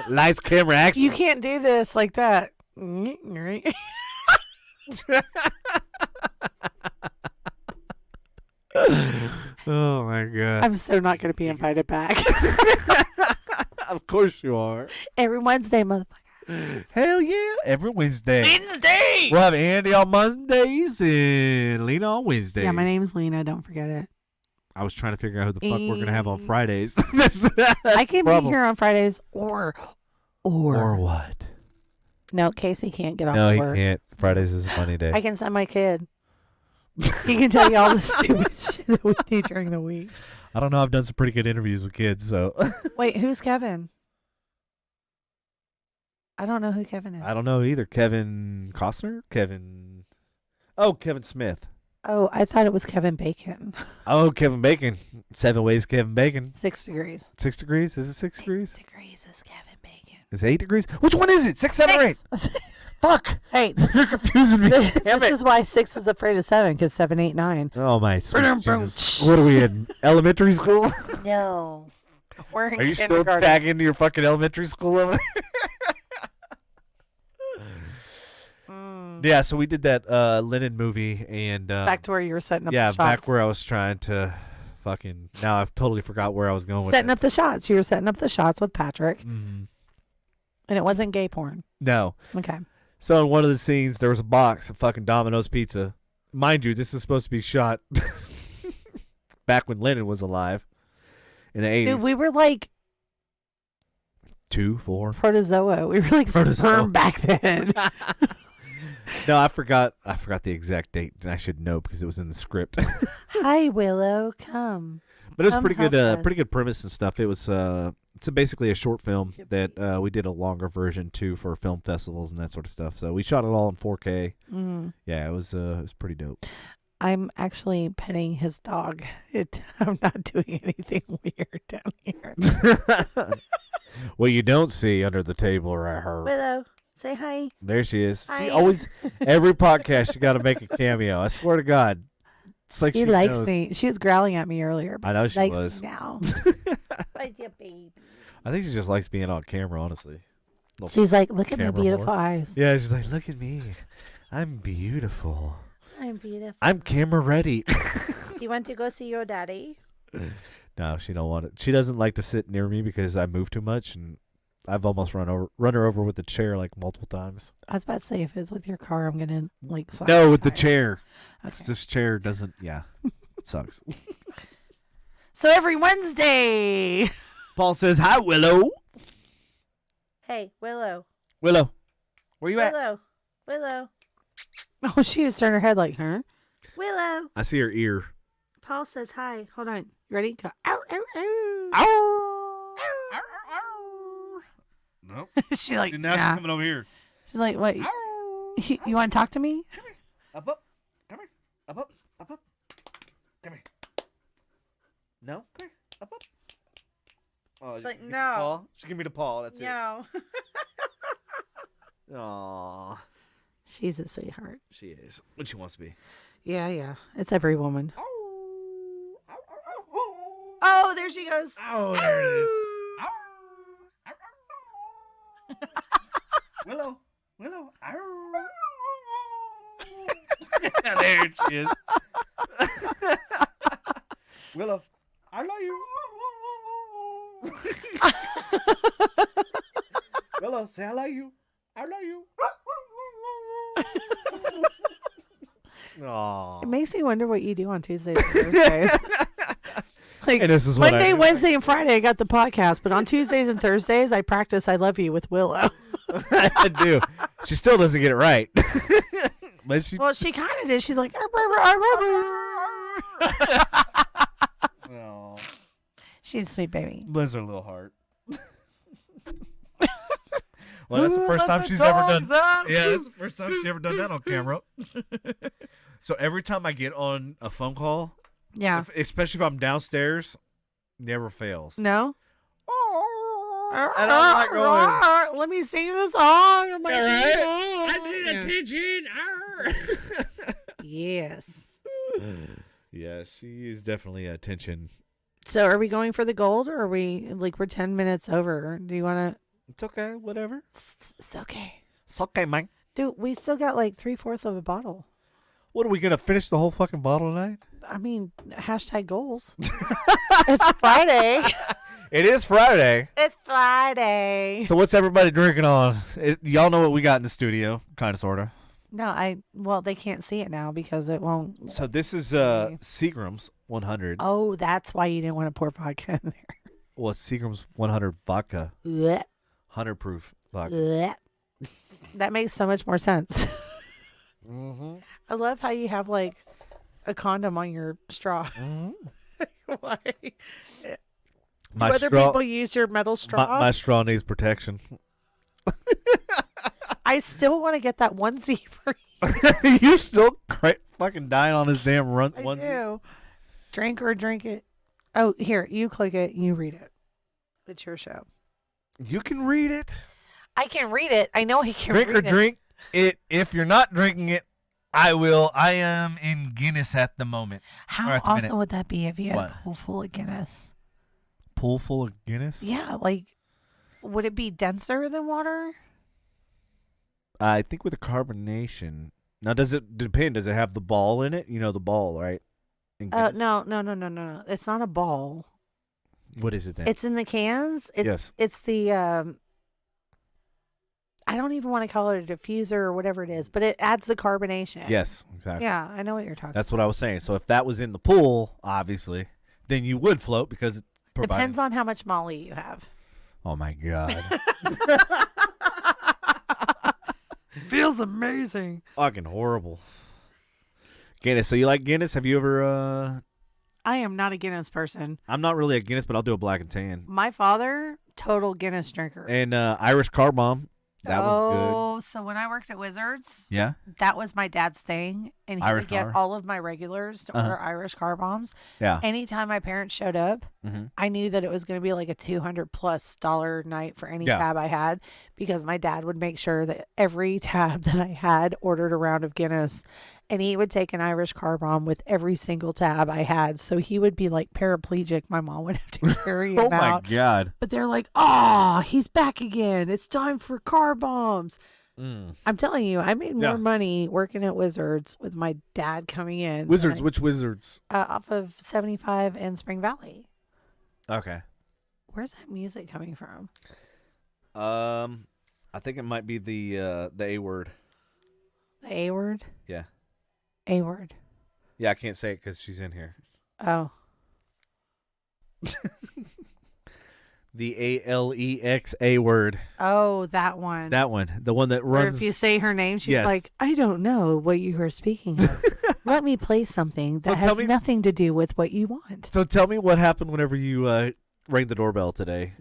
Lights, camera, action. You can't do this like that. Oh my god. I'm so not going to be invited back. Of course you are. Every Wednesday, motherfucker. Hell yeah. Every Wednesday. Wednesday! We'll have Andy on Mondays and Lina on Wednesdays. Yeah, my name's Lina. Don't forget it. I was trying to figure out who the fuck we're going to have on Fridays. That's I can the be problem. here on Fridays or what? No, Casey can't get off No, he work. can't. Fridays is a funny day. I can send my kid. He can tell you all the stupid shit that we do during the week. I don't know. I've done some pretty good interviews with kids, so. Wait, who's Kevin? I don't know who Kevin is. I don't know either. Kevin Costner? Kevin Smith. Oh, I thought it was Kevin Bacon. Oh, Kevin Bacon. 7 Ways Kevin Bacon. 6 degrees. 6 degrees? Is it 6 degrees? 6 degrees is Kevin Bacon. Is it 8 degrees? Which one is it? 6, 7, or 8? Fuck. Hey, You're confusing me. Damn this it. is why 6 is afraid of 7, because 7, 8, 9. Oh, my sweet Brum, Jesus. brum. What are we in? Elementary school? No. We're in Are you still kindergarten. tagging into your fucking elementary school over there? Yeah, so we did that Lennon movie, and Back to where you were setting up yeah, the shots. back where I was trying to fucking. Now I've totally forgot where I was going with Setting it. up the shots. You were setting up the shots with Patrick, Mhm. and it wasn't gay porn. No. Okay. So in one of the scenes, there was a box of fucking Domino's pizza. Mind you, this is supposed to be shot back when Lennon was alive in the 80s. Dude, we were like 2, 4. protozoa. We were like Protozoa. sperm back then. No, I forgot the exact date, and I should know because it was in the script. Hi, Willow. Come. But it was Come pretty good, help us. pretty good premise and stuff. It was it's basically a short film that we did a longer version too for film festivals and that sort of stuff. So we shot it all in 4K. Mm. Yeah, it was pretty dope. I'm actually petting his dog. I'm not doing anything weird down here. What you don't see under the table, right? Her. Willow, say hi. There she is. Hi. She always every podcast she got to make a cameo. I swear to God, it's like She she likes knows. me. She was growling at me earlier. But I know she likes was. me now. Like your baby. I think she just likes being on camera, honestly. Little She's like, look at my camera beautiful whore. eyes. Yeah, she's like, look at me. I'm beautiful. I'm beautiful. I'm camera ready. You want to go see your daddy? No, she don't want it. She doesn't like to sit near me because I move too much, and I've almost run her over with the chair like multiple times. I was about to say, if it's with your car, I'm gonna like. slap No, your with the tires. chair. 'Cause Okay. this chair doesn't. Yeah, it sucks. So every Wednesday. Paul says, "Hi, Willow. Hey, Willow. Willow, where you at?" Willow. Oh, she just turned her head like, huh? Willow. I see her ear. Paul says hi. Hold on. You ready? Go. Ow, ow, ow. Ow! Nope. She's like, And now she's nah. coming over here. She's like, what? You want to talk to me? Up, up. Come here. Up, up. Up, up. Come here. No? Come here. Up, up. Oh, Like, give me no. the paw. Just give me the paw. That's No. it. Aww. She's a sweetheart. She is. What she wants to be. Yeah. It's every woman. Oh, there she goes. Oh, there it is. Willow. There she is. Willow, I love you. Willow, say I love you. I love you. Aww. It makes me wonder what you do on Tuesdays and Thursdays. Like, And this is what Monday, I do. Wednesday, and Friday, I got the podcast, but on Tuesdays and Thursdays, I practice I love you with Willow. I do. She still doesn't get it right. But she. Well, she kind of did. She's like, Oh, she's a sweet baby. bless her little heart. Well, that's the first time she's ever done. Yeah, that's the first time she's ever done that on camera. So every time I get on a phone call, Yeah. especially if I'm downstairs, never fails. No? And I'm like going, Let me sing the song. I'm like, Yeah, right? "Oh." I need attention. Yes. Yeah, she is definitely attention. So are we going for the gold, or are we, like, we're 10 minutes over? Do you want to? It's okay, whatever. It's okay. It's okay, man. Dude, we still got like 3/4 of a bottle. What, are we going to finish the whole fucking bottle tonight? I mean, hashtag goals. It's Friday. It is Friday. It's Friday. So what's everybody drinking on? Y'all know what we got in the studio, kind of, sort of. No, well, they can't see it now because it won't. So this is Seagram's 100. Oh, that's why you didn't want to pour vodka in there. Well, it's Seagram's 100 vodka. Blech, 100 proof vodka. blech. That makes so much more sense. Mm-hmm. I love how you have like a condom on your straw. Mm-hmm. Why? My Do other straw, people use your metal straw? my straw needs protection. I still want to get that onesie for you. You're still fucking dying on this damn I onesie. do. Drink or drink it. Oh, here, you click it, you read it. It's your show. You can read it. I can read it. I know he can Drink read or it. drink it. If you're not drinking it, I will. I am in Guinness at the moment. How Or at the minute. awesome would that be if you had What? a pool full of Guinness? Pool full of Guinness? Yeah, like, would it be denser than water? I think with the carbonation. Now, does it depend? Does it have the ball in it? You know the ball, right? In Guinness? No. It's not a ball. What is it then? It's in the cans. It's, Yes. It's the, I don't even want to call it a diffuser or whatever it is, but it adds the carbonation. Yes, exactly. Yeah, I know what you're talking That's what I was saying. So if that was in the pool, obviously, then you would float because it provides. Depends on how much Molly you have. Oh my god. Feels amazing. Fucking horrible. Guinness. So you like Guinness? Have you ever? I am not a Guinness person. I'm not really a Guinness, but I'll do a black and tan. My father, total Guinness drinker. And Irish Car Bomb. That was So when I worked at Wizards, good. Yeah. that was my dad's thing, and he Irish would get car. all of my regulars to order Irish car bombs. Yeah. Anytime my parents showed up, Mm-hmm. I knew that it was going to be like a $200+ night for any Yeah. tab I had, because my dad would make sure that every tab that I had ordered a round of Guinness, and he would take an Irish car bomb with every single tab I had. So he would be like paraplegic. My mom would have to carry him Oh my out. god. But they're like, he's back again. It's time for car bombs. Mm. I'm telling you, I made more Yeah. money working at Wizards with my dad coming in. Wizards. than Which Wizards? off of 75 and Spring Valley. Okay. Where's that music coming from? I think it might be the A word. The A word? Yeah. A word. Yeah, I can't say it because she's in here. Oh. The ALEXA word. Oh, that one. That one. The one that Where runs. if you say her name, she's Yes. like, I don't know what you are speaking of. Let me play something So that tell has me- nothing to do with what you want. So tell me what happened whenever you rang the doorbell today.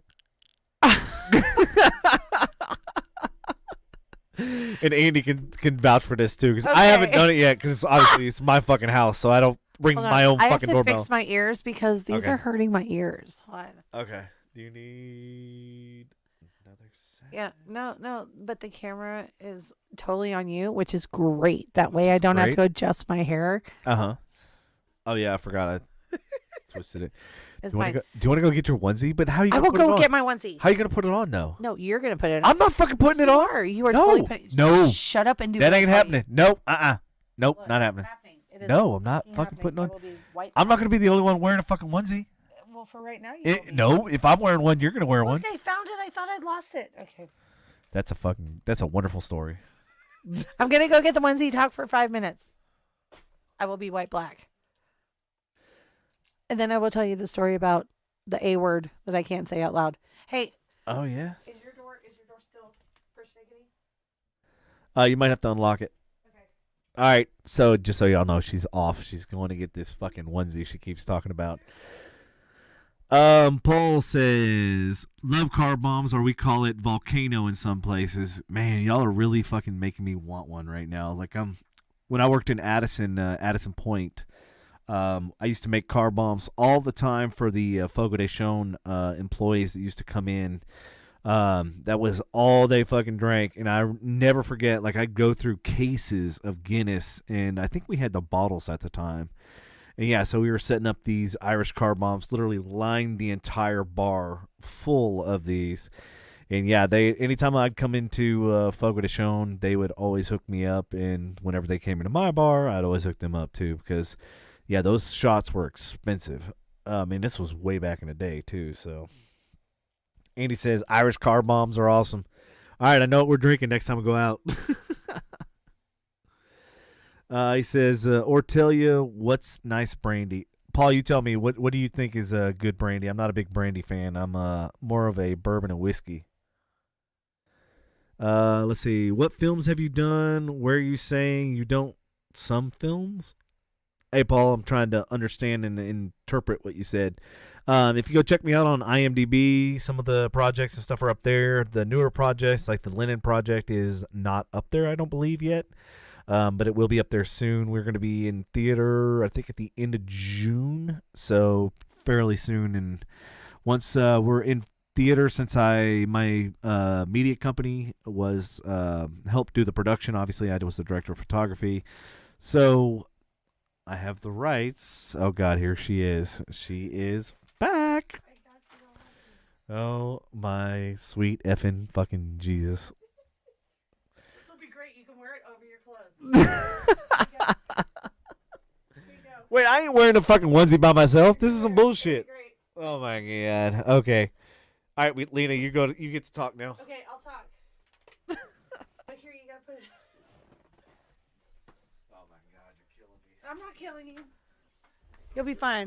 And Andy can vouch for this too, because I haven't done it yet, because obviously it's my fucking house, so I don't ring my own fucking I have to doorbell. fix my ears because these are hurting my ears. Hold on. Okay. Do you need another set? Yeah, no, but the camera is totally on you, which is great. That way I don't have to adjust my hair. Oh yeah, I forgot. I twisted it. It's do you fine. want to go get your onesie? But how are you? I will go get my onesie. How are you gonna put it on though? No, you're gonna put it on. I'm not fucking putting it on. You are No, totally putting. no. Shut up and do that. what I Ain't tell happening. you. Nope. Nope. Look, not it's happening. It is No, I'm not fucking fucking putting on. It will be white. I'm not gonna be the only one wearing a fucking onesie. Well, for right now, you will be. No, if I'm wearing one, you're gonna wear one. Look, I found it. I thought I'd lost it. Okay. That's a wonderful story. I'm gonna go get the onesie. Talk for 5 minutes. I will be white black. And then I will tell you the story about the A word that I can't say out loud. Hey. Oh yeah. Is your door still persnickety? You might have to unlock it. Okay. All right. So just so y'all know, she's off. She's going to get this fucking onesie she keeps talking about. Paul says, love car bombs, or we call it volcano in some places. Man, y'all are really fucking making me want one right now. Like when I worked in Addison Point, I used to make car bombs all the time for the Fogo de Chão employees that used to come in. That was all they fucking drank, and I never forget. Like I'd go through cases of Guinness, and I think we had the bottles at the time. And yeah, so we were setting up these Irish car bombs, literally lined the entire bar full of these. And yeah, anytime I'd come into Fogo de Chão, they would always hook me up. And whenever they came into my bar, I'd always hook them up too, because yeah, those shots were expensive. And this was way back in the day too. So Andy says Irish car bombs are awesome. All right, I know what we're drinking next time we go out. He says, or tell you what's nice brandy. Paul, you tell me, what do you think is a good brandy? I'm not a big brandy fan. I'm more of a bourbon and whiskey. Let's see. What films have you done? Where are you saying you don't? Some films? Hey, Paul, I'm trying to understand and interpret what you said. If you go check me out on IMDb, some of the projects and stuff are up there. The newer projects, like the Linen Project, is not up there, I don't believe, yet. But it will be up there soon. We're going to be in theater, I think, at the end of June, so fairly soon. And once we're in theater, since my media company was helped do the production, obviously I was the director of photography, so I have the rights. Oh God, here she is. She is back. Oh my sweet effing fucking Jesus. Wait, I ain't wearing a fucking onesie by myself. This is some bullshit. Oh my God. Okay. All right, Lena, you get to talk now. Okay, I'll talk. But here, you gotta put it. Oh my God, you're killing me. I'm not killing you. You'll be fine.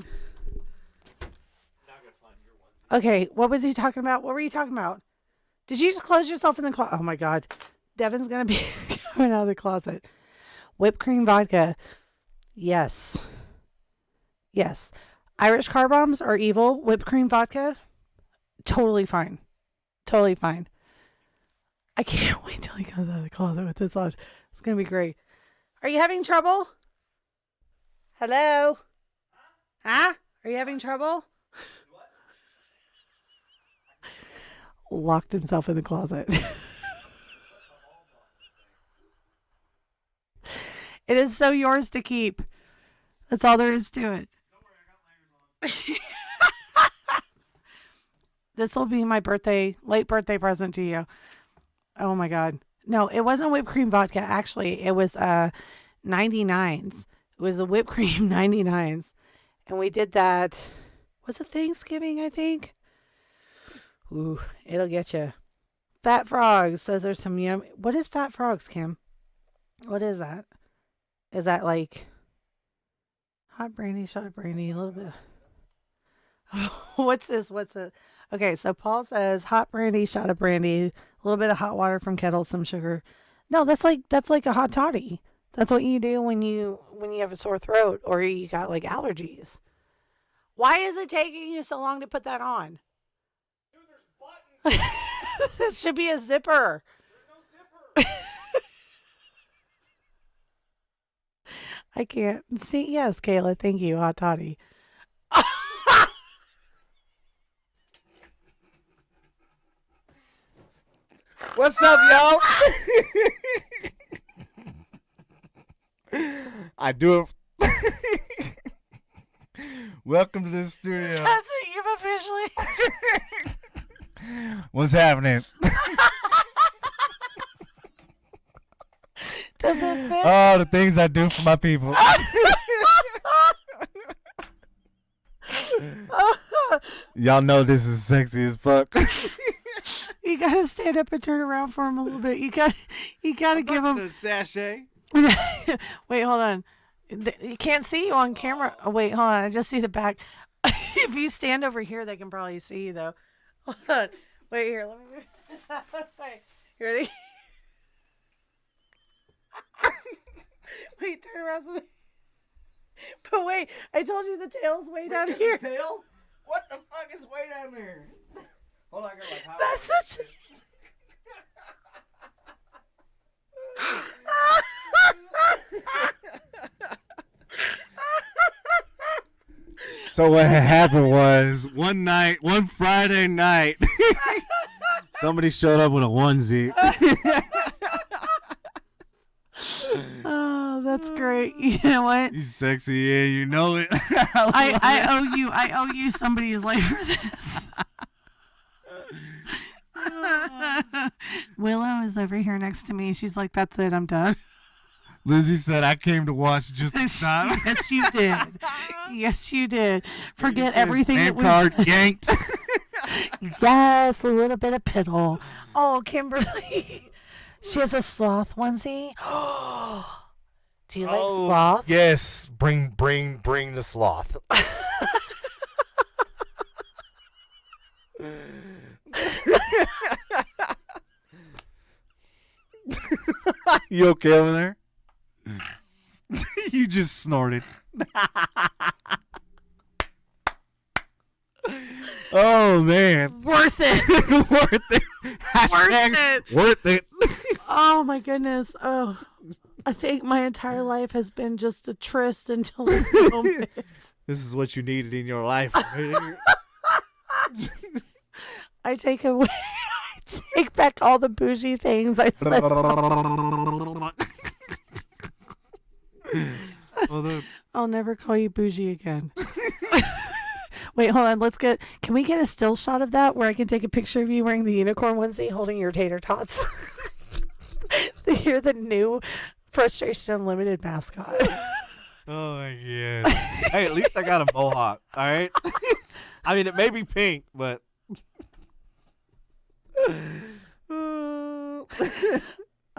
Not gonna find your onesie. Okay, what was he talking about? What were you talking about? Did you just close yourself in the closet? Oh my God. Devin's gonna be coming out of the closet. Whipped cream vodka. Yes. Yes. Irish car bombs are evil. Whipped cream vodka, totally fine. Totally fine. I can't wait till he comes out of the closet with this on. It's going to be great. Are you having trouble? Hello? Huh? Are you having trouble? Locked himself in the closet. It is so yours to keep. That's all there is to it. Don't worry, I got layers on. This will be my late birthday present to you. Oh my God. No, it wasn't whipped cream vodka. Actually, it was 99s. It was the whipped cream 99s. And we did that. Was it Thanksgiving, I think? Ooh, it'll get you. Fat Frogs. Those are some yum. What is Fat Frogs, Kim? What is that? Is that like hot brandy, shot of brandy, a little bit? What's this? Okay, so Paul says hot brandy, shot of brandy, a little bit of hot water from kettle, some sugar. No, that's like a hot toddy. That's what you do when you have a sore throat or you got like allergies. Why is it taking you so long to put that on? Dude, there's buttons. It should be a zipper. There's no zipper. I can't see. Yes, Kayla. Thank you, hot toddy. What's up, y'all? I do it. Welcome to the studio. That's it. You've officially. What's happening? Does it fit? Oh, the things I do for my people. Y'all know this is sexy as fuck. You gotta stand up and turn around for him a little bit. You gotta give him a sachet. Wait, hold on. You can't see you on camera. Oh, wait, hold on. I just see the back. If you stand over here, they can probably see you though. Hold on. Wait here. Let me. Wait. You ready? Wait, turn around. But wait, I told you the tail's way down here. Tail? What the fuck is way down there? Hold on, I gotta like That's it. So what happened was one Friday night, somebody showed up with a onesie. Oh, that's great. You know what? You sexy, yeah, you know it. I owe you somebody's life for this. Willow is over here next to me. She's like, that's it, I'm done. Lizzie said I came to watch just in time. Yes, you did. Yes, you did. Forget everything that we card yanked. Yes, a little bit of piddle. Oh, Kimberly. She has a sloth onesie. Do you like sloth? Yes, bring the sloth. You okay over there? You just snorted. Oh man, Worth it. worth it. Hashtag worth it. Oh my goodness. Oh, I think my entire life has been just a tryst until this moment. This is what you needed in your life. I take away. I take back all the bougie things I said. I'll never call you bougie again. Wait, hold on. Can we get a still shot of that where I can take a picture of you wearing the unicorn onesie holding your tater tots? You're the new Frustration Unlimited mascot. Oh my god. Hey, at least I got a mohawk, alright? I mean, it may be pink, but...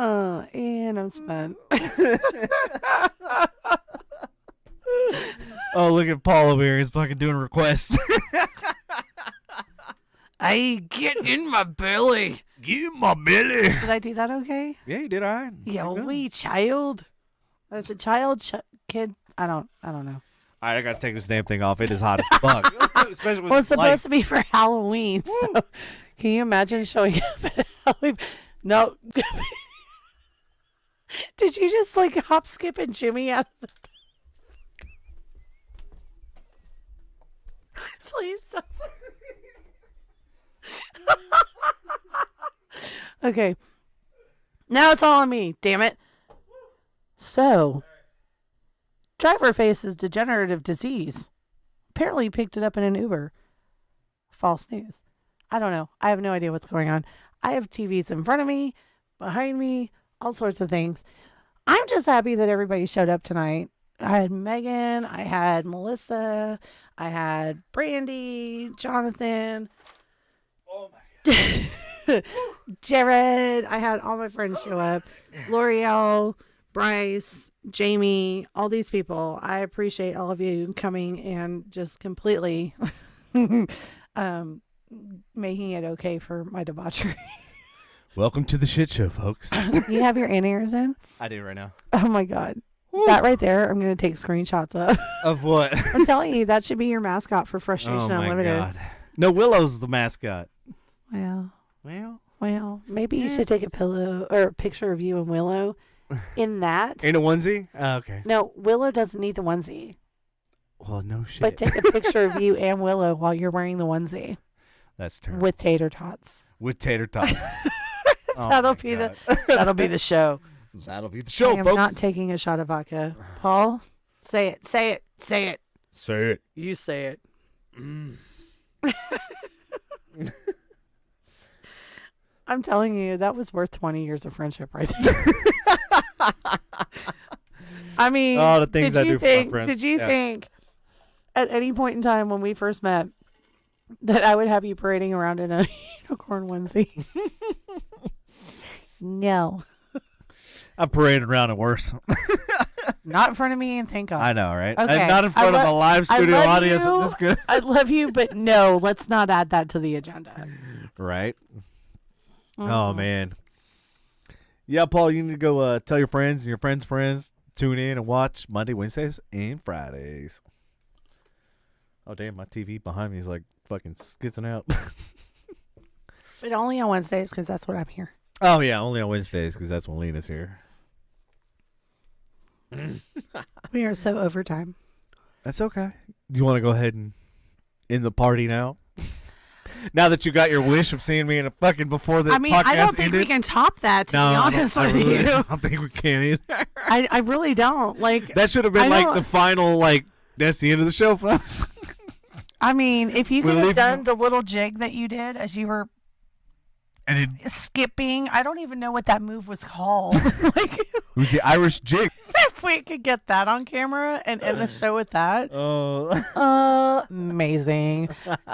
And I'm spent. Oh, look at Paul over here. He's fucking doing requests. I get in my belly. Get in my belly. Did I do that okay? Yeah, you did alright. Yeah, we child. That's a child, kid. I don't know. Alright, I gotta take this damn thing off. It is hot as fuck. Especially with Well, it's the supposed lights. to be for Halloween. So, can you imagine showing up at Halloween? No. Did you just like hop, skip, and Jimmy out of the... Please don't. Okay. Now it's all on me, damn it. So, driver faces degenerative disease. Apparently he picked it up in an Uber. False news. I don't know. I have no idea what's going on. I have TVs in front of me, behind me, all sorts of things. I'm just happy that everybody showed up tonight. I had Megan, I had Melissa, I had Brandy, Jonathan, Oh my god. Jared. I had all my friends show up. L'Oreal, Bryce, Jamie, all these people. I appreciate all of you coming and just completely making it okay for my debauchery. Welcome to the shit show, folks. You have your in-ears in? I do right now. Oh my god. That right there, I'm going to take screenshots of. Of what? I'm telling you, that should be your mascot for Frustration Oh my Unlimited. god. No, Willow's the mascot. Well, Well, maybe you should take a pillow or a picture of you and Willow in that. In a onesie? Oh, okay. No, Willow doesn't need the onesie. Well, no shit. But take a picture of you and Willow while you're wearing the onesie That's terrible. with tater tots. With tater tots. Oh that'll my be God. that'll be the show. That'll be the show, I am folks. not taking a shot of vodka. Paul, say it. Say it. Say it. Say it. You say it. I'm telling you, that was worth 20 years of friendship right there. I mean, Oh, the things I do for my friends. Did you Yeah. think at any point in time when we first met that I would have you parading around in a unicorn onesie? No. I'm parading around and worse. Not in front of me, and thank God. I know, right? Okay. And not in front of a live studio love audience. you. This good. I love you, but no, let's not add that to the agenda. Right? Oh, man. Yeah, Paul, you need to go tell your friends and your friends' friends. Tune in and watch Monday, Wednesdays, and Fridays. Oh, damn, my TV behind me is like fucking skitzing out. But only on Wednesdays because that's what I'm here. Oh, yeah, only on Wednesdays because that's when Lina's here. We are so overtime. That's okay. Do you want to go ahead and end the party now? Now that you got your wish of seeing me in a fucking before the I mean, podcast I don't think ended? we can top that, to be honest I with really, you. I don't think we can either. I really don't. Like, That should have been I like don't- the final, like, that's the end of the show, folks. I mean, if you We're could have leaving- done the little jig that you did as you were And it skipping, I don't even know what that move was called. Like, was the Irish jig. if we could get that on camera and end the show with that, Oh, amazing.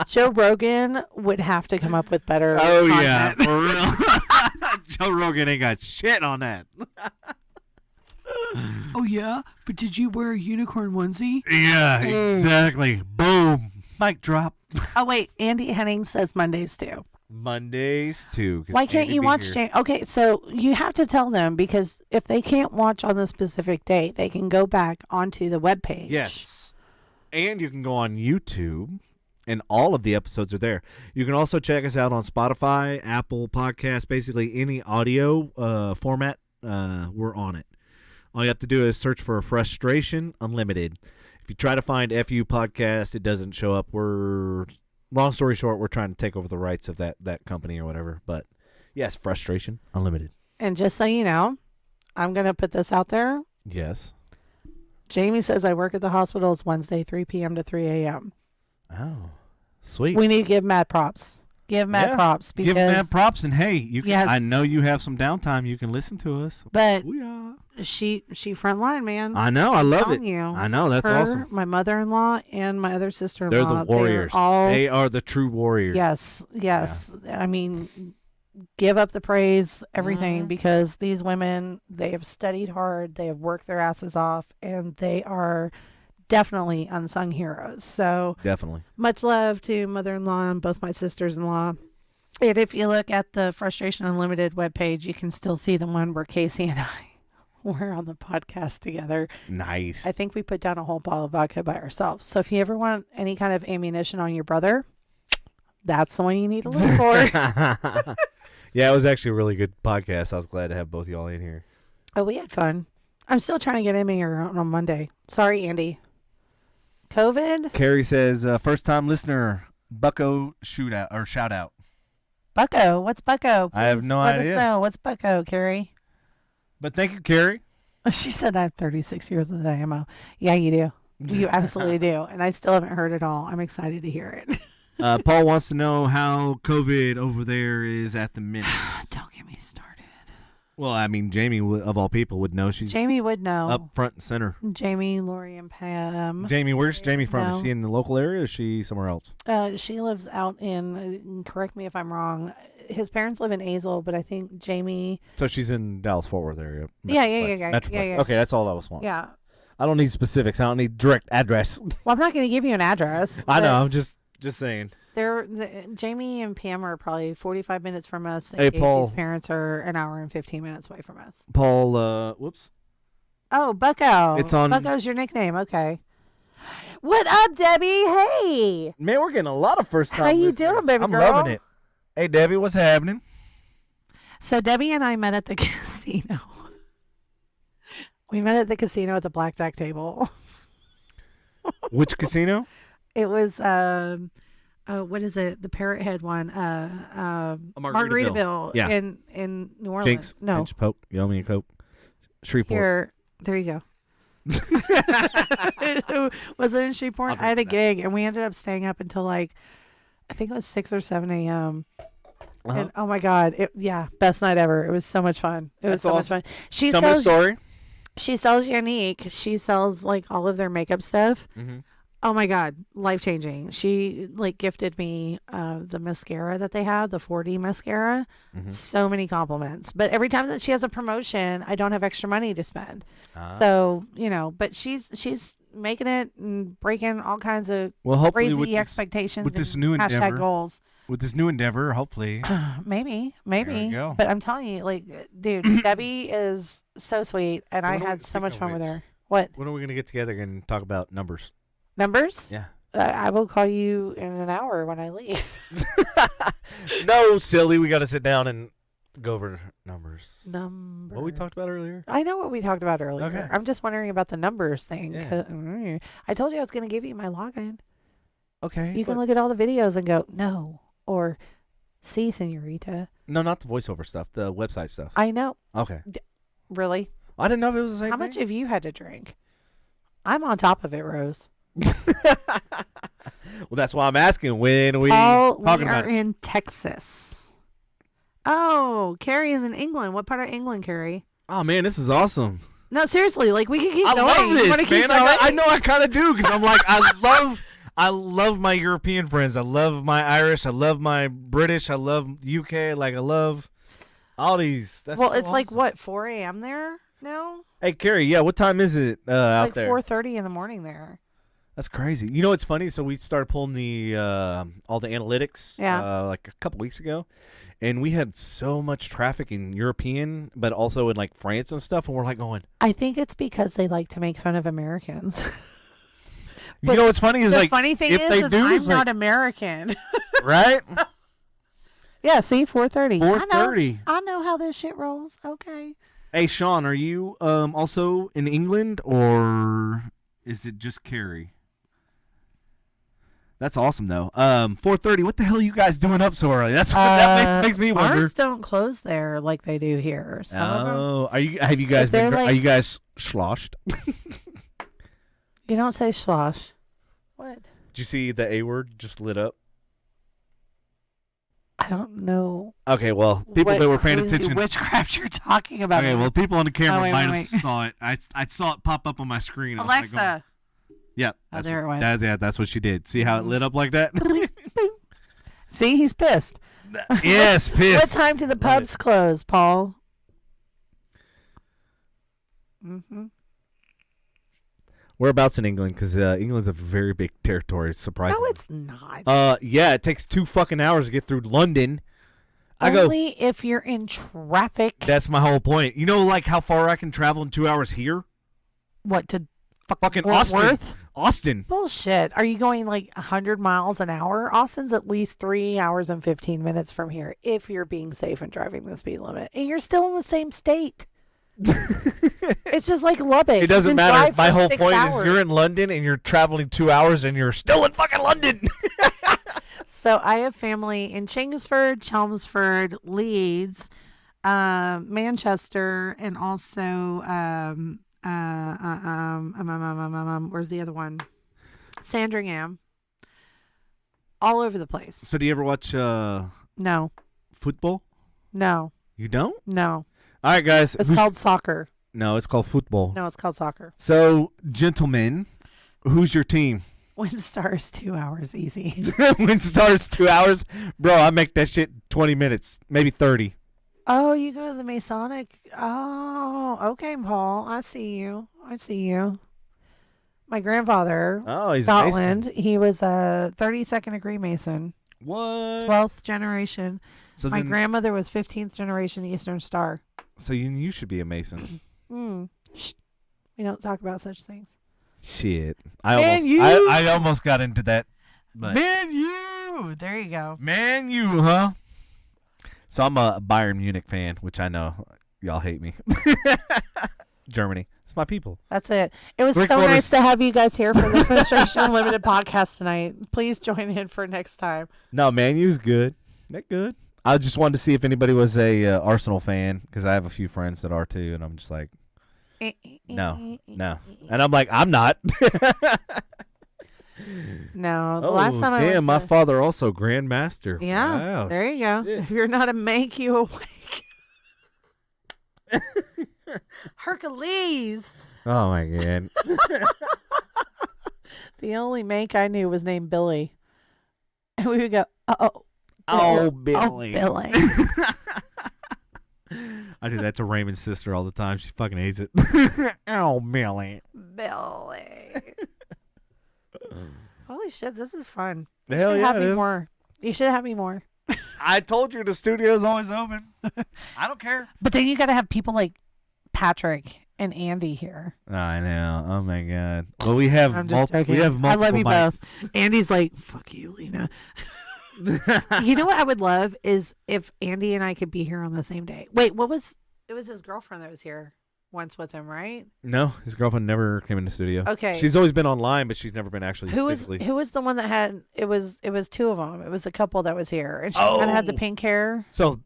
Joe Rogan would have to come up with better oh yeah, content. for real. Joe Rogan ain't got shit on that. Oh, yeah? But did you wear a unicorn onesie? Yeah, exactly. Boom. Mic drop. Oh, wait. Andy Henning says Mondays, too. Mondays too. 'cause Why can't Andy you be watch here. Jane? Okay, so you have to tell them, because if they can't watch on the specific date, they can go back onto the webpage. Yes. And you can go on YouTube, and all of the episodes are there. You can also check us out on Spotify, Apple Podcasts, basically any audio format. We're on it. All you have to do is search for Frustration Unlimited. If you try to find FU Podcast, it doesn't show up. Long story short, we're trying to take over the rights of that company or whatever. But yes, Frustration Unlimited. And just so you know, I'm going to put this out there. Yes. Jamie says I work at the hospital. It's Wednesday, 3 p.m. to 3 a.m. Oh, sweet. We need to give Matt props. Give Matt props. Because, Give Matt props, and hey, you can, Yes. I know you have some downtime. You can listen to us. But Booyah. she frontline, man. I know. I love telling it. you. I know. That's Her, awesome. my mother-in-law, and my other sister-in-law. They're the warriors. All, They are the true warriors. yes. I mean, give up the praise, everything, Mm-hmm. because these women, they have studied hard, they have worked their asses off, and they are definitely unsung heroes. So Definitely. much love to mother-in-law and both my sisters-in-law. And if you look at the Frustration Unlimited webpage, you can still see the one where Casey and I were on the podcast together. Nice. I think we put down a whole bottle of vodka by ourselves. So if you ever want any kind of ammunition on your brother, that's the one you need to look for. Yeah, it was actually a really good podcast. I was glad to have both y'all in here. Oh, we had fun. I'm still trying to get him here on Monday. Sorry, Andy. COVID? Carrie says, first time listener, Bucko shootout or shout out. Bucko. What's Bucko? I have Please no let idea. us know. What's Bucko, Carrie? But thank you, Carrie. She said I have 36 years of ammo. Yeah, you do. You absolutely do. And I still haven't heard it all. I'm excited to hear it. Paul wants to know how COVID over there is at the minute. Don't get me started. Well, I mean, Jamie, of all people, would know. She's Jamie would know. up front and center. Jamie, Lori, and Pam. Jamie, where's Jamie from? No. Is she in the local area or is she somewhere else? She lives out in, correct me if I'm wrong, his parents live in Azle, but I think Jamie, So she's in Dallas Fort Worth area. Yeah. Metroplex. Yeah. Okay, that's all I was wanting. yeah. I don't need specifics. I don't need direct address. Well, I'm not going to give you an address. I know. but I'm just saying. Jamie and Pam are probably 45 minutes from us. And Hey, Casey's Paul. parents are an hour and 15 minutes away from us. Paul, whoops. Oh, Bucko. It's on- Bucko's your nickname. Okay. What up, Debbie? Hey. Man, we're getting a lot of first time How you listeners. doing, baby I'm girl? loving it. Hey, Debbie, what's happening? So Debbie and I met at the casino. We met at the casino at the blackjack table. Which casino? It was what is it? The Parrot Head one. Margaritaville. Yeah. In New Orleans. Jinx. No. Pinch Poke. You owe me a Coke. Shreveport. Here. There you go. Was it in Shreveport? I'll I had a drink that. gig and we ended up staying up until like I think it was 6 or 7 a.m. Uh-huh. And oh my god, best night ever. It was so much fun. It was That's so much awesome. fun. She Tell me a sells story. She sells Unique. She sells like all of their makeup stuff. Mm-hmm. Oh my god, life changing. She like gifted me the mascara that they have, the 4D mascara. Mm-hmm. So many compliments. But every time that she has a promotion, I don't have extra money to spend. Ah. So, but she's making it and breaking all kinds of Well, hopefully crazy expectations with this and new hashtag endeavor. goals. With this new endeavor, hopefully. Maybe. There we go. But I'm telling you, like, dude, Debbie is so sweet, and So I what do we- had so speaking much of fun with which- her. What? When are we going to get together and talk about numbers? Numbers? Yeah. I will call you in an hour when I leave. No, silly. We got to sit down and go over numbers. Number. What we talked about earlier? I know what we talked about earlier. Okay. I'm just wondering about the numbers thing. Yeah. 'Cause, I told you I was going to give you my login. Okay. You can look at all the videos and go, no, or see, senorita. No, not the voiceover stuff. The website stuff. I know. Okay. Really? I didn't know if it was the same How thing. much have you had to drink? I'm on top of it, Rose. Well, that's why I'm asking. When are we Paul, talking we about are it? in Texas. Oh, Carrie is in England. What part of England, Carrie? Oh, man, this is awesome. No, seriously, like we can keep I going. love You wanna this, keep man. going? I know I kind of do because I'm like, I love my European friends. I love my Irish. I love my British. I love UK. Like, I love all these. That's Well, so it's like awesome. what, 4 a.m. there now? Hey, Carrie, yeah, what time is it out Like there? 4:30 in the morning there. That's crazy. You know what's funny? So we started pulling the all the analytics like a couple weeks ago, and we had so much traffic in European, but also in like France and stuff, and we're like going. I think it's because they like to make fun of Americans. You know what's funny is The like funny thing if they is do, I'm it's like- not American. right. Yeah, see, 4:30. 4:30. I know how this shit rolls. Okay. Hey, Sean, are you also in England or is it just Carrie? That's awesome though. 4:30. What the hell are you guys doing up so early? That's that makes me wonder. Ours don't close there like they do here. Some of them, Oh, have you guys If they're been, like- are you guys sloshed? you don't say slosh. What? Did you see the A word just lit up? I don't know. Okay, well, people what that were paying crazy attention. witchcraft you're talking about. Okay, well, people on the camera Oh, wait, might wait, have saw it. I saw it pop up on my screen. I was like, Alexa. yeah, Oh, that's there what, it went. that's what she did. See how it Mhm. lit up like that? See, he's pissed. Yes, What pissed. time do the Love pubs close, Paul? Mm-hmm. Whereabouts in England? Because England's a very big territory. It's surprising. No, it's not. Yeah, it takes 2 fucking hours to get through London. I go. Only if you're in traffic. That's my whole point. You know, like how far I can travel in 2 hours here? What, to Fucking Fort Austin. Worth? Austin. Bullshit. Are you going like 100 miles an hour? Austin's at least 3 hours and 15 minutes from here if you're being safe and driving the speed limit. And you're still in the same state. It's just like Lubbock. It doesn't You can matter. drive My for whole 6 point hours. is you're in London and you're traveling 2 hours and you're still in fucking London. So I have family in Chelmsford, Leeds, Manchester, and also where's the other one? Sandringham. All over the place. So do you ever watch No, football? no, You don't? no. All right, guys. It's called soccer. No, it's called football. No, it's called soccer. So, gentlemen, who's your team? WinStar's 2 hours easy. When it starts 2 hours, bro, I make that shit 20 minutes, maybe 30. Oh, you go to the Masonic. Oh, okay, Paul. I see you. My grandfather, Oh, he's Scotland, Mason. he was a 32nd degree Mason, What? 12th generation. So My then, grandmother was 15th generation Eastern Star. so you should be a Mason. Shh. We don't talk about such things. Shit. Man, I almost got into that. But Man, you. There you go. Man, you, huh? So I'm a Bayern Munich fan, which I know y'all hate me. Germany. It's my people. That's it. It was Rick so Waters- nice to have you guys here for the Frustration Unlimited podcast tonight. Please join in for next time. No, Man U's good. They're good. I just wanted to see if anybody was a Arsenal fan because I have a few friends that are too, and I'm just like, no. And I'm like, I'm not. No, the last time I damn, went my to- father also Grandmaster. Yeah, Wow. there you go. shit. If you're not a make, you awake. Hercules. Oh my god. The only make I knew was named Billy. And we would go, Oh, Billy. I do that to Raymond's sister all the time. She fucking hates it. Oh, Billy. Billy. Holy shit, this is fun. Hell You should yeah, have it me is. more. You should have me more. I told you the studio's always open. I don't care. But then you got to have people like Patrick and Andy here. I know. Oh my god. Well, we have I'm just joking. we have I multiple love you mics. both. Andy's like, fuck you, Lena. You know what I would love is if Andy and I could be here on the same day. Wait, it was his girlfriend that was here once with him, right? No, his girlfriend never came in the studio. Okay. She's always been online, but she's never been actually Who physically. was the one that had it was two of them. It was a couple that was here. And she kinda had the Oh. pink hair. So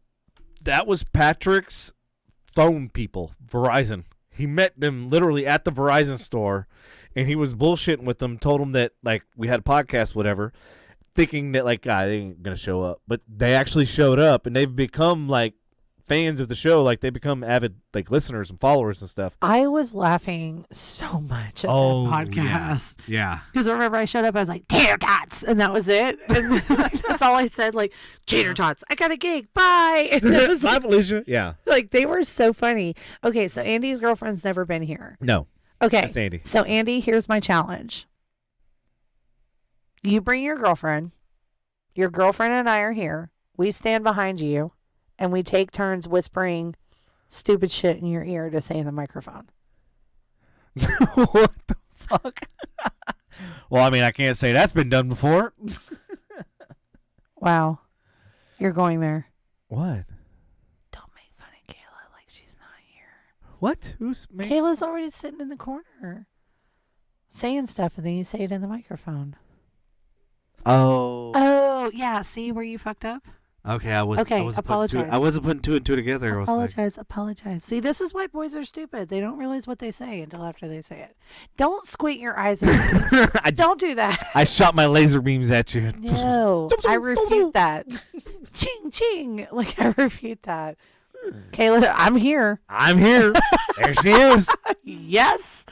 that was Patrick's phone people, Verizon. He met them literally at the Verizon store, and he was bullshitting with them, told them that, like, we had a podcast, whatever, thinking that, like, they ain't going to show up. But they actually showed up, and they've become, like, fans of the show. Like, they become avid, like, listeners and followers and stuff. I was laughing so much at that podcast. Yeah. Because I remember I showed up, I was like, tater tots, and that was it. And that's all I said, like, tater tots, I got a gig, bye. And it was Bye, Felicia. Yeah. like, they were so funny. Okay, so Andy's girlfriend's never been here. No. Okay, That's Andy. so Andy, here's my challenge. You bring your girlfriend and I are here, we stand behind you, and we take turns whispering stupid shit in your ear to say in the microphone. What the fuck? Well, I mean, I can't say that's been done before. Wow. You're going there. What? Don't make fun of Kayla like she's not here. What? Who's Kayla's already sitting in the corner saying stuff, and then you say it in the microphone. Oh. Oh, yeah. See where you fucked up? Okay, I wasn't apologize. I wasn't putting two and two together. I was like, Apologize. See, this is why boys are stupid. They don't realize what they say until after they say it. Don't squint your eyes at me. Don't do that. I shot my laser beams at you. No, I refute that. Ching, ching. Like, I refute that. Kayla, I'm here. I'm here. There she is. Yes.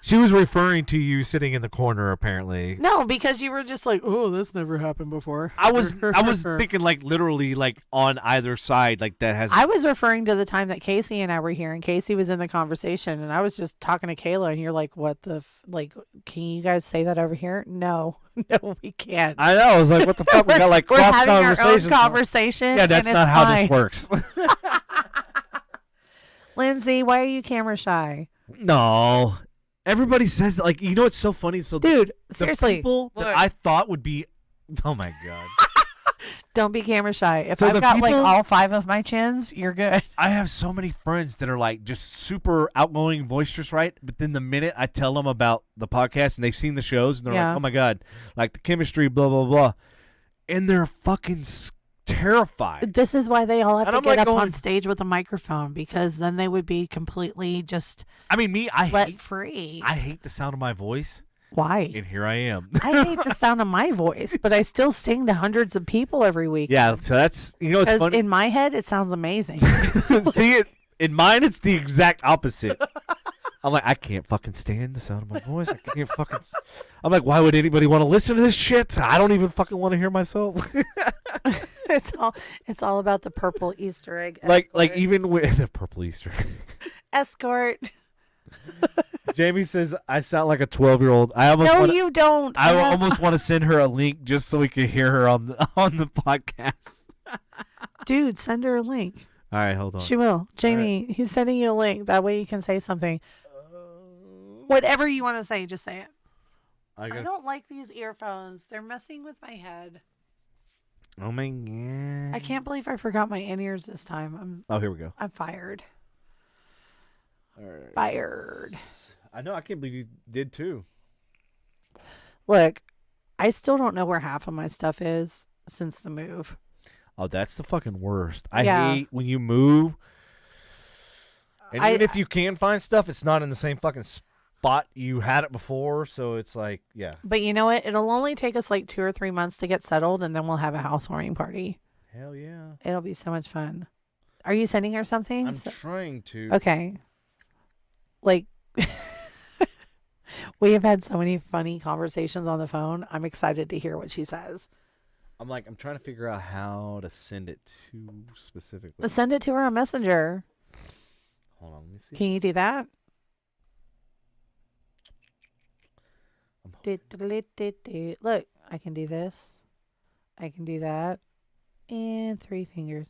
She was referring to you sitting in the corner, apparently. No, because you were just like, oh, that's never happened before. I was thinking, like, literally, like, on either side, like, that has. I was referring to the time that Casey and I were here, and Casey was in the conversation, and I was just talking to Kayla, and you're like, what the, like, can you guys say that over here? No, no, we can't. I know. I was like, what the fuck? We got, like, We're cross having our own conversations. conversation. Yeah, that's and not it's how fine. this works. Lindsay, why are you camera shy? No. Everybody says, like, you know what's so funny? So Dude, the seriously, people that I thought would be, oh my god. don't be camera shy. If So I've the got like people- all 5 of my chins, you're good. I have so many friends that are like just super outgoing, boisterous, right? But then the minute I tell them about the podcast and they've seen the shows and they're Yeah. like, oh my god, like the chemistry, blah, blah, blah. And they're fucking terrified. This is why they all have And to I'm get like up going- on stage with a microphone, because then they would be completely just I mean, I let free. hate the sound of my voice, Why? and here I am. I hate the sound of my voice, but I still sing to hundreds of people every week. Yeah, so that's, you know what's Because funny? in my head, it sounds amazing. See it in mine, it's the exact opposite. I'm like, I can't fucking stand the sound of my voice. I can't fucking. I'm like, why would anybody want to listen to this shit? I don't even fucking want to hear myself. It's all about the purple Easter egg. like escort. even with the purple Easter. Escort. Jamie says I sound like a 12-year-old. I almost No, wanna, you don't. I almost want to send her a link just so we can hear her on the podcast. Dude, send her a link. All right, hold on. She will. Jamie, he's sending you a link. That way you can say something. Whatever you want to say, just say it. I don't like these earphones. They're messing with my head. Oh my god. I can't believe I forgot my in-ears this time. Oh, here we go. I'm fired. All right. Fired. I know. I can't believe you did too. Look, I still don't know where half of my stuff is since the move. Oh, that's the fucking worst. I Yeah. hate when you move. And even if you can find stuff, it's not in the same fucking spot you had it before. So it's like, yeah. But you know what? It'll only take us like 2 or 3 months to get settled, and then we'll have a housewarming party. Hell yeah. It'll be so much fun. Are you sending her something? I'm trying to. Okay. Like, we have had so many funny conversations on the phone. I'm excited to hear what she says. I'm trying to figure out how to send it to specifically. Send it to her on Messenger. Hold on, let me see. Can you do that? Look, I can do this. I can do that. And 3 fingers.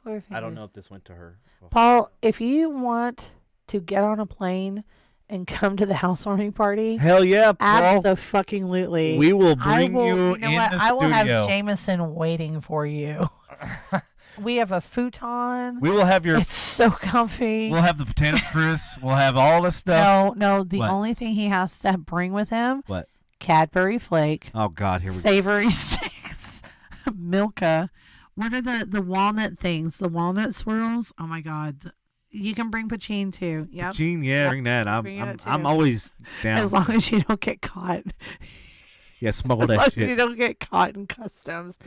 4 fingers. I don't know if this went to her. Paul, if you want to get on a plane and come to the housewarming party, hell yeah, Paul. Absolutely. We will bring you know in what? the I will studio. have Jameson waiting for you. We have a futon. We will have your. It's so comfy. We'll have the potato crisps. We'll have all the stuff. No. The What? only thing he has to bring with him: What? Cadbury flake, Oh God, here we go. savory sticks, Milka. What are the walnut things? The walnut swirls. Oh my God! You can bring poutine too. Yep. Gene, yeah, bring that. Bring it too. I'm always down. As long as you don't get caught. Yeah, smuggle As long that as you shit. don't get caught in customs.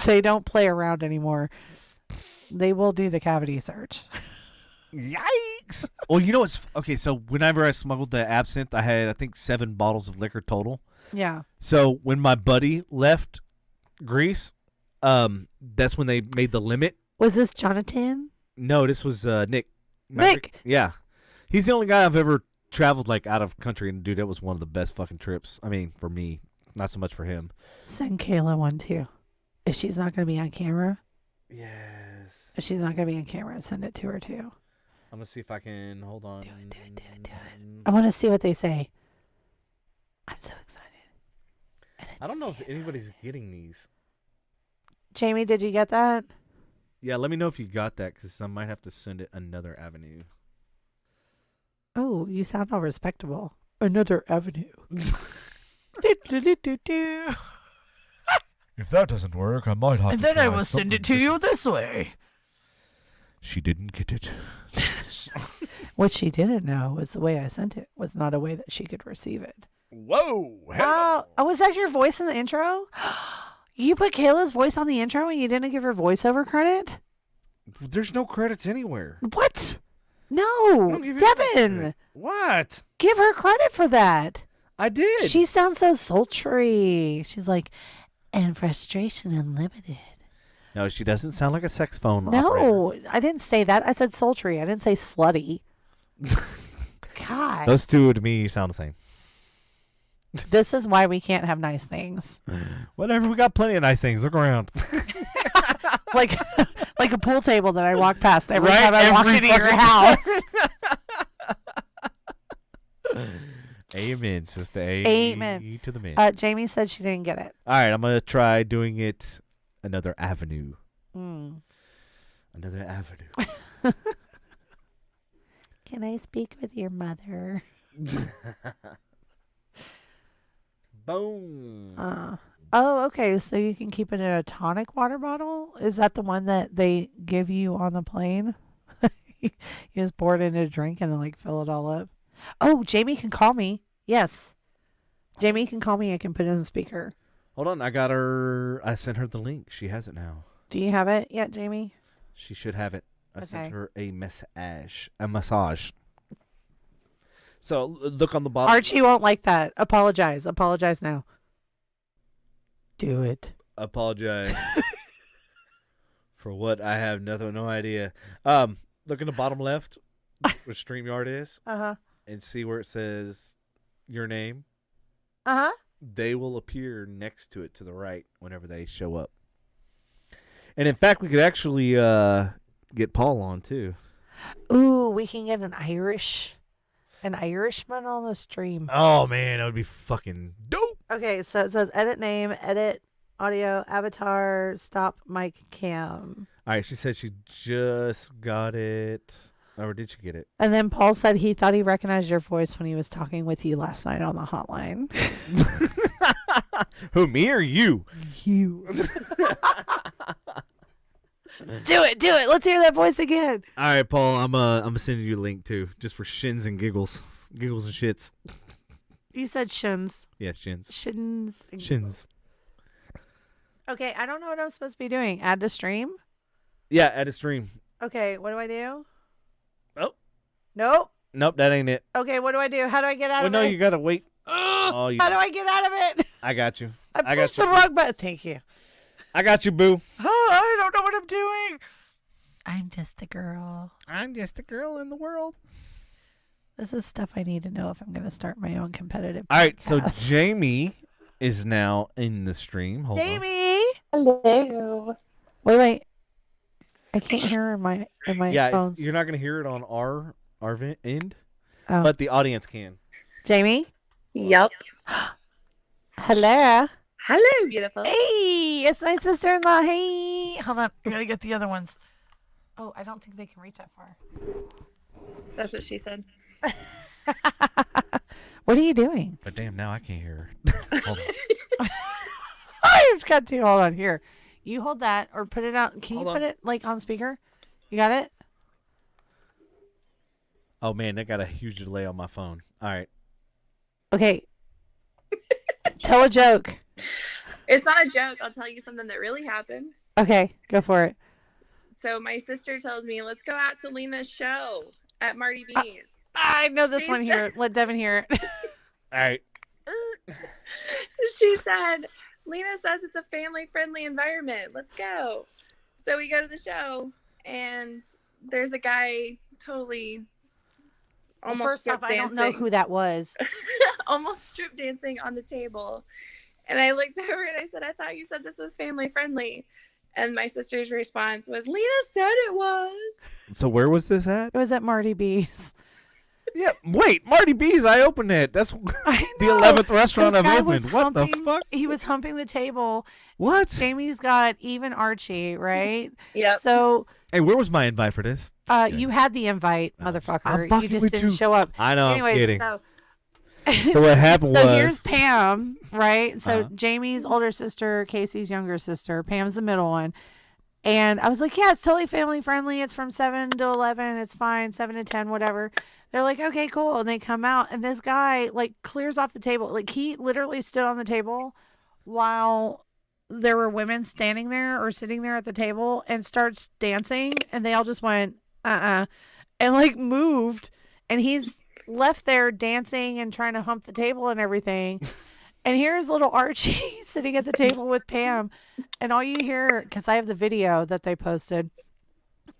They don't play around anymore. They will do the cavity search. Yikes! Well, you know what's okay. So whenever I smuggled the absinthe, I had I think 7 bottles of liquor total. Yeah. So when my buddy left Greece, that's when they made the limit. Was this Jonathan? No, this was Nick. Nick! Yeah, he's the only guy I've ever traveled like out of country, and dude, that was one of the best fucking trips. I mean, for me, not so much for him. Send Kayla one too. If she's not going to be on camera. Yes. If she's not going to be on camera, send it to her too. I'm gonna see if I can hold on. Do it. I want to see what they say. I'm so excited. And I don't just know if came anybody's out. getting these. Jamie, did you get that? Yeah, let me know if you got that, because I might have to send it another avenue. Oh, you sound all respectable. Another avenue. If that doesn't work, I might have And then I will send it to you this way. She didn't get it. What she didn't know was the way I sent it was not a way that she could receive it. Whoa! Oh, was that your voice in the intro? You put Kayla's voice on the intro and you didn't give her voiceover credit? There's no credits anywhere. What? I No, don't give you any Devin, credit. What? give her credit for that. I did. She sounds so sultry. She's like, and frustration unlimited. No, she doesn't sound like a sex phone No, operator. I didn't say that. I said sultry. I didn't say slutty. God, Those two to me sound the same. this is why we can't have nice things. Whatever, we got plenty of nice things. Look around. Like, like a pool table that I walk past every Right, time I walk every into your fucking house. Amen, sister. Amen. To the man. Jamie said she didn't get it. All right, I'm going to try doing it another avenue. Mm. Another avenue. Can I speak with your mother? Boom. Oh, okay. So you can keep it in a tonic water bottle? Is that the one that they give you on the plane? You just pour it in a drink and then like fill it all up. Oh, Jamie can call me. Yes. Jamie can call me. I can put it in the speaker. Hold on, I got her. I sent her the link. She has it now. Do you have it yet, Jamie? She should have it. I Okay. sent her a massage. A massage. So look on the bottom. Archie won't like that. Apologize. Apologize now. Do it. Apologize for what I have no idea. Look in the bottom left where StreamYard is Uh-huh. and see where it says your name. Uh-huh. They will appear next to it to the right whenever they show up. And in fact, we could actually get Paul on too. Ooh, we can get an Irishman on the stream. Oh man, that would be fucking dope. Okay, so it says edit name, edit audio, avatar, stop mic cam. All right, she said she just got it. Or did she get it? And then Paul said he thought he recognized your voice when he was talking with you last night on the hotline. Who, me or you? You. Do it. Let's hear that voice again. All right, Paul. I'm sending you a link too, just for shins and giggles and shits. You said shins. Yeah, shins. Shins. Okay, I don't know what I'm supposed to be doing. Add to stream? Yeah, add a stream. Okay, what do I do? Oh. Nope, that ain't it. Okay, what do I do? How do I get out Well, of no, it? you gotta wait. How do I get out of it? I got you. I got pushed the you. wrong button. Thank you. I got you, boo. Oh, I don't know what I'm doing. I'm just a girl. I'm just a girl in the world. This is stuff I need to know if I'm going to start my own competitive All right, so podcast. Jamie is now in the stream. Hold on. Jamie! Hello. Wait. I can't hear her in my Yeah, phones. you're not gonna hear it on our end, Oh. but the audience can. Jamie? Yep. Hello. Hello, beautiful. Hey, it's my sister-in-law. Hey. Hold on. I got to get the other ones. Oh, I don't think they can reach that far. That's what she said. What are you doing? But damn, now I can't hear her. Hold on. I've got to. Hold on here. You hold that or put it out. Can you Hold put on. it like on speaker? You got it? Oh man, that got a huge delay on my phone. All right. Okay. Tell a joke. It's not a joke. I'll tell you something that really happened. Okay, go for it. So my sister tells me, let's go out to Lina's show at Marty B's. I know this one here. Let Devin hear it. All right. She said, Lina says it's a family-friendly environment. Let's go. So we go to the show, and there's a guy totally almost First off, strip I don't know dancing. who that was. Almost strip dancing on the table. And I looked over and I said, I thought you said this was family friendly. And my sister's response was, Lina said it was. So where was this at? It was at Marty B's. Yeah, wait, Marty B's. I opened it. That's I the know. 11th restaurant This I've guy opened. was What the humping- fuck? He was humping the table. What? Jamie's got even Archie, right? Yep. So Hey, where was my invite for this? you had the invite, I'm motherfucker. You fucking just with didn't you. show up. I know. Anyways, I'm kidding. so So what happened So was. here's Pam, right? So Uh-huh. Jamie's older sister, Casey's younger sister. Pam's the middle one. And I was like, yeah, it's totally family friendly. It's from 7 to 11. It's fine. 7 to 10, whatever. They're like, okay, cool. And they come out and this guy like clears off the table. Like he literally stood on the table while there were women standing there or sitting there at the table and starts dancing. And they all just went, and like moved. And he's left there dancing and trying to hump the table and everything. And here's little Archie sitting at the table with Pam. And all you hear, because I have the video that they posted,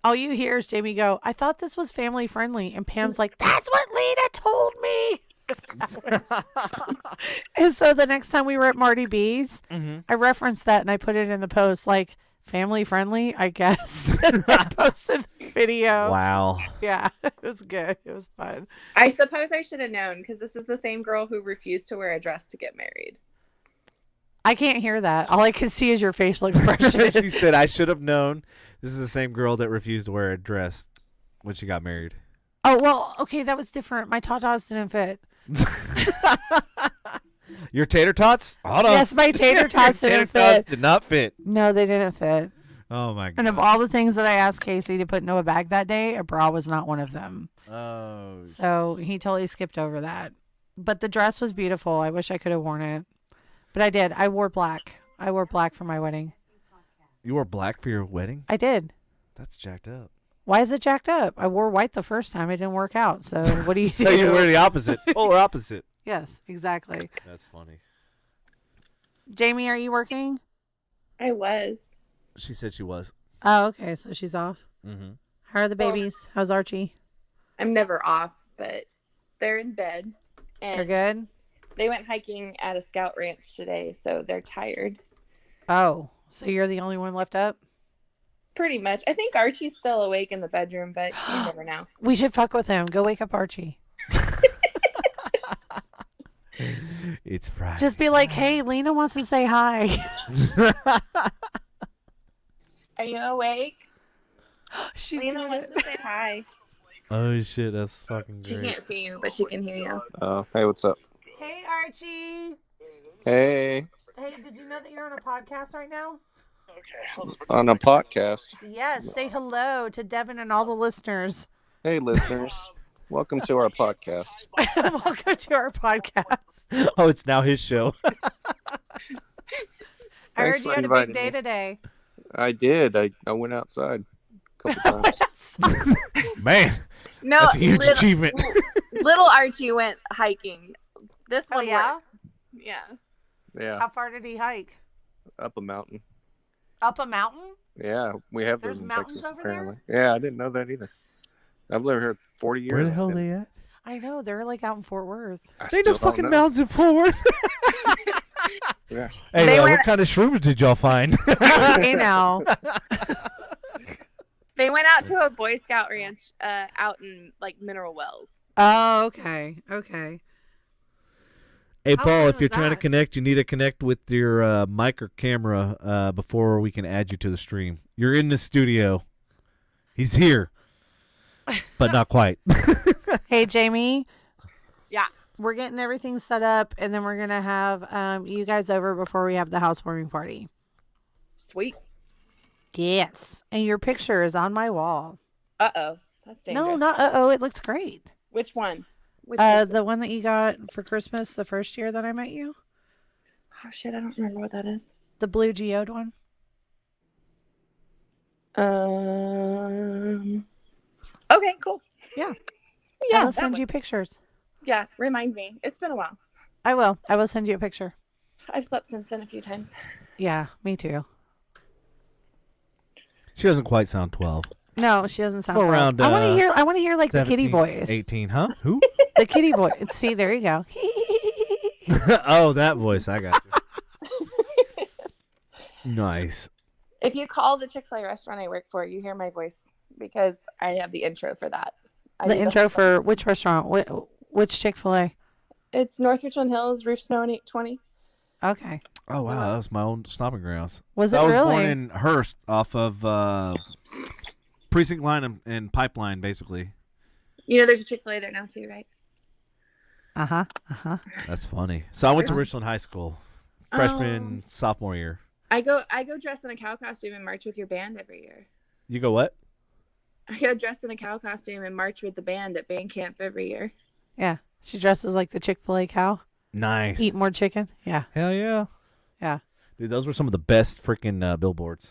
all you hear is Jamie go, I thought this was family friendly. And Pam's like, that's what Lina told me. And so the next time we were at Marty B's, Mhm. I referenced that and I put it in the post, like, family friendly, I guess. And I posted the video. Wow. Yeah, it was good. It was fun. I suppose I should have known because this is the same girl who refused to wear a dress to get married. I can't hear that. All I can see is your facial expression. She said, I should have known. This is the same girl that refused to wear a dress when she got married. Oh, well, okay, that was different. My tatas didn't fit. Your tater tots? Hold on. Yes, my tater tots Your didn't tater tots fit. did not fit. No, they didn't fit. Oh my god. And of all the things that I asked Casey to put in a bag that day, a bra was not one of them. Oh. So he totally skipped over that. But the dress was beautiful. I wish I could have worn it. But I did. I wore black. I wore black for my wedding. You wore black for your wedding? I did. That's jacked up. Why is it jacked up? I wore white the first time. It didn't work out. So what do you do? So you wear the opposite. Polar opposite. Yes, exactly. That's funny. Jamie, are you working? I was. She said she was. Oh, okay. So she's off. Mm-hmm. How are the babies? How's Archie? I'm never off, but they're in bed. They're And good? they went hiking at a scout ranch today, so they're tired. Oh, so you're the only one left up? Pretty much. I think Archie's still awake in the bedroom, but you never know. We should fuck with him. Go wake up Archie. It's Friday. Just be like, hey, Lina wants to say hi. Are you awake? She's Lina doing wants it. to say hi. Oh shit, that's fucking She great. can't see you, but she can hear you. Hey, what's up? Hey, Archie. Hey, Hey, did you know that you're on a podcast right now? on a podcast. Yes. Say hello to Devin and all the listeners. Hey, listeners. Welcome to our podcast. Welcome to our podcast. Oh, it's now his show. I heard Thanks you for had a big inviting day me. today. I did. I went outside a couple times. Man, No, that's a huge achievement. little Archie went hiking. This Oh, one yeah? worked. Yeah. Yeah, How far did he hike? up a mountain. Up a mountain? Yeah, we have There's those in mountains Texas, over there? apparently. Yeah, I didn't know that either. I've lived here 40 years. Where the hell I are they at? I know. They're like out in Fort Worth. They no fucking mountains in Fort Worth. Yeah. Hey, They what went- kind of shrooms did y'all find? Hey, now. They went out to a Boy Scout ranch out in like Mineral Wells. Oh, okay. Okay. Hey, How Paul, fun if you're was trying to that? connect, you need to connect with your mic or camera before we can add you to the stream. You're in the studio. He's here, but not quite. Hey, Jamie. Yeah. We're getting everything set up, and then we're going to have you guys over before we have the housewarming party. Sweet. Yes. And your picture is on my wall. Uh-oh. That's dangerous. No, not uh-oh. It looks great. Which one? Which one? The one that you got for Christmas the first year that I met you. Oh, shit. I don't remember what that is. The blue geode one. Okay, cool. Yeah. Yeah. I will that send one. you pictures. Yeah, remind me. It's been a while. I will. I will send you a picture. I've slept since then a few times. Yeah, me too. She doesn't quite sound 12. No, she doesn't sound Well, bad. around, I want to hear. I want to hear like the kitty 17, voice. 18, huh? Who? The kitty voice. See, there you go. Oh, that voice. I got you. Nice. If you call the Chick-fil-A restaurant I work for, you hear my voice because I have the intro for that. I The do intro whole thing. for which restaurant? Which Chick-fil-A? It's North Richland Hills, Roof Snow and 820. Okay. Oh, wow. That was my own stomping grounds. Was I it was really? born in Hearst off of Precinct Line and Pipeline, basically. You know, there's a Chick-fil-A there now too, right? That's funny. So I went to Richland High School, freshman, Oh. sophomore year. I go dress in a cow costume and march with your band every year. You go what? I go dress in a cow costume and march with the band at band camp every year. Yeah. She dresses like the Chick-fil-A cow. Nice. Eat more chicken. Yeah. Hell yeah. Yeah. Dude, those were some of the best freaking billboards.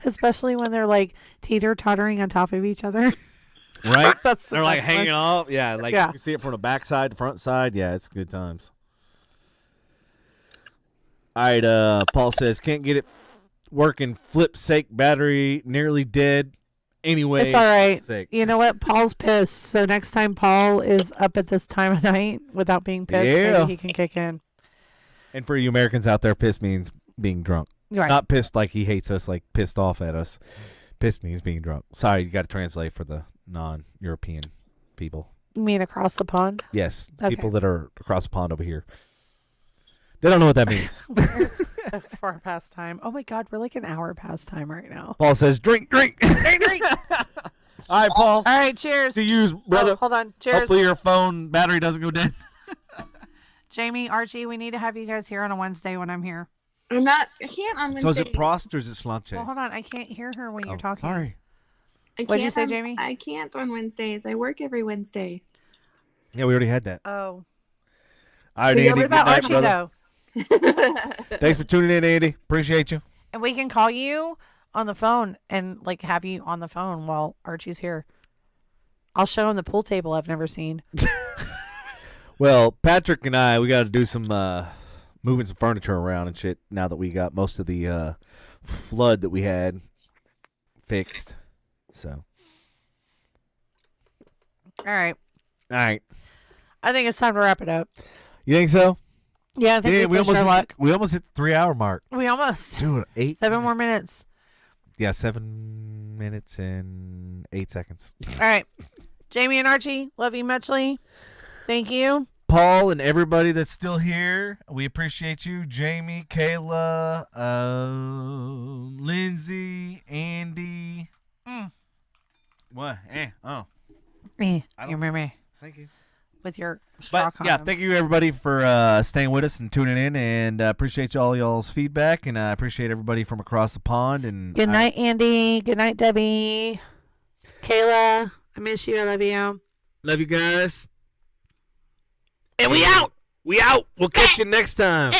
Especially when they're like teeter-tottering on top of each other. Right? That's the They're like best one. hanging off. Yeah, like Yeah. you can see it from the back side, the front side. Yeah, it's good times. All right, Paul says, can't get it working. Flip sake battery nearly dead. Anyway, It's all right. sake. You know what? Paul's pissed. So next time Paul is up at this time of night without being pissed, Yeah. maybe he can kick in. And for you Americans out there, piss means being drunk. Right. Not pissed like he hates us, like pissed off at us. Pissed means being drunk. Sorry, you got to translate for the non-European people. You mean across the pond? Yes, Okay. people that are across the pond over here. They don't know what that means. We're so far past time. Oh my God, we're like an hour past time right now. Paul says, drink, drink. Drink. All right, Paul. All right, cheers. To use, brother. Oh, hold on. Cheers. Hopefully your phone battery doesn't go dead. Jamie, Archie, we need to have you guys here on a Wednesday when I'm here. I can't on Wednesday. So is it Prost or is it Slanche? Well, hold on. I can't hear her when you're Oh, talking. sorry. What'd you say, Jamie? I can't on Wednesdays. I work every Wednesday. Yeah, we already had that. Oh. All right, So Andy. you'll Good miss About out, night, Archie, brother. though. Thanks for tuning in, Andy. Appreciate you. And we can call you on the phone and like have you on the phone while Archie's here. I'll show him the pool table I've never seen. Well, Patrick and I, we got to do some moving some furniture around and shit now that we got most of the flood that we had fixed. So, All right. all right. I think it's time to wrap it up. You think so? Yeah, I think Yeah, we pushed our luck. we almost hit the 3 hour mark. We almost. Dude, 8 7 more minutes. Yeah, 7 minutes and 8 seconds. All right. Jamie and Archie, love you muchly. Thank you. Paul and everybody that's still here, we appreciate you. Jamie, Kayla, Lindsay, Andy, What? Oh. You I don't- remember Thank you. with your straw But yeah, condom. thank you everybody for staying with us and tuning in, and appreciate all y'all's feedback, and I appreciate everybody from across the pond. And Good night, Andy. Good night, Debbie. Kayla, I miss you. I love you. Love you guys. And we out. We out. We'll catch you next time.